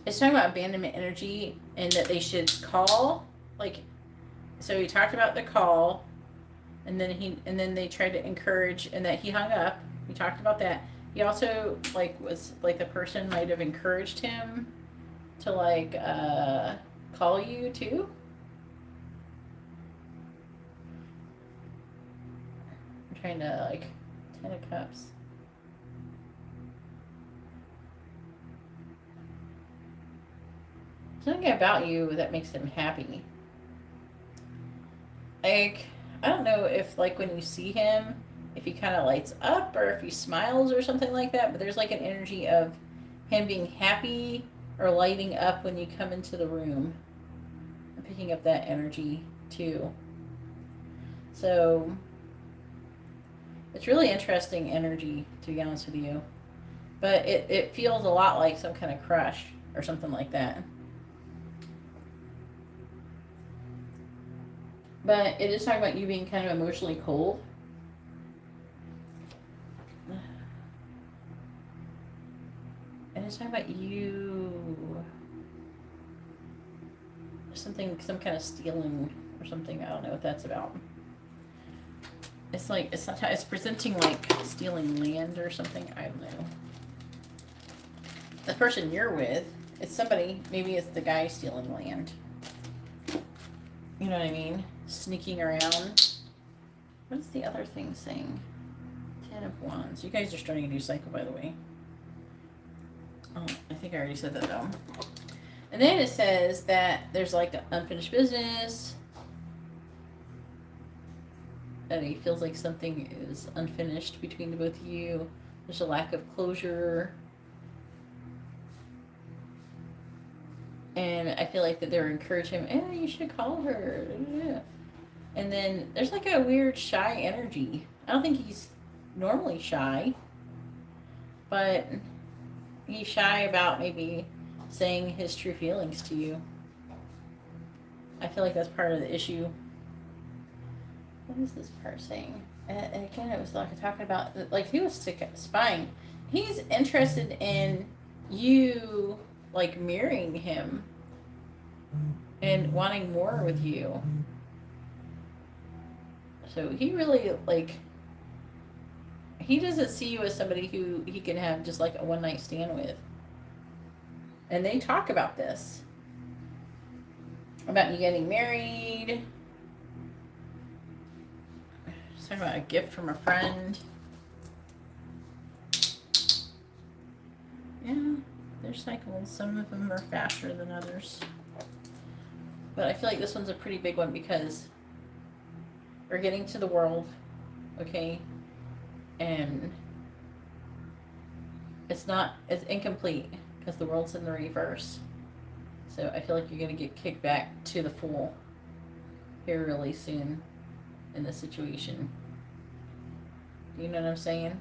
it's talking about abandonment energy and that they should call. Like, so he talked about the call, and then they tried to encourage, and that he hung up. We talked about that. He also was like the person might have encouraged him to call you too. I'm trying to Ten of Cups. Something about you that makes him happy. I don't know if when you see him, if he kind of lights up or if he smiles or something like that, but there's an energy of him being happy or lighting up when you come into the room. I'm picking up that energy too. So it's really interesting energy, to be honest with you. But it feels a lot like some kind of crush or something like that. But it is talking about you being kind of emotionally cold. And it's talking about you some kind of stealing or something. I don't know what that's about. It's presenting stealing land or something. I don't know. The person you're with, it's somebody, maybe it's the guy stealing land. You know what I mean? Sneaking around. What is the other thing saying? Ten of Wands. You guys are starting a new cycle, by the way. Oh, I think I already said that though. And then it says that there's unfinished business. That he feels like something is unfinished between the both of you. There's a lack of closure. And I feel like that they're encouraging him, you should call her. And then there's a weird shy energy. I don't think he's normally shy, but he's shy about maybe saying his true feelings to you. I feel like that's part of the issue. What is this part saying? And again, it was talking about he was spying. He's interested in you marrying him and wanting more with you. So he really he doesn't see you as somebody who he can have just a one night stand with. And they talk about this. About you getting married. He's talking about a gift from a friend. Yeah, they're cycles. Some of them are faster than others. But I feel like this one's a pretty big one because we're getting to the world, okay? And it's incomplete because the world's in the reverse. So I feel like you're going to get kicked back to the Fool here really soon in this situation. Do you know what I'm saying?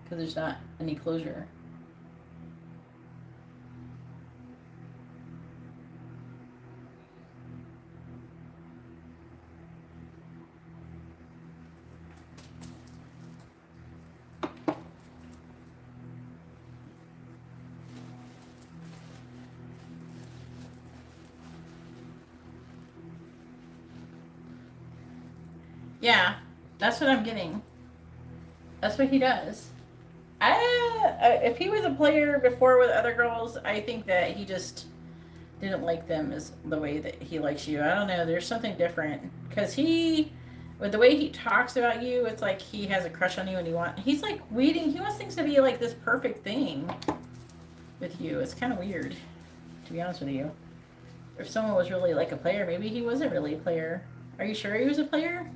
Because there's not any closure. Yeah, that's what I'm getting. That's what he does. If he was a player before with other girls, I think that he just didn't like them as the way that he likes you. I don't know. There's something different because with the way he talks about you, it's like he has a crush on you, and he's like waiting. He wants things to be like this perfect thing with you. It's kind of weird, to be honest with you. If someone was really like a player, maybe he wasn't really a player. Are you sure he was a player?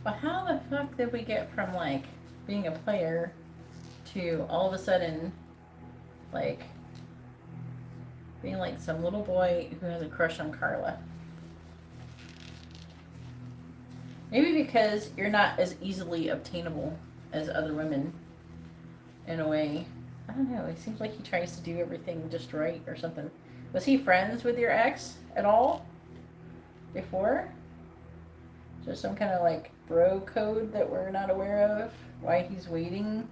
But how the fuck did we get from like being a player to all of a sudden like being like some little boy who has a crush on Carla? Maybe because you're not as easily obtainable as other women in a way. I don't know. It seems like he tries to do everything just right or something. Was he friends with your ex at all before? Is there some kind of like bro code that we're not aware of? Why he's waiting?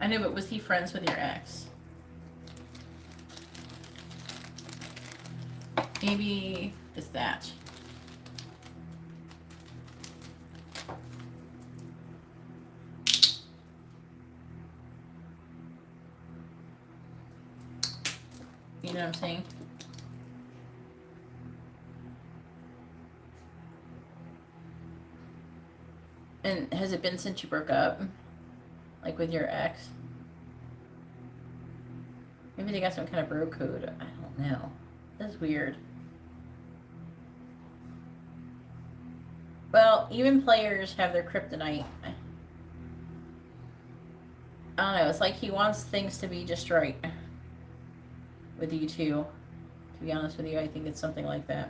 I know, but was he friends with your ex? Maybe it's that. You know what I'm saying? And has it been since you broke up? Like with your ex? Maybe they got some kind of bro code. I don't know. That's weird. Well, even players have their kryptonite. I don't know. It's like he wants things to be just right with you two. To be honest with you, I think it's something like that.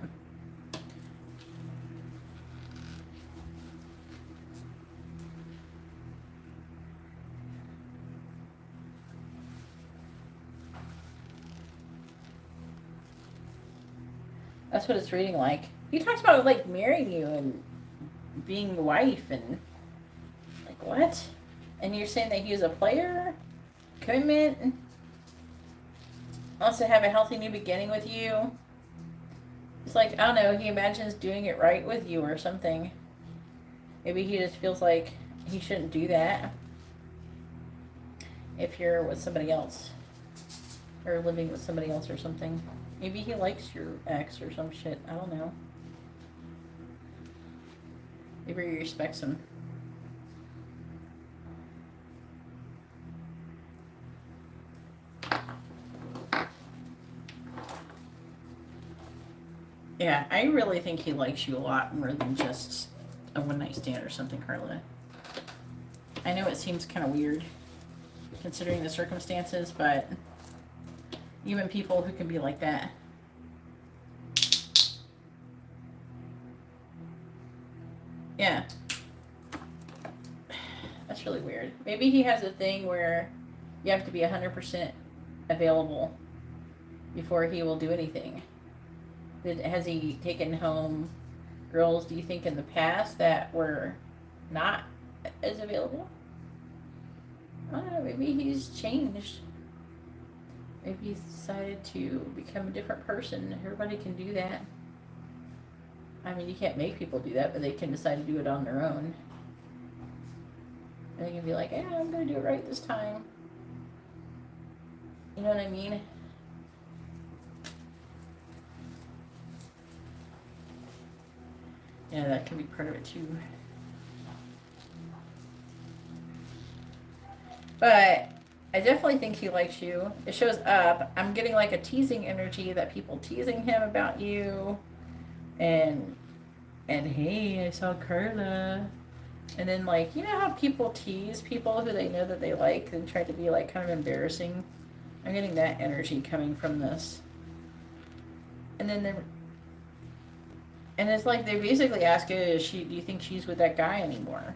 That's what it's reading like. He talks about like marrying you and being your wife and like what? And you're saying that he was a player? Commitment? Wants to have a healthy new beginning with you? It's like, I don't know, he imagines doing it right with you or something. Maybe he just feels like he shouldn't do that if you're with somebody else. Or living with somebody else or something. Maybe he likes your ex or some shit. I don't know. Maybe he respects him. Yeah, I really think he likes you a lot more than just a one-night stand or something, Carla. I know it seems kind of weird considering the circumstances, but even people who can be like that. Yeah. That's really weird. Maybe he has a thing where you have to be 100% available before he will do anything. Has he taken home girls, do you think, in the past that were not as available? I don't know, maybe he's changed. Maybe he's decided to become a different person. Everybody can do that. I mean, you can't make people do that, but they can decide to do it on their own. And they can be like, yeah, I'm going to do it right this time. You know what I mean? Yeah, that can be part of it too. But I definitely think he likes you. It shows up. I'm getting like a teasing energy that people teasing him about you. And hey, I saw Carla. And then, like, you know how people tease people who they know that they like and try to be, like, kind of embarrassing? I'm getting that energy coming from this. And then they're... And it's like they basically ask her, do you think she's with that guy anymore?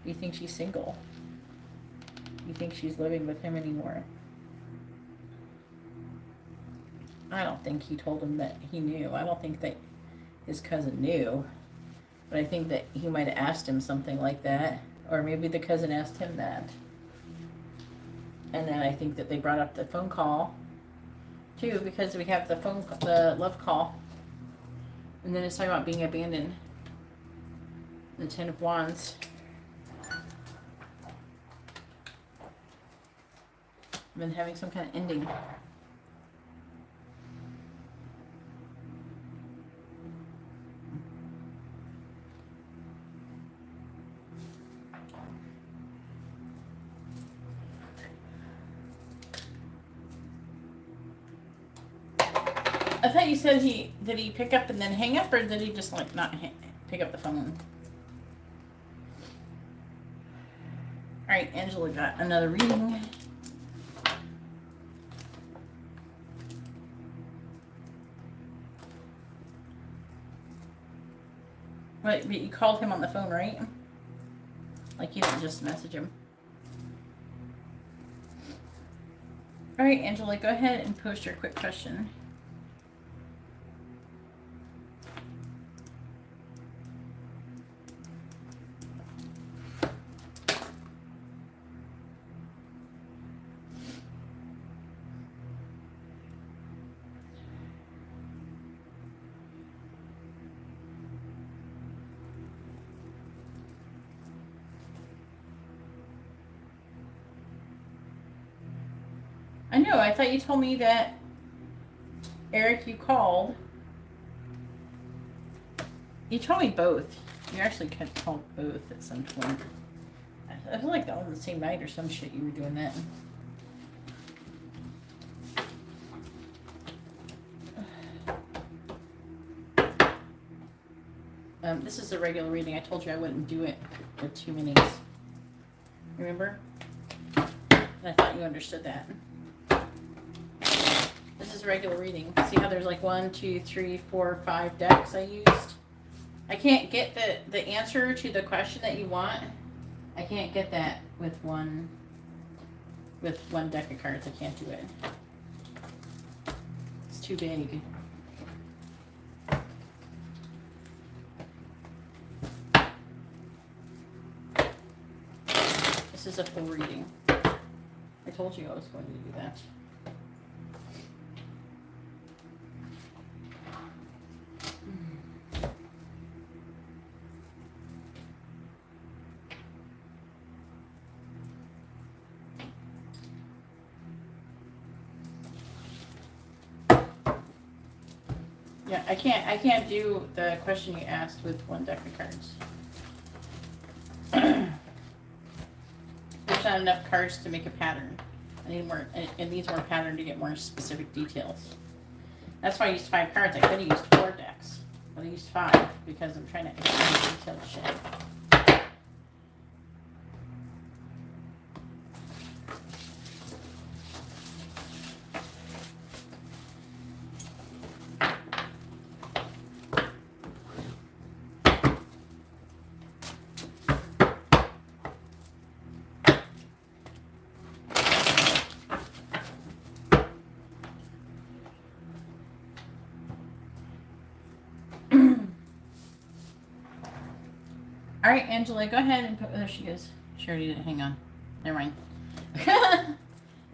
Do you think she's single? Do you think she's living with him anymore? I don't think he told him that he knew. I don't think that his cousin knew. But I think that he might have asked him something like that. Or maybe the cousin asked him that. And then I think that they brought up the phone call, too, because we have the love call. And then it's talking about being abandoned. The Ten of Wands. I've been having some kind of ending. I thought you said did he pick up and then hang up, or did he just like not pick up the phone? All right, Angela got another reading. But you called him on the phone, right? Like you didn't just message him. All right, Angela, go ahead and post your quick question. I know, I thought you told me that, Eric, you called. You told me both. You actually called both at some point. I feel like that was the same night or some shit you were doing that. This is a regular reading. I told you I wouldn't do it with 2 minutes. Remember? And I thought you understood that. This is a regular reading. See how there's like 1, 2, 3, 4, 5 decks I used? I can't get the answer to the question that you want. I can't get that with one deck of cards. I can't do it. It's too big. This is a full reading. I told you I was going to do that. Yeah, I can't do the question you asked with 1 deck of cards. There's not enough cards to make a pattern. I need more. It needs more pattern to get more specific details. That's why I used 5 cards. I could have used 4 decks, but I used 5 because I'm trying to get more detailed shit. All right, Angela, go ahead and put. There she is. She already did it. Hang on. Never mind.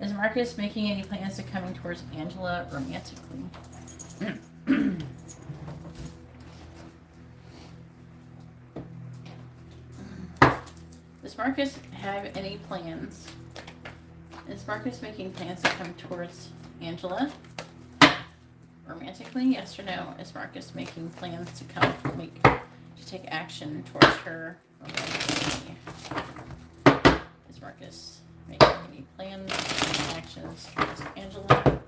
Is Marcus making any plans to coming towards Angela romantically? Does Marcus have any plans? Is Marcus making plans to come towards Angela romantically? Yes or no? Is Marcus making plans to take action towards her romantically? Is Marcus making any plans and actions towards Angela?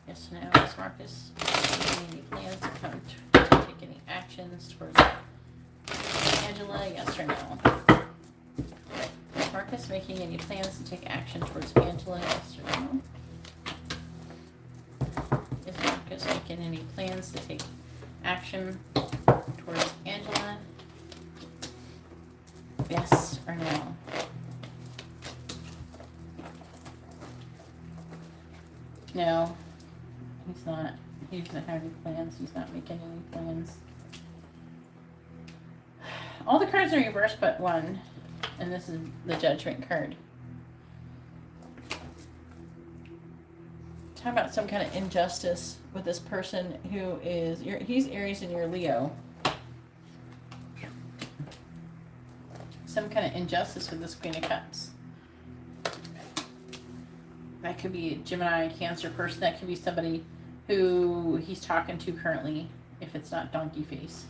Yes or no? Is Marcus making any plans to take any actions towards Angela, yes or no? Is Marcus making any plans to take action towards Angela, yes or no? Is Marcus making any plans to take action towards Angela? Yes or no? No, he's not. He doesn't have any plans. He's not making any plans. All the cards are reversed but one, and this is the Judgment card. Talk about some kind of injustice with this person who is, he's Aries and you're Leo. Some kind of injustice with this Queen of Cups. That could be a Gemini, Cancer person. That could be somebody who he's talking to currently, if it's not Donkey Face.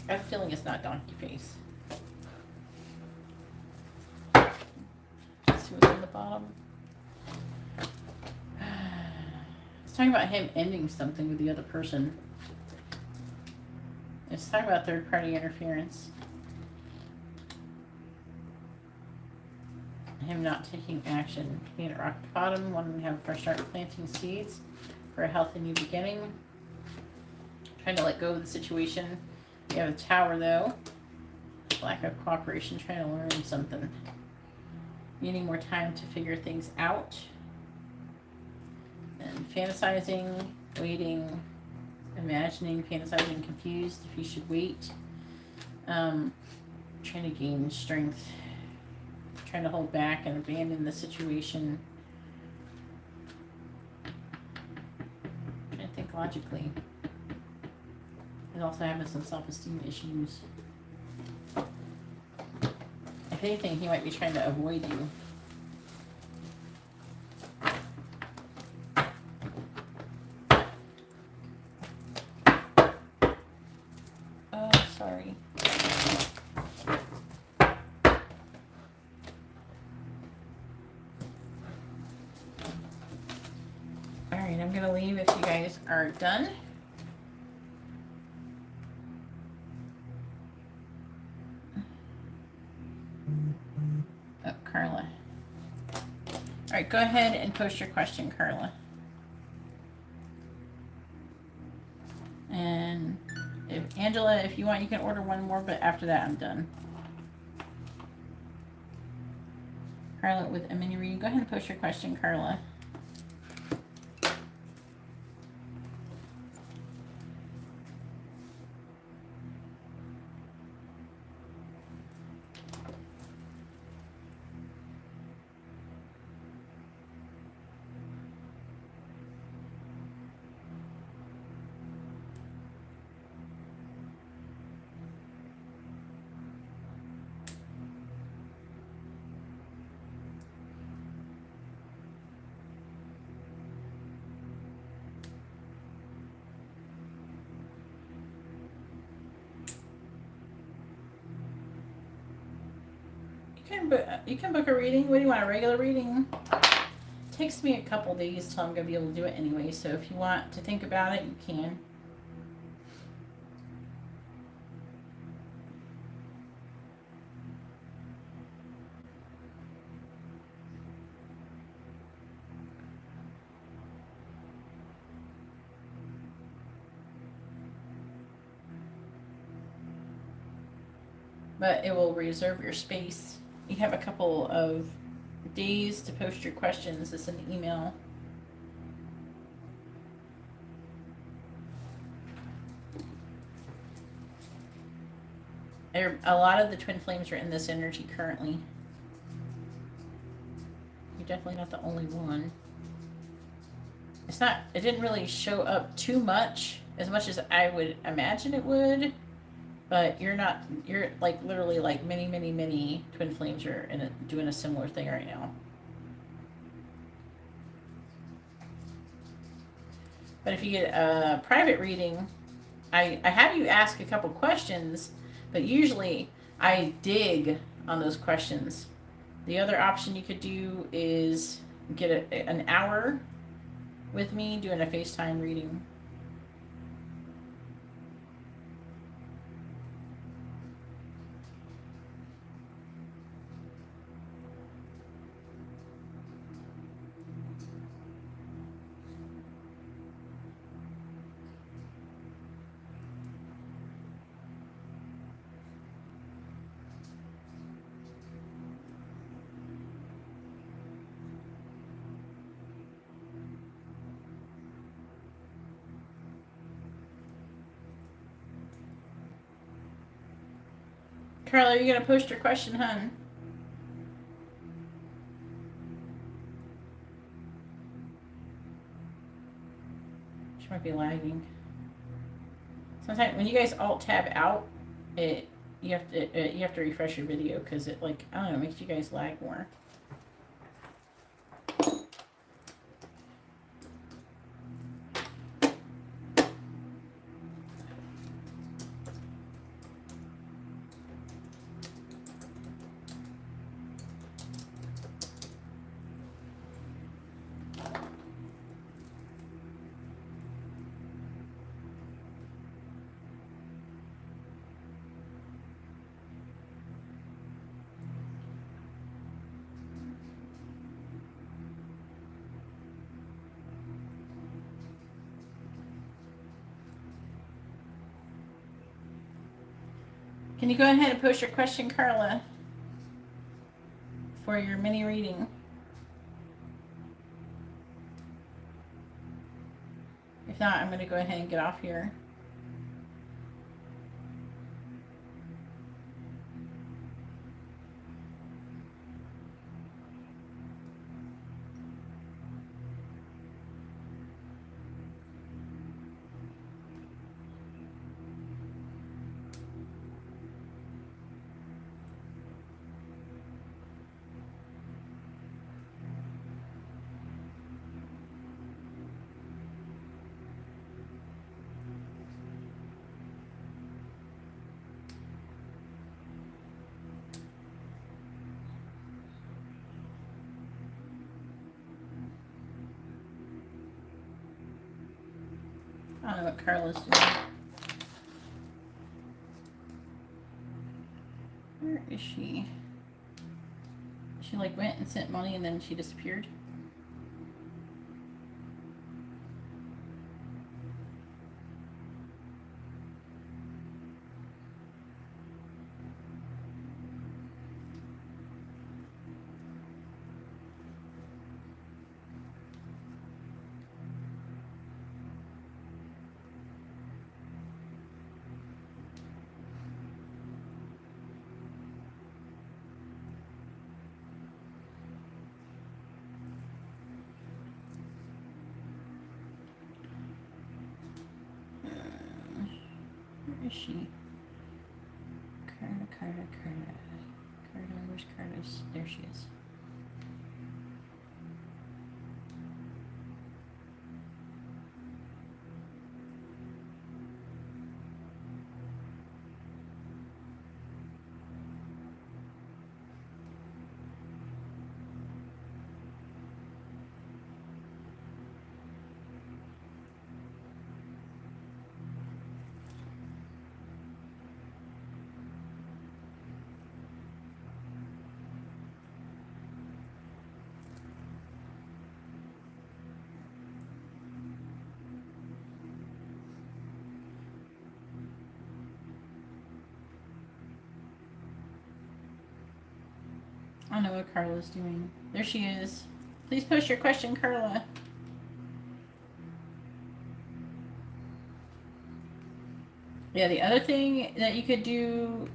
I have a feeling it's not Donkey Face. Let's see what's on the bottom. It's talking about him ending something with the other person. It's talking about third-party interference. Him not taking action. Being at rock bottom, wanting to have a fresh start, planting seeds for a healthy new beginning. Trying to let go of the situation. You have a Tower though. Lack of cooperation, trying to learn something. Needing more time to figure things out. And fantasizing, waiting, imagining, fantasizing, confused if you should wait. Trying to gain strength. Trying to hold back and abandon the situation. Trying to think logically. He's also having some self-esteem issues. If anything, he might be trying to avoid you. Oh, sorry. Alright, I'm going to leave if you guys are done. Oh, Carla. Alright, go ahead and post your question, Carla. And if Angela, if you want, you can order one more, but after that, I'm done. Carla with a mini reading. Go ahead and post your question, Carla. You can book a reading. What do you want, a regular reading? It takes me a couple days till I'm going to be able to do it anyway, so if you want to think about it, you can. But it will reserve your space. You have a couple of days to post your questions. It's an email. A lot of the twin flames are in this energy currently. You're definitely not the only one. It didn't really show up too much, as much as I would imagine it would. But you're like literally like many twin flames are doing a similar thing right now. But if you get a private reading, I have you ask a couple questions, but usually I dig on those questions. The other option you could do is get an hour with me doing a FaceTime reading. Carla, are you going to post your question, hun? She might be lagging. Sometimes when you guys alt tab out, you have to refresh your video because it, like, I don't know, makes you guys lag more. Can you go ahead and post your question, Carla, for your mini reading? If not, I'm going to go ahead and get off here. I don't know what Carla's doing. Where is she? She like went and sent money and then she disappeared. Where is she? Carla. Where's Carla's? There she is. I don't know what Carla's doing. There she is. Please post your question, Carla. Yeah, the other thing that you could do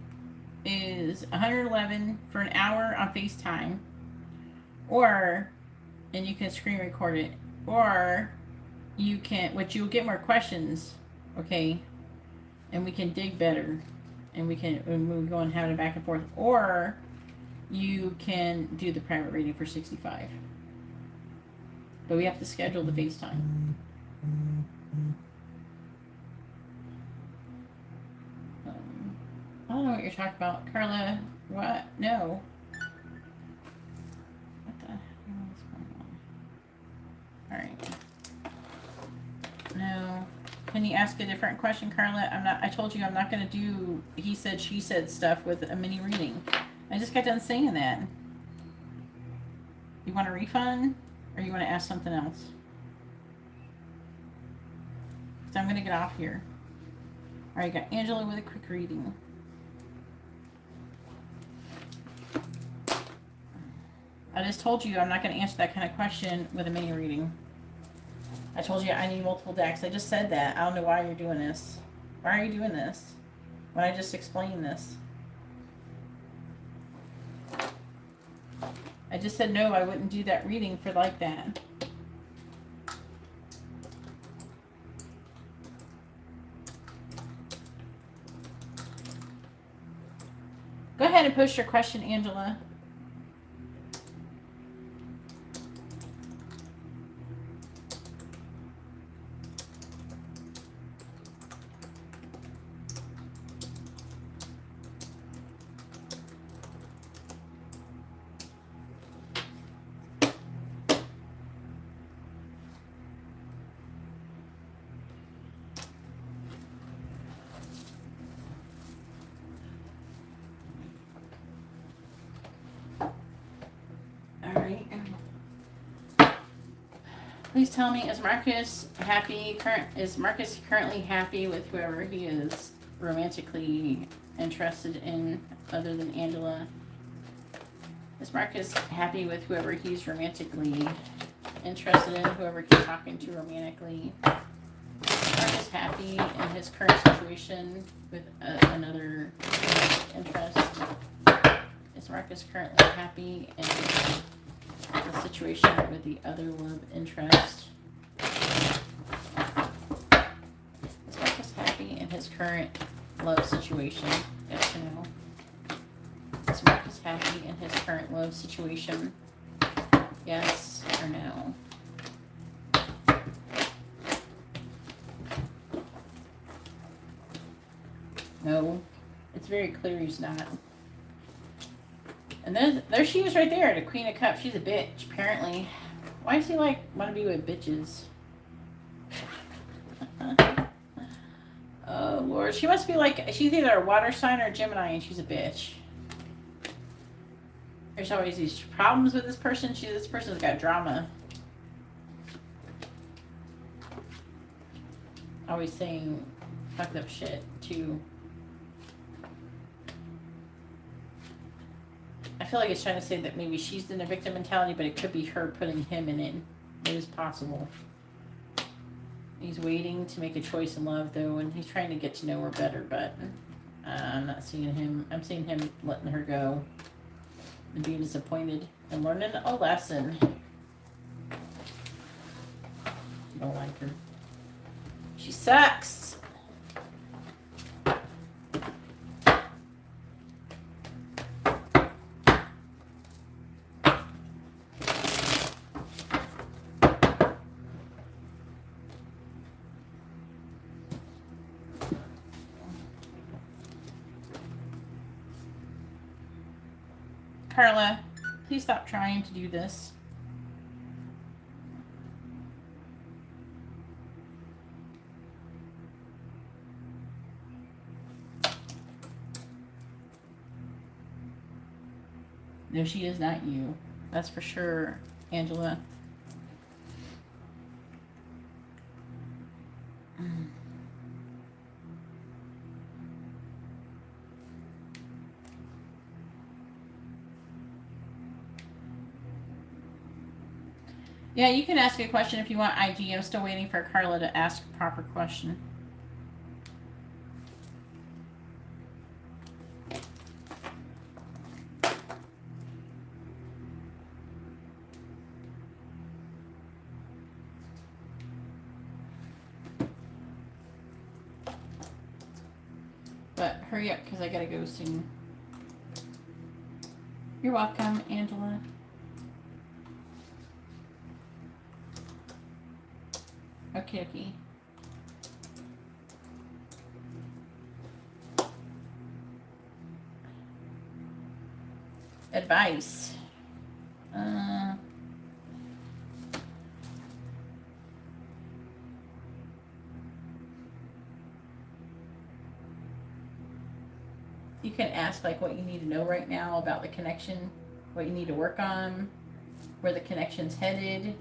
is 111 for an hour on FaceTime. Or, and you can screen record it. Or, you can, which you'll get more questions, okay? And we can dig better. And we go and have it back and forth. Or, you can do the private reading for $65. But we have to schedule the FaceTime. I don't know what you're talking about. Carla, what? No. What the hell is going on? Alright. No. Can you ask a different question, Carla? I told you I'm not going to do he said, she said stuff with a mini reading. I just got done saying that. You want a refund? Or you want to ask something else? So I'm going to get off here. Alright, got Angela with a quick reading. I just told you I'm not going to answer that kind of question with a mini reading. I told you I need multiple decks. I just said that. I don't know why you're doing this. Why are you doing this? When I just explained this. I just said no, I wouldn't do that reading for like that. Go ahead and post your question, Angela. Please tell me, is Marcus currently happy with whoever he is romantically interested in other than Angela? Is Marcus happy with whoever he's romantically interested in, whoever he's talking to romantically? Is Marcus happy in his current situation with another interest? Is Marcus currently happy in the situation with the other love interest? Is Marcus happy in his current love situation? Yes or no? Is Marcus happy in his current love situation? Yes or no? No. It's very clear he's not. And there she is right there, the Queen of Cups. She's a bitch, apparently. Why does he want to be with bitches? Oh, Lord. She must be she's either a water sign or a Gemini, and she's a bitch. There's always these problems with this person. This person's got drama. Always saying fucked up shit, too. I feel like it's trying to say that maybe she's in a victim mentality, but it could be her putting him in it. It is possible. He's waiting to make a choice in love, though, and he's trying to get to know her better, but I'm not seeing him. I'm seeing him letting her go and being disappointed and learning a lesson. I don't like her. She sucks. Carla, please stop trying to do this. No, she is not you. That's for sure, Angela. Yeah, you can ask a question if you want, IG. I'm still waiting for Carla to ask a proper question. But hurry up, because I gotta go soon. You're welcome, Angela. Okay, okay. Advice. You can ask like what you need to know right now about the connection, what you need to work on, where the connection's headed,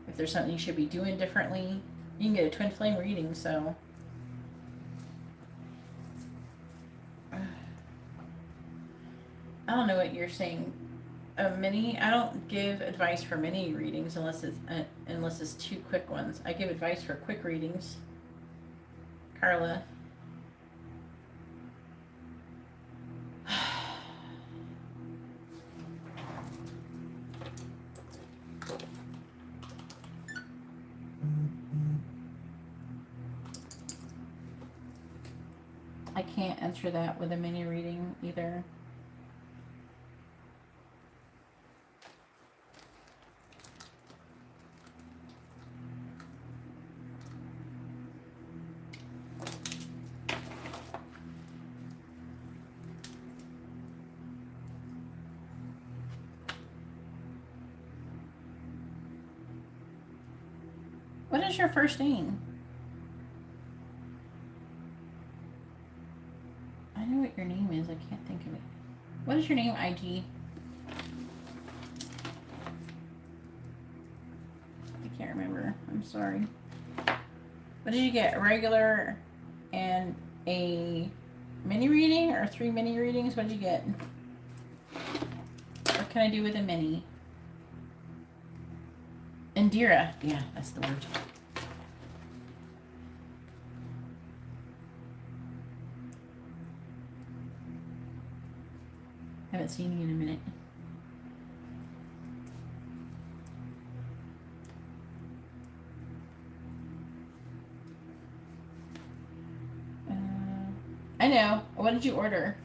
if there's something you should be doing differently. You can get a twin flame reading, so. I don't know what you're saying. A mini, I don't give advice for mini readings unless it's two quick ones. I give advice for quick readings. Carla. I can't answer that with a mini reading either. What is your first name? I know what your name is. I can't think of it. What is your name, IG? I can't remember. I'm sorry. What did you get? A regular and a mini reading, or 3 mini readings? What did you get? What can I do with a mini? Indira. Yeah, that's the word. Haven't seen you in a minute. I know. What did you order?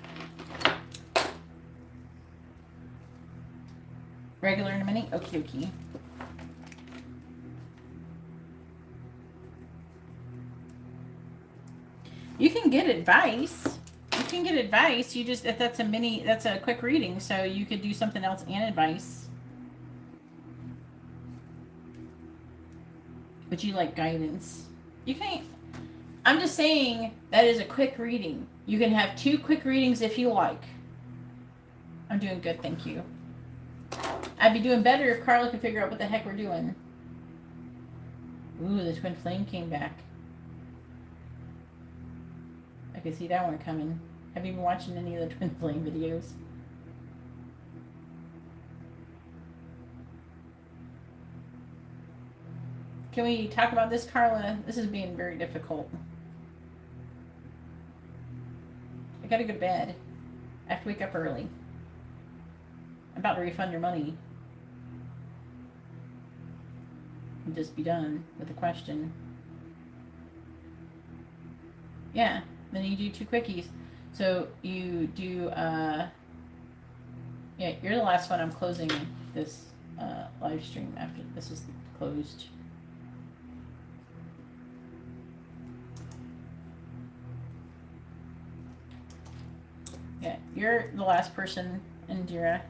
Regular and a mini? Okie dokie. You can get advice. You can get advice. You just, if that's a mini, that's a quick reading. So you could do something else and advice. But you like guidance. You can't. I'm just saying that is a quick reading. You can have 2 quick readings if you like. I'm doing good, thank you. I'd be doing better if Carla could figure out what the heck we're doing. Ooh, the twin flame came back. I could see that one coming. Have you been watching any of the twin flame videos? Can we talk about this, Carla? This is being very difficult. I gotta go to bed. I have to wake up early. I'm about to refund your money. And just be done with the question. Yeah, then you do 2 quickies. So you do, yeah, you're the last one. I'm closing this live stream after this is closed. Yeah, you're the last person, Indira.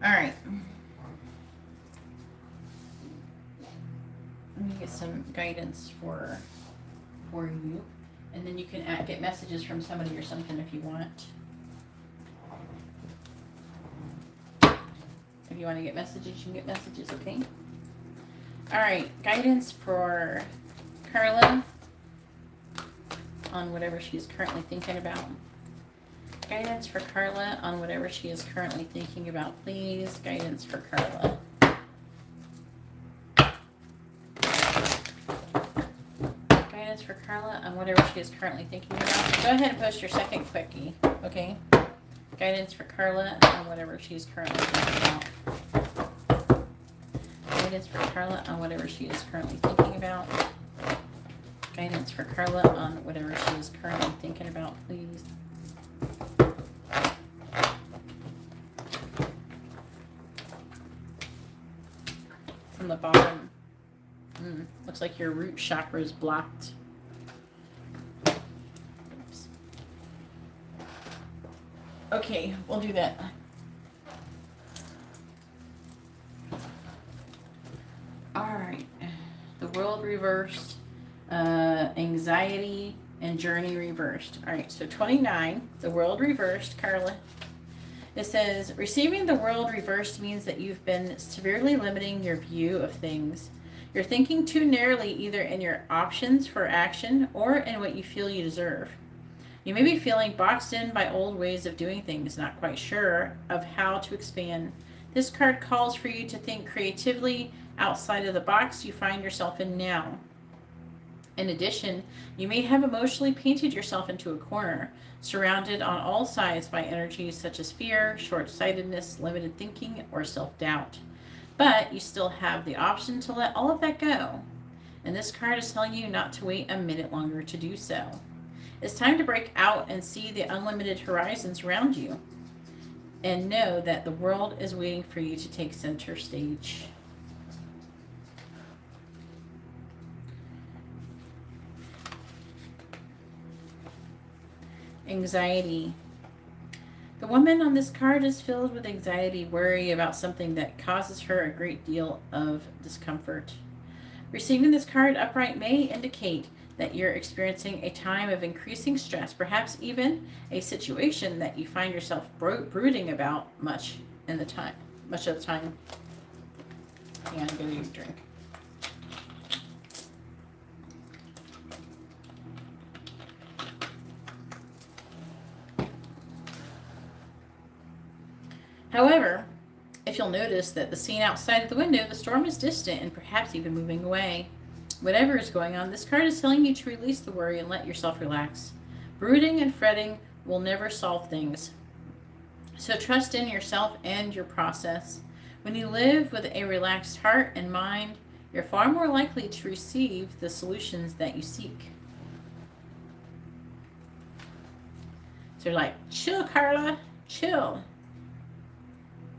Alright. Let me get some guidance for you. And then you can get messages from somebody or something if you want. If you want to get messages, you can get messages, okay? Alright, guidance for Carla on whatever she is currently thinking about. Guidance for Carla on whatever she is currently thinking about, please. Guidance for Carla. Guidance for Carla on whatever she is currently thinking about. Go ahead and post your second quickie, okay? Guidance for Carla on whatever she is currently thinking about. Guidance for Carla on whatever she is currently thinking about. Guidance for Carla on whatever she is currently thinking about, please. From the bottom. Looks like your root chakra is blocked. Oops. Okay, we'll do that. Alright. The world reversed. Anxiety and journey reversed. Alright, so 29, the world reversed, Carla. It says, receiving the world reversed means that you've been severely limiting your view of things. You're thinking too narrowly either in your options for action or in what you feel you deserve. You may be feeling boxed in by old ways of doing things, not quite sure of how to expand. This card calls for you to think creatively outside of the box you find yourself in now. In addition, you may have emotionally painted yourself into a corner, surrounded on all sides by energies such as fear, short-sightedness, limited thinking, or self-doubt. But you still have the option to let all of that go. And this card is telling you not to wait a minute longer to do so. It's time to break out and see the unlimited horizons around you. And know that the world is waiting for you to take center stage. Anxiety. The woman on this card is filled with anxiety, worry about something that causes her a great deal of discomfort. Receiving this card upright may indicate that you're experiencing a time of increasing stress, perhaps even a situation that you find yourself brooding about much of the time. And go to your drink. However, if you'll notice that the scene outside of the window, the storm is distant and perhaps even moving away. Whatever is going on, this card is telling you to release the worry and let yourself relax. Brooding and fretting will never solve things. So trust in yourself and your process. When you live with a relaxed heart and mind, you're far more likely to receive the solutions that you seek. So you're like, chill, Carla, chill.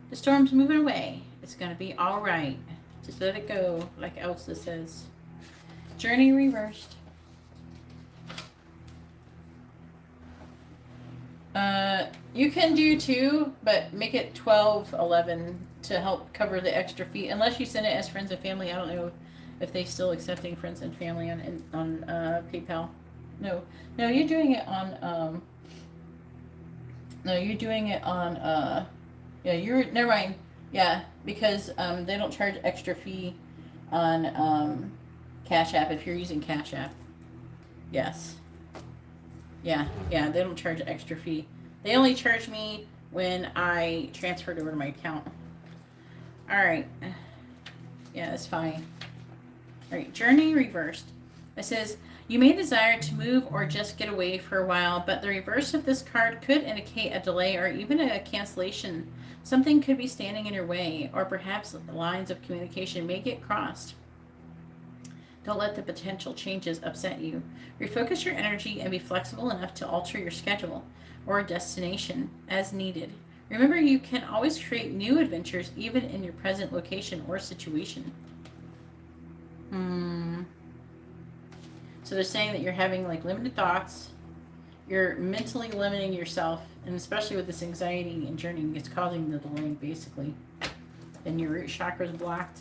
The storm's moving away. It's going to be all right. Just let it go, like Elsa says. Journey reversed. You can do 2, but make it 12, 11 to help cover the extra fee. Unless you send it as friends and family. I don't know if they're still accepting friends and family on PayPal. No, you're doing it on. Yeah, never mind. Yeah, because they don't charge extra fee on CashApp if you're using CashApp. Yes. Yeah, they don't charge extra fee. They only charge me when I transferred over to my account. Alright. Yeah, that's fine. Alright, journey reversed. It says, you may desire to move or just get away for a while, but the reverse of this card could indicate a delay or even a cancellation. Something could be standing in your way, or perhaps lines of communication may get crossed. Don't let the potential changes upset you. Refocus your energy and be flexible enough to alter your schedule or destination as needed. Remember, you can always create new adventures even in your present location or situation. So they're saying that you're having like limited thoughts. You're mentally limiting yourself, and especially with this anxiety and journeying, it's causing the delay basically. And your root chakra is blocked,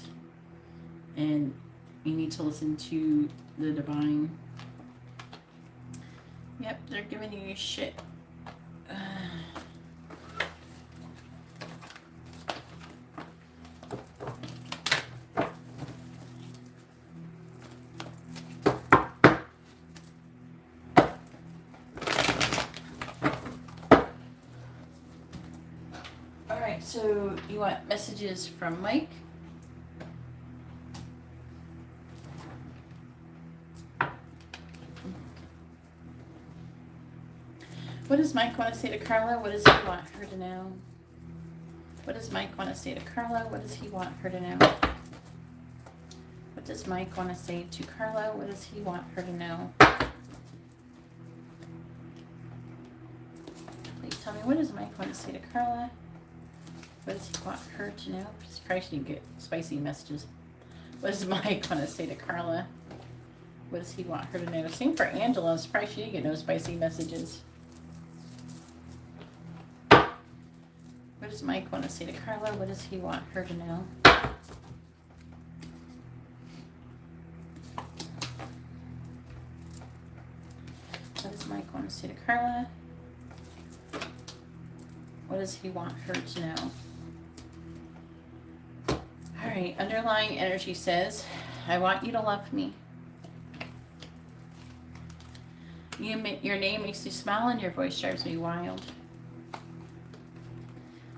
and you need to listen to the divine. Yep, they're giving you shit. Alright, so you want messages from Mike? What does Mike want to say to Carla? What does he want her to know? What does Mike want to say to Carla? What does he want her to know? What does Mike want to say to Carla? What does he want her to know? Please tell me, what does Mike want to say to Carla? What does he want her to know? Probably should get spicy messages. What does Mike want to say to Carla? What does he want her to know? Same for Angela. Surprised she didn't get no spicy messages. What does Mike want to say to Carla? What does he want her to know? What does Mike want to say to Carla? What does he want her to know? Alright, underlying energy says, I want you to love me. Your name makes me smile and your voice drives me wild.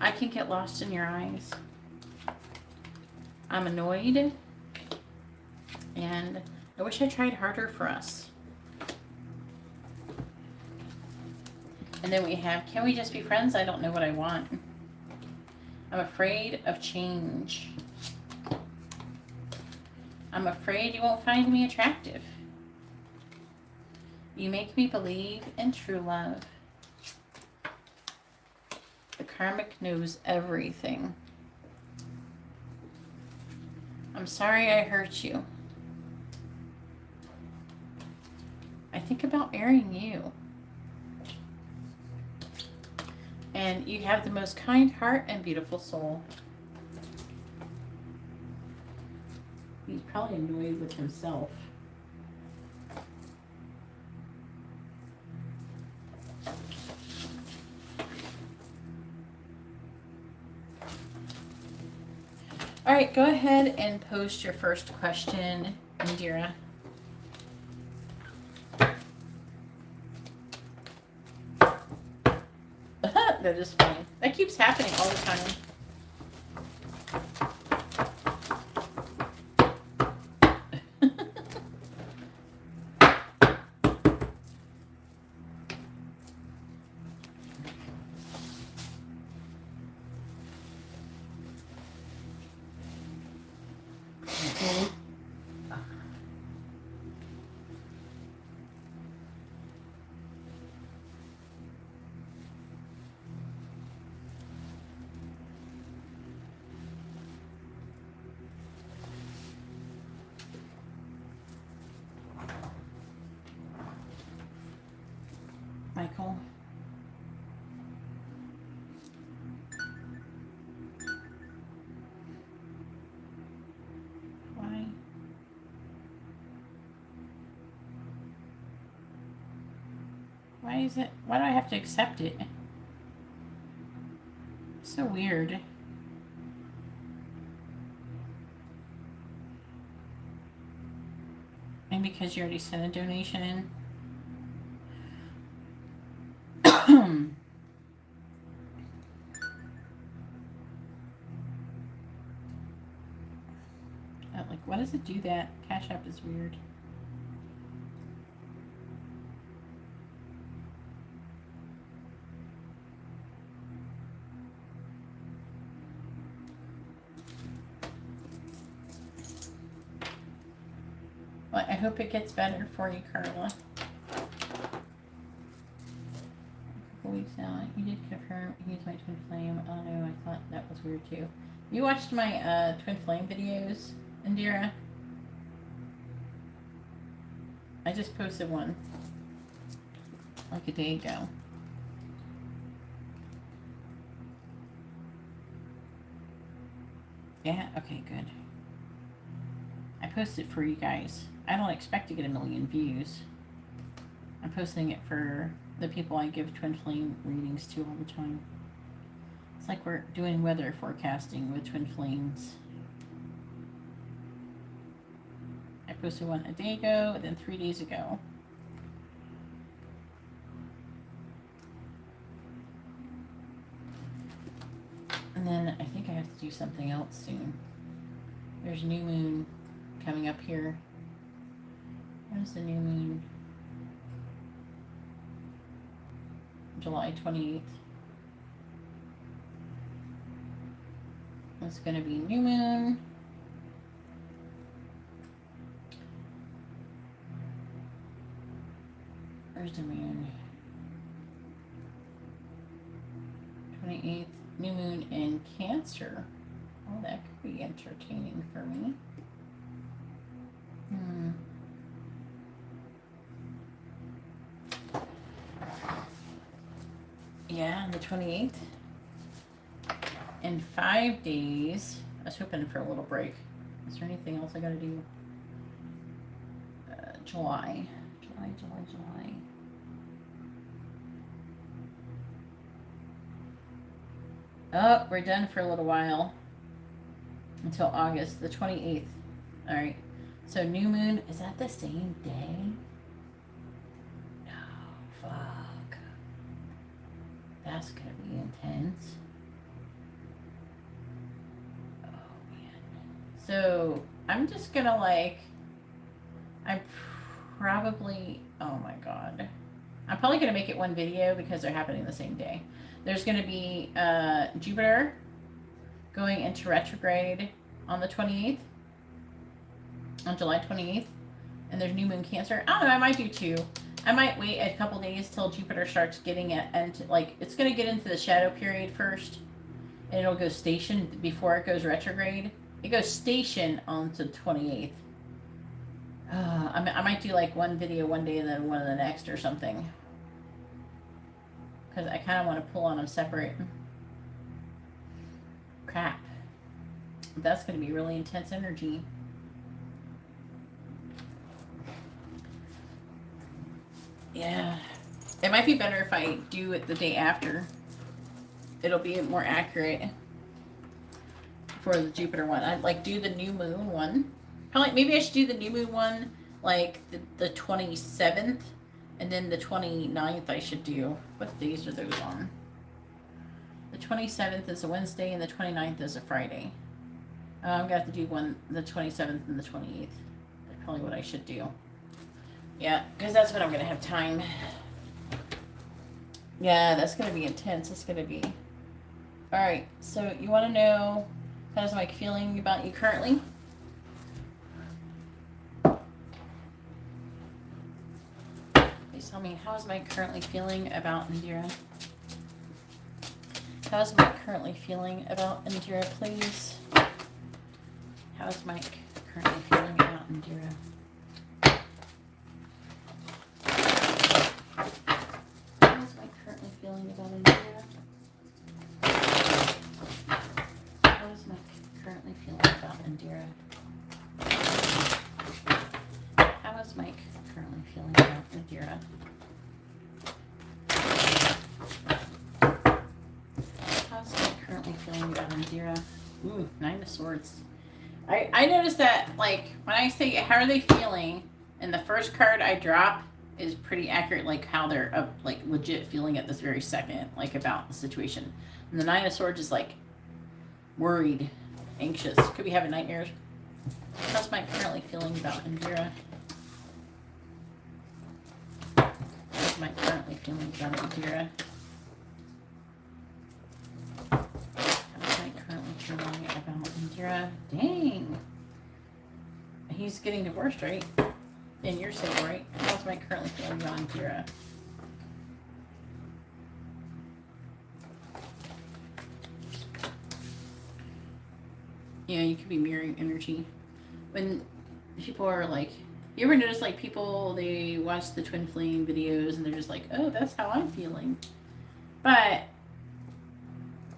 I can get lost in your eyes. I'm annoyed. And I wish I tried harder for us. And then we have, can we just be friends? I don't know what I want. I'm afraid of change. I'm afraid you won't find me attractive. You make me believe in true love. The karmic knows everything. I'm sorry I hurt you. I think about marrying you. And you have the most kind heart and beautiful soul. He's probably annoyed with himself. All right, go ahead and post your first question, Indira. That is funny. That keeps happening all the time. Michael. Why? Why is it? Why do I have to accept it? So weird. Maybe because you already sent a donation in. Like, why does it do that? CashApp is weird. Well, I hope it gets better for you, Carla. A couple weeks now, you did confirm he's my twin flame. Oh no, I thought that was weird too. You watched my twin flame videos, Indira? I just posted one like a day ago. Yeah, okay, good. I posted for you guys. I don't expect to get 1 million views. I'm posting it for the people I give twin flame readings to all the time. It's like we're doing weather forecasting with twin flames. I posted one a day ago, and then 3 days ago. And then I think I have to do something else soon. There's new moon coming up here. When's the new moon? July 28th. It's going to be new moon. Where's the moon? 28th, new moon in Cancer. Oh, that could be entertaining for me. Yeah, on the 28th. In 5 days. I was hoping for a little break. Is there anything else I gotta do? July. July. Oh, we're done for a little while. Until August, the 28th. Alright. So new moon, is that the same day? No, fuck. That's gonna be intense. Oh man. So I'm just gonna I'm probably, oh my god. I'm probably gonna make it one video because they're happening the same day. There's gonna be Jupiter going into retrograde on the 28th. on July 28th. And there's new moon Cancer. I don't know, I might do 2. I might wait a couple days till Jupiter starts getting it, and like it's going to get into the shadow period first, and it'll go station before it goes retrograde. It goes station on the 28th. I might do like one video one day and then one the next or something, because I kind of want to pull on them separate. Crap. That's going to be really intense energy. Yeah. It might be better if I do it the day after. It'll be more accurate for the Jupiter one. I'd like do the new moon one. Probably, maybe I should do the new moon one like the 27th, and then the 29th I should do. What days are those on? The 27th is a Wednesday and the 29th is a Friday. I'm going to have to do one the 27th and the 28th. That's probably what I should do. Yeah, because that's when I'm going to have time. Yeah, that's going to be intense. It's going to be. Alright, so you want to know how's Mike feeling about you currently? Please tell me, how is Mike currently feeling about Indira? How is Mike currently feeling about Indira, please? How is Mike currently feeling about Indira? How is Mike currently feeling about Indira? How is Mike currently feeling about Indira? How is Mike currently feeling about Indira? How's Mike currently feeling about Indira? Ooh, 9 of Swords. I noticed that, like, when I say, how are they feeling, and the first card I drop is pretty accurate, like, how they're, like, legit feeling at this very second, like, about the situation. And the 9 of Swords is, like, worried, anxious. Could be having nightmares. How's Mike currently feeling about Indira? How's Mike currently feeling about Indira? Currently about Indira. Dang. He's getting divorced, right? And you're single, right? How's Mike currently feeling about Indira? Yeah, you could be mirroring energy. When people are like, you ever notice like people, they watch the twin flame videos and they're just like, oh, that's how I'm feeling. But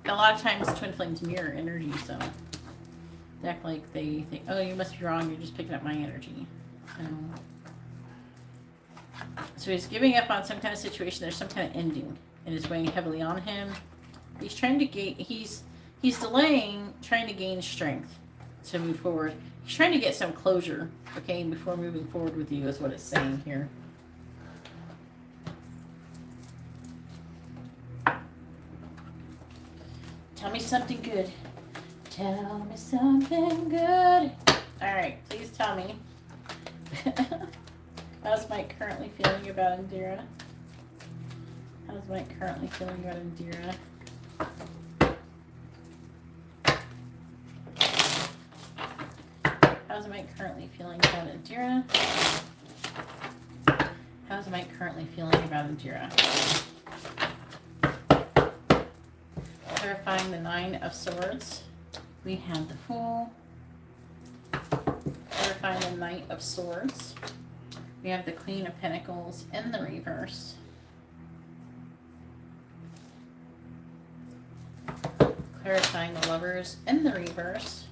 a lot of times twin flames mirror energy, so they act like they think, oh, you must be wrong, you're just picking up my energy. So he's giving up on some kind of situation, there's some kind of ending, and it's weighing heavily on him. He's trying to gain, he's delaying, trying to gain strength to move forward. He's trying to get some closure, okay, before moving forward with you is what it's saying here. Tell me something good. Tell me something good. Alright, please tell me. How's Mike currently feeling about Indira? How's Mike currently feeling about Indira? How's Mike currently feeling about Indira? How's Mike currently feeling about Indira? Clarifying the 9 of Swords, we have the Fool. Clarifying the Knight of Swords, we have the Queen of Pentacles in the reverse. Clarifying the Lovers in the reverse.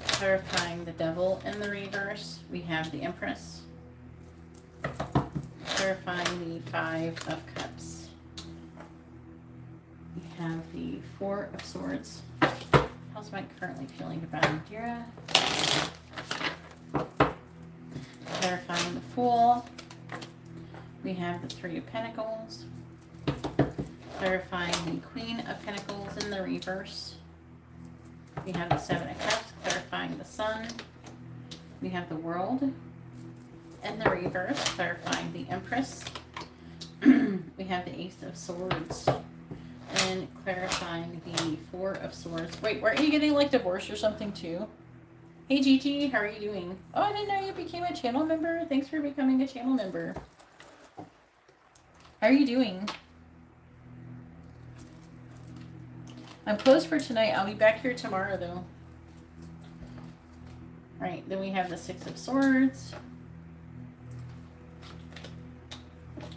Clarifying the Devil in the reverse, we have the Empress. Clarifying the 5 of Cups, we have the 4 of Swords. How's Mike currently feeling about Indira? Clarifying the Fool, we have the 3 of Pentacles. Clarifying the Queen of Pentacles in the reverse, we have the 7 of Cups. Clarifying the Sun, we have the World. In the reverse, clarifying the Empress, we have the Ace of Swords. And clarifying the Four of Swords. Wait, weren't you getting like divorced or something too? Hey Gigi, how are you doing? Oh, I didn't know you became a channel member. Thanks for becoming a channel member. How are you doing? I'm closed for tonight. I'll be back here tomorrow though. Alright, then we have the Six of Swords.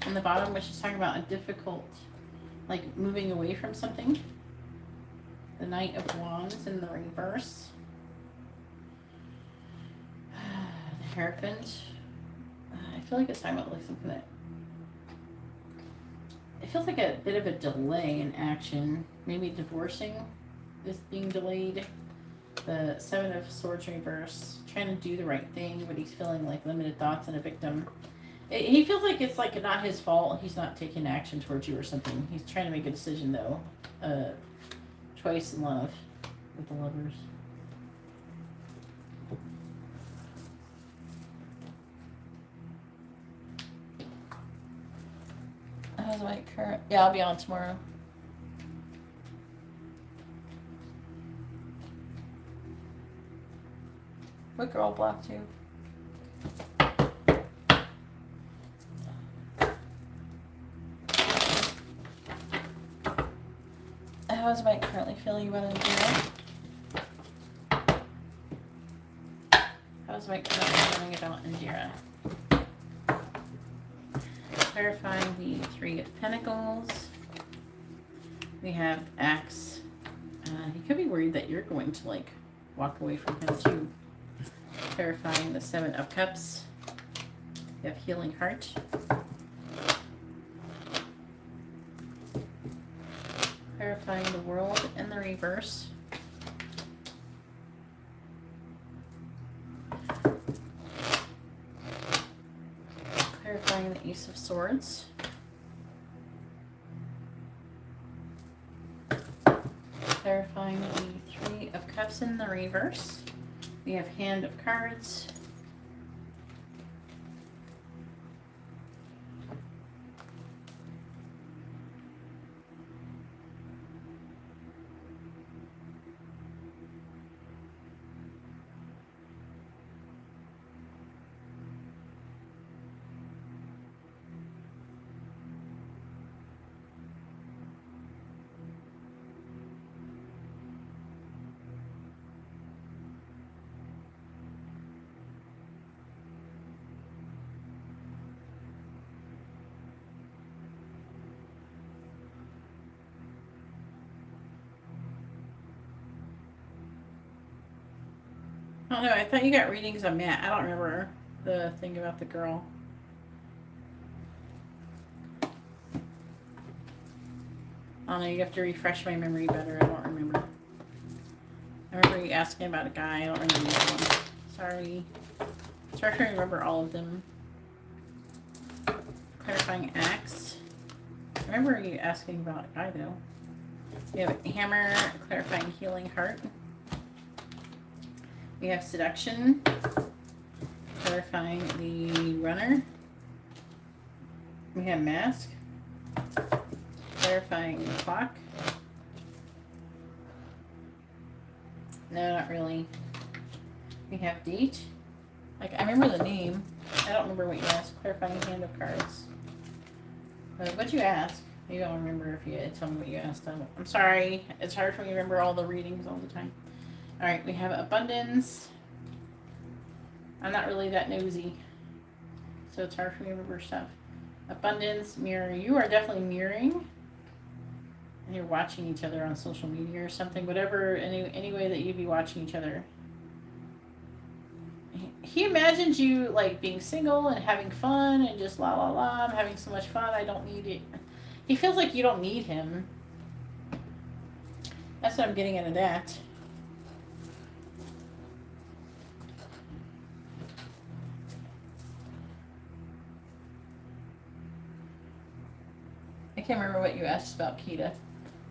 On the bottom, which is talking about a difficult, like moving away from something. The Knight of Wands in the reverse. The Hierophant. I feel like it's talking about like something that... It feels like a bit of a delay in action. Maybe divorcing is being delayed. The Seven of Swords reverse. Trying to do the right thing, but he's feeling like limited thoughts and a victim. He feels like it's like not his fault. He's not taking action towards you or something. He's trying to make a decision though. Choice in love with the Lovers. How's my current? Yeah, I'll be on tomorrow. What girl blocked you? How is Mike currently feeling about Indira? How is Mike currently feeling about Indira? Clarifying the Three of Pentacles. We have Axe. He could be worried that you're going to like walk away from him too. Clarifying the Seven of Cups. We have Healing Heart. Clarifying the World in the reverse. Clarifying the Ace of Swords. Clarifying the Three of Cups in the reverse. We have Hand of Cards. I don't know, I thought you got readings on Matt. I don't remember the thing about the girl. I don't know, you have to refresh my memory better. I don't remember. I remember you asking about a guy. I don't remember the one. Sorry. It's hard to remember all of them. Clarifying Axe. I remember you asking about a guy though. We have Hammer, clarifying Healing Heart. We have Seduction, clarifying the Runner. We have Mask, clarifying the Clock. No, not really. We have Date. Like, I remember the name. I don't remember what you asked. Clarifying Hand of Cards. What'd you ask? Maybe I'll remember if you tell me what you asked. I'm sorry. It's hard for me to remember all the readings all the time. Alright, we have Abundance. I'm not really that nosy, so it's hard for me to remember stuff. Abundance, Mirror. You are definitely mirroring. And you're watching each other on social media or something. Whatever, any way that you'd be watching each other. He imagines you like being single and having fun and just la la la. I'm having so much fun. I don't need it. He feels like you don't need him. That's what I'm getting out of that. I can't remember what you asked about Kita.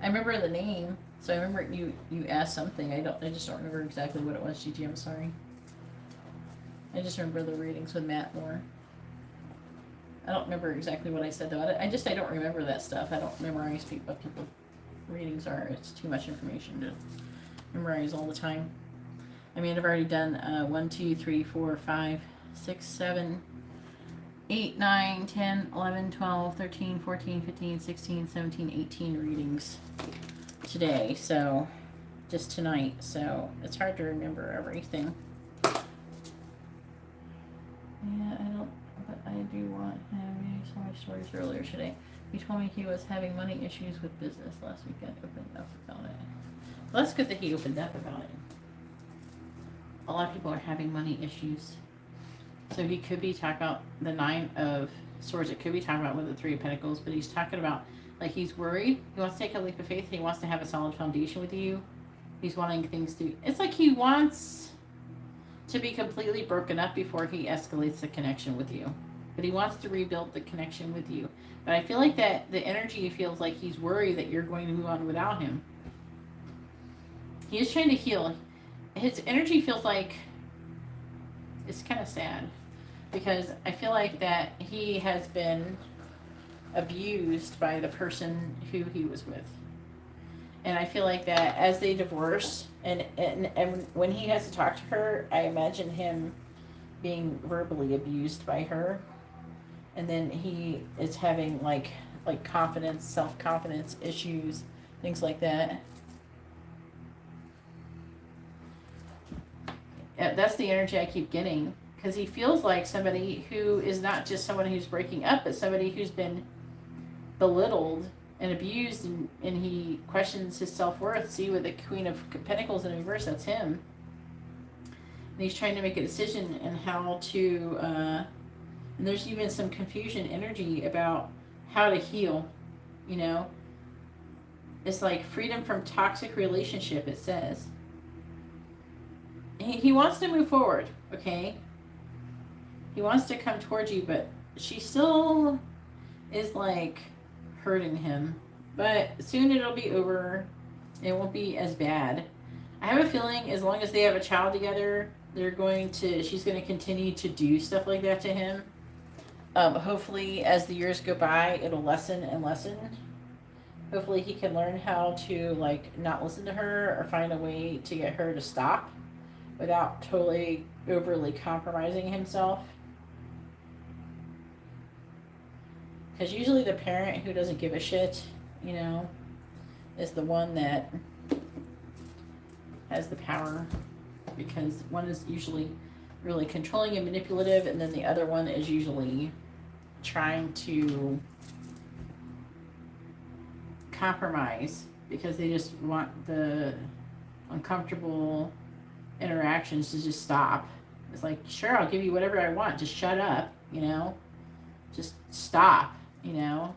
I remember the name, so I remember you asked something. I just don't remember exactly what it was, Gigi. I'm sorry. I just remember the readings with Matt more. I don't remember exactly what I said though. I don't remember that stuff. I don't memorize what people readings are. It's too much information to memorize all the time. I mean, I've already done 1, 2, 3, 4, 5, 6, 7, 8, 9, 10, 11, 12, 13, 14, 15, 16, 17, 18 readings today. So, just tonight. So, it's hard to remember everything. Yeah, I do want him. He saw my stories earlier today. He told me he was having money issues with business last weekend. Opened up about it. Well, that's good that he opened up about it. A lot of people are having money issues. So he could be talking about the 9 of Swords. It could be talking about with the 3 of Pentacles, but he's talking about, like, he's worried. He wants to take a leap of faith. And he wants to have a solid foundation with you. He's wanting things to, it's like he wants to be completely broken up before he escalates the connection with you. But he wants to rebuild the connection with you. But I feel like that the energy feels like he's worried that you're going to move on without him. He is trying to heal. His energy feels like it's kind of sad, because I feel like that he has been abused by the person who he was with. And I feel like that as they divorce, and when he has to talk to her, I imagine him being verbally abused by her. And then he is having like confidence, self-confidence issues, things like that. That's the energy I keep getting, because he feels like somebody who is not just someone who's breaking up, but somebody who's been belittled and abused, and he questions his self-worth. See, with the Queen of Pentacles in reverse, that's him. And he's trying to make a decision on how to, and there's even some confusion energy about how to heal, you know. It's like freedom from toxic relationship, it says. He wants to move forward, okay? He wants to come towards you, but she still is like hurting him. But soon it'll be over. It won't be as bad. I have a feeling as long as they have a child together, she's going to continue to do stuff like that to him. Hopefully as the years go by, it'll lessen and lessen. Hopefully he can learn how to like not listen to her, or find a way to get her to stop without totally overly compromising himself. Because usually the parent who doesn't give a shit, you know, is the one that has the power. Because one is usually really controlling and manipulative, and then the other one is usually trying to compromise because they just want the uncomfortable interactions to just stop. It's like, sure, I'll give you whatever I want, just shut up, you know, just stop, you know.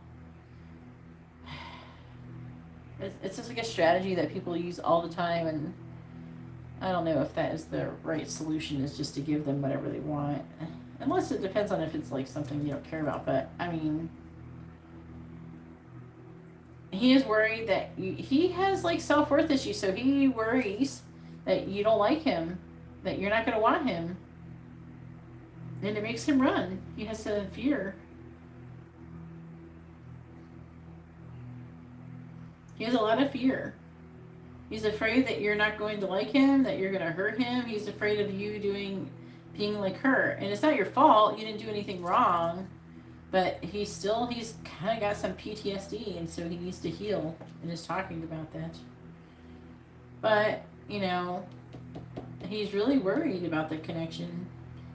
It's just like a strategy that people use all the time, and I don't know if that is the right solution, is just to give them whatever they want, unless it depends on if it's like something you don't care about. But I mean, he is worried that he has like self-worth issues, so he worries that you don't like him, that you're not going to want him, and it makes him run. He has a fear. He has a lot of fear. He's afraid that you're not going to like him, that you're going to hurt him. He's afraid of you being like her. And it's not your fault. You didn't do anything wrong. But he's kind of got some PTSD, and so he needs to heal, and is talking about that. But, you know, he's really worried about the connection.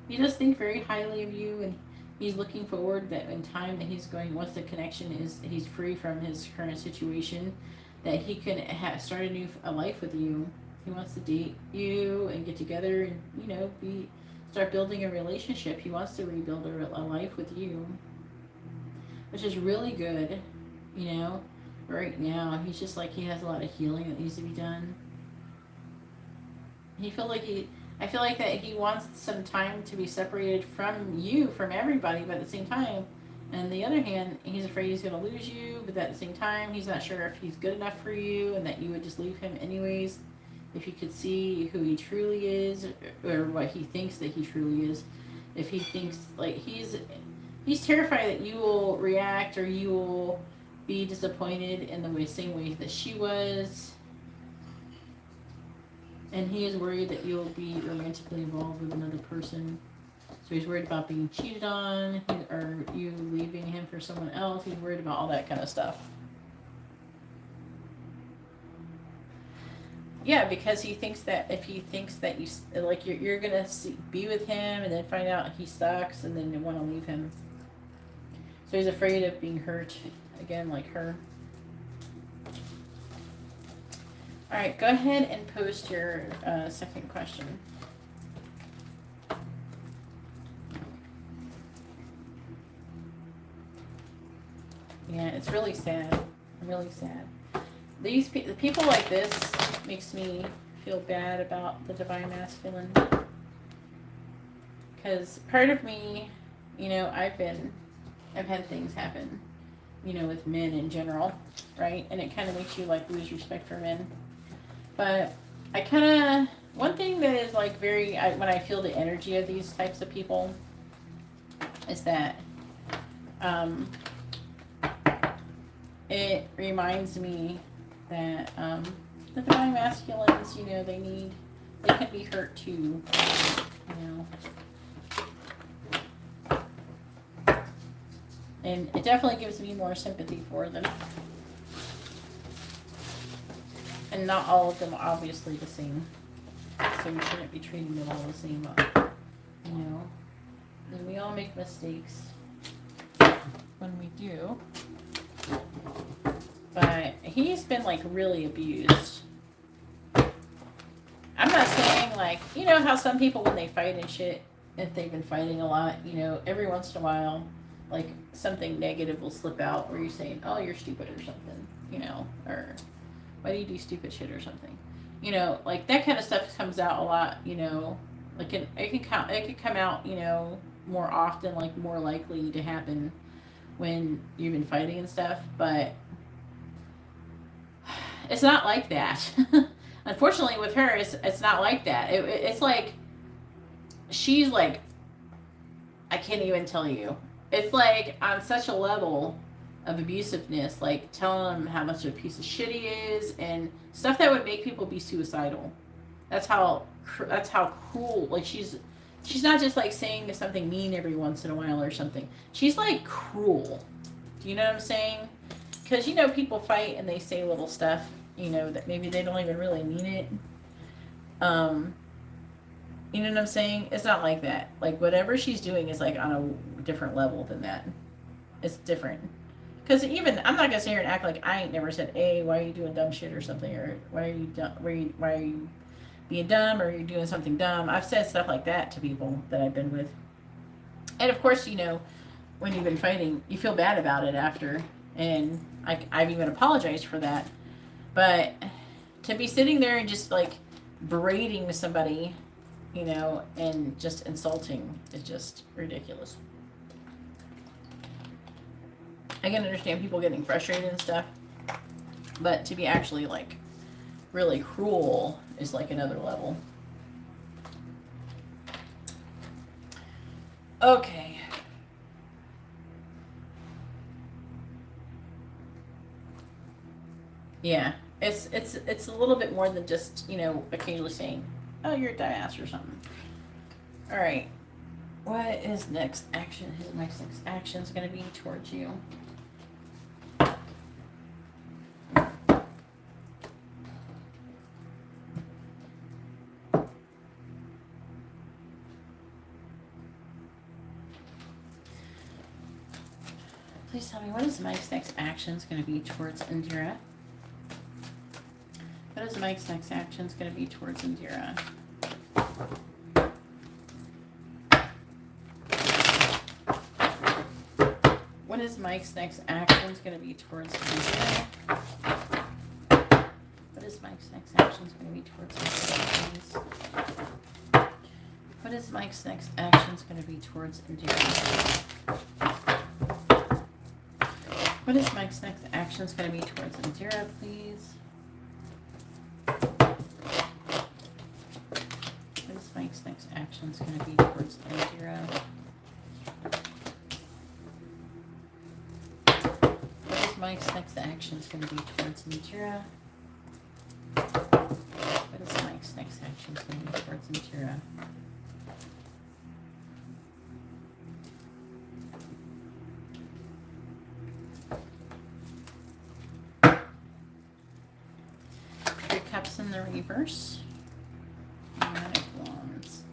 He does think very highly of you, and he's looking forward that in time that once the connection he's free from his current situation, that he can start a life with you. He wants to date you and get together and, you know, start building a relationship. He wants to rebuild a life with you, which is really good, you know. Right now, he's just like, he has a lot of healing that needs to be done. I feel like that he wants some time to be separated from you, from everybody, but at the same time, on the other hand, he's afraid he's going to lose you, but at the same time, he's not sure if he's good enough for you, and that you would just leave him anyways, if you could see who he truly is, or what he thinks that he truly is. If he thinks, like, he's terrified that you will react, or you will be disappointed in the same way that she was. And he is worried that you'll be romantically involved with another person. So he's worried about being cheated on, or you leaving him for someone else. He's worried about all that kind of stuff. Yeah, because he thinks that if he thinks that you, like, you're gonna be with him and then find out he sucks and then you want to leave him. So he's afraid of being hurt again, like her. All right, go ahead and post your second question. Yeah, it's really sad. Really sad. The people like this makes me feel bad about the divine masculine. Because part of me, you know, I've had things happen, you know, with men in general, right? And it kind of makes you like lose respect for men. But I kind of, one thing that is like when I feel the energy of these types of people is that it reminds me that the divine masculines, you know, they can be hurt too, you know. And it definitely gives me more sympathy for them. And not all of them are obviously the same. So we shouldn't be treating them all the same, you know. And we all make mistakes when we do. But he's been like really abused. I'm not saying like, you know how some people when they fight and shit, if they've been fighting a lot, you know, every once in a while, like something negative will slip out where you're saying, oh, you're stupid or something, you know, or why do you do stupid shit or something? You know, like that kind of stuff comes out a lot, you know, like it can come out, you know, more often, like more likely to happen when you've been fighting and stuff, but it's not like that. Unfortunately with her, it's not like that. It's like, she's like, I can't even tell you. It's like on such a level of abusiveness, like telling him how much of a piece of shit he is and stuff that would make people be suicidal. That's how cruel. Like she's not just like saying something mean every once in a while or something. She's like cruel. Do you know what I'm saying? Because you know people fight and they say little stuff, you know, that maybe they don't even really mean it. You know what I'm saying? It's not like that. Like whatever she's doing is like on a different level than that. It's different. Because even I'm not gonna sit here and act like I ain't never said, "Hey, why are you doing dumb shit or something?" Or "Why are you why are you being dumb?" Or "You're doing something dumb." I've said stuff like that to people that I've been with. And of course, you know, when you've been fighting, you feel bad about it after, and I've even apologized for that. But to be sitting there and just like berating somebody, you know, and just insulting is just ridiculous. I can understand people getting frustrated and stuff, but to be actually like really cruel is like another level. Okay. Yeah, it's a little bit more than just, you know, occasionally saying, "Oh, you're a dumbass" or something. All right. What is next action? His next action is going to be towards you. Please tell me, what is Mike's next action is going to be towards Indira? What is Mike's next action is going to be towards Indira? What is Mike's next action is going to be towards Indira? What is Mike's next action is going to be towards Indira, please? What is Mike's next action is going to be towards Indira? What is Mike's next action is going to be towards Indira, please? What is Mike's next action is going to be towards Indira? What is is Mike's next action going to be towards Indira? What is Mike's next action going to be towards Indira? Three Cups in the reverse. Nine of Wands.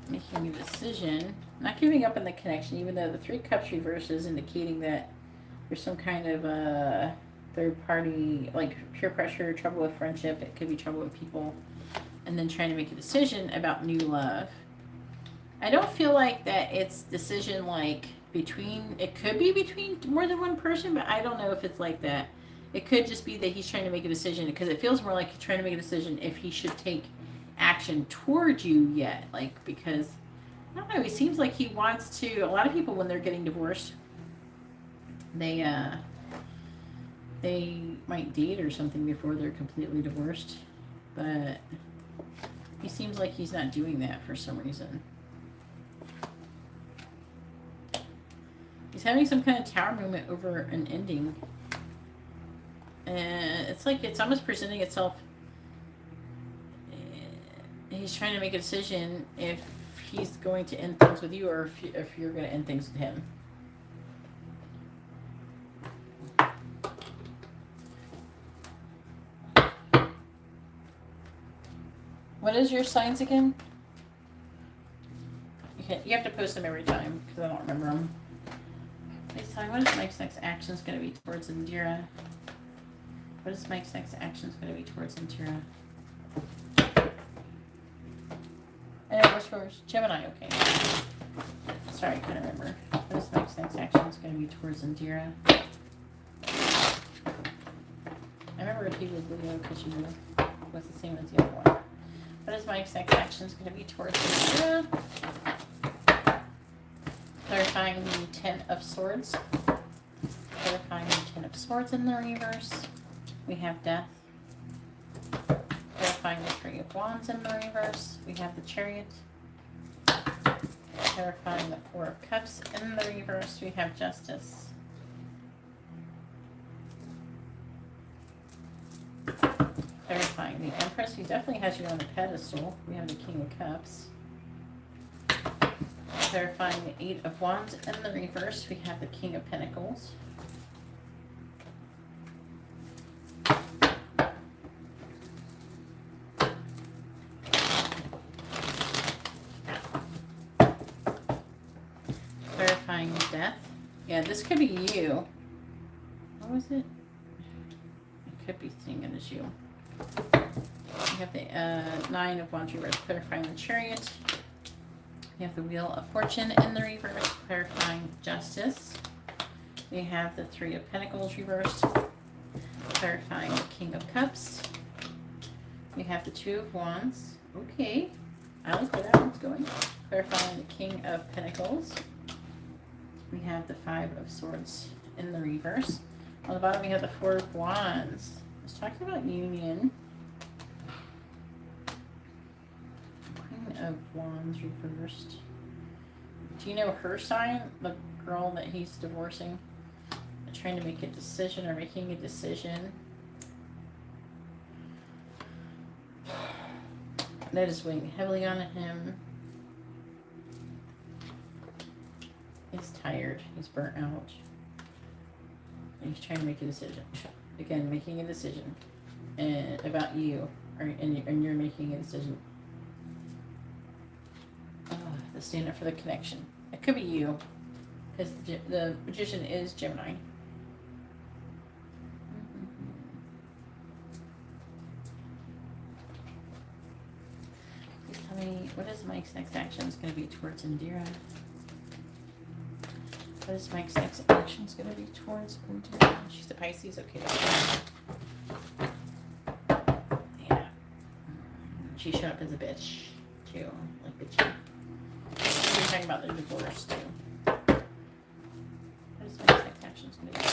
Making a decision. Not giving up on the connection, even though the Three Cups reverse is indicating that there's some kind of third party, like peer pressure, trouble with friendship. It could be trouble with people. And then trying to make a decision about new love. I don't feel like that it's decision like between, it could be between more than one person, but I don't know if it's like that. It could just be that he's trying to make a decision, because it feels more like he's trying to make a decision if he should take action towards you yet. Like, because, I don't know, he seems like he wants to, a lot of people when they're getting divorced, they might date or something before they're completely divorced. But he seems like he's not doing that for some reason. He's having some kind of tower movement over an ending. And it's like it's almost presenting itself. He's trying to make a decision if he's going to end things with you or if you're going to end things with him. What is your signs again? You have to post them every time because I don't remember them. Please tell me, what is Mike's next action is going to be towards Indira? What is Mike's next action is going to be towards Indira? What's yours? Gemini, okay. Sorry, I couldn't remember. What is Mike's next action is going to be towards Indira? I remember if he was Leo because you was the same as the other one. What is Mike's next action is going to be towards Indira? Clarifying the Ten of Swords. Clarifying the Ten of Swords in the reverse. We have Death. Clarifying the Three of Wands in the reverse. We have the Chariot. Clarifying the Four of Cups in the reverse. We have Justice. Clarifying the Empress. He definitely has you on the pedestal. We have the King of Cups. Clarifying the Eight of Wands in the reverse. We have the King of Pentacles. Clarifying Death. Yeah, this could be you. What was it? I could be seeing it as you. We have the Nine of Wands reverse. Clarifying the Chariot. We have the Wheel of Fortune in the reverse, clarifying Justice. We have the Three of Pentacles reversed, clarifying the King of Cups. We have the Two of Wands. Okay, I like where that one's going. Clarifying the King of Pentacles. We have the Five of Swords in the reverse. On the bottom, we have the Four of Wands. Let's talk about union. Of Wands reversed. Do you know her sign? The girl that he's divorcing? Trying to make a decision or making a decision. That is weighing heavily on him. He's tired. He's burnt out. And he's trying to make a decision. Again, making a decision about you. And you're making a decision. Stand up for the connection. It could be you, because the Magician is Gemini. Please tell me, what is Mike's next action is going to be towards Indira? What is Mike's next action is going to be towards Indira? She's a Pisces, okay. Yeah. She showed up as a bitch, too, like bitchy. We're talking about the divorce too. What is my next action going to be?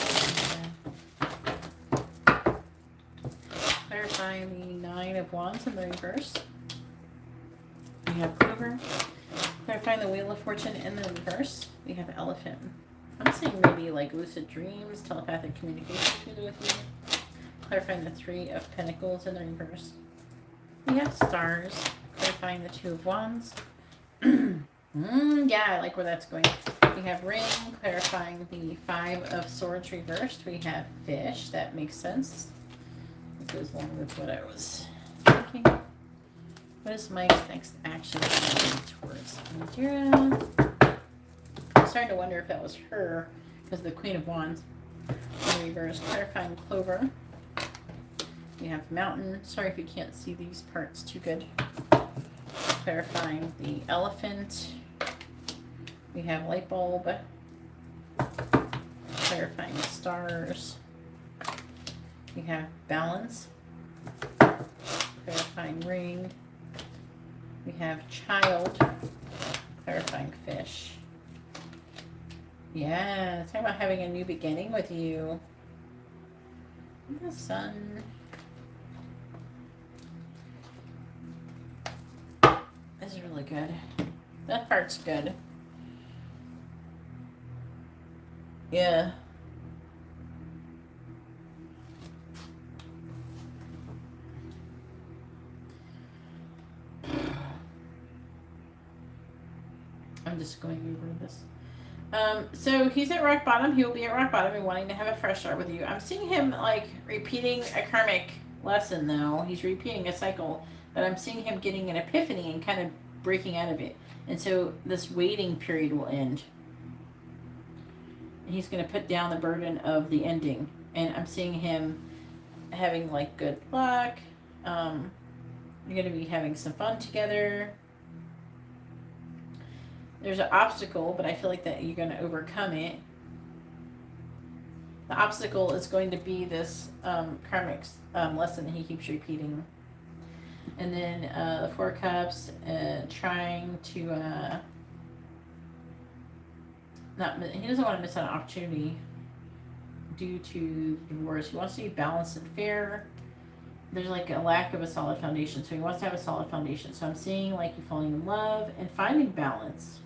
Clarifying the Nine of Wands in the reverse. We have Clover. Clarifying the Wheel of Fortune in the reverse. We have Elephant. I'm seeing maybe like lucid dreams, telepathic communication between the with you. Clarifying the 3 of Pentacles in the reverse. We have stars. Clarifying the 2 of Wands. Yeah, I like where that's going. We have ring. Clarifying the 5 of Swords reversed. We have fish. That makes sense. It goes along with what I was thinking. What is Mike's next action towards Indira? I'm starting to wonder if that was her, because the Queen of Wands in reverse. Clarifying Clover. We have mountain. Sorry if you can't see these parts too good. Clarifying the elephant. We have light bulb. Clarifying stars. We have balance. Clarifying ring. We have child. Clarifying fish. Yeah, talking about having a new beginning with you. The sun. This is really good. That part's good. Yeah. I'm just going over this. So he's at rock bottom. He will be at rock bottom and wanting to have a fresh start with you. I'm seeing him like repeating a karmic lesson though. He's repeating a cycle, but I'm seeing him getting an epiphany and kind of breaking out of it. And so this waiting period will end. And he's going to put down the burden of the ending. And I'm seeing him having like good luck. You're going to be having some fun together. There's an obstacle, but I feel like that you're going to overcome it. The obstacle is going to be this karmic lesson that he keeps repeating. And then the 4 cups, trying to he doesn't want to miss an opportunity due to divorce. He wants to be balanced and fair. There's like a lack of a solid foundation, so he wants to have a solid foundation. So I'm seeing like you falling in love and finding balance.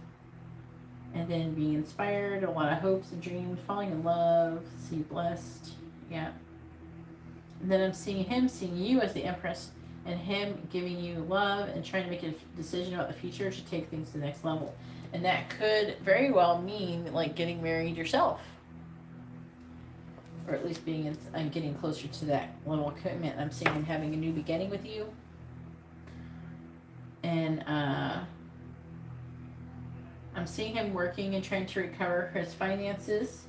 And then being inspired, a lot of hopes and dreams, falling in love, see blessed, yeah. And then I'm seeing him, seeing you as the Empress, and him giving you love and trying to make a decision about the future to take things to the next level. And that could very well mean like getting married yourself. Or at least being I'm getting closer to that level of commitment. I'm seeing him having a new beginning with you. And I'm seeing him working and trying to recover his finances.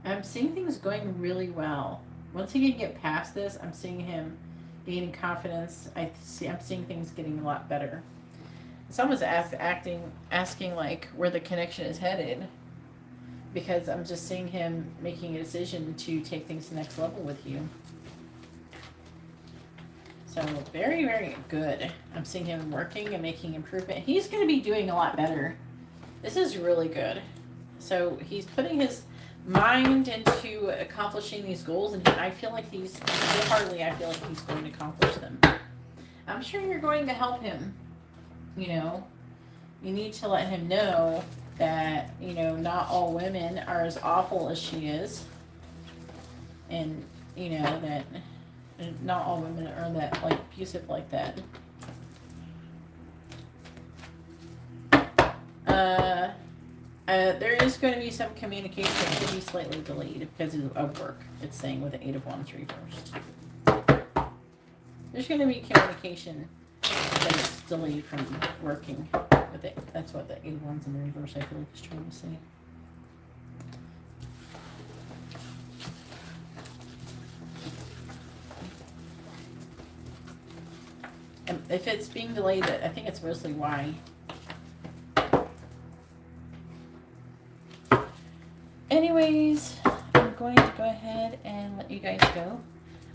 I'm seeing things going really well. Once he can get past this, I'm seeing him gaining confidence. I'm seeing things getting a lot better. Someone's asking like where the connection is headed, because I'm just seeing him making a decision to take things to the next level with you. So very, very good. I'm seeing him working and making improvement. He's going to be doing a lot better. This is really good. So he's putting his mind into accomplishing these goals, and I feel like I feel like he's going to accomplish them. I'm sure you're going to help him. You know, you need to let him know that, you know, not all women are as awful as she is. And, you know, that not all women are that, like, abusive like that. There is going to be some communication that could be slightly delayed because of work. It's saying with the 8 of Wands reversed. There's going to be communication that is delayed from working with it. That's what the 8 of Wands in the reverse, I feel like, is trying to say. And if it's being delayed, I think it's mostly why. Anyways, I'm going to go ahead and let you guys go.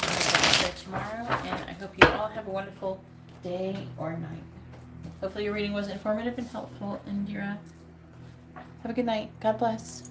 I'll be back tomorrow, and I hope you all have a wonderful day or night. Hopefully your reading was informative and helpful, Indira. Have a good night. God bless.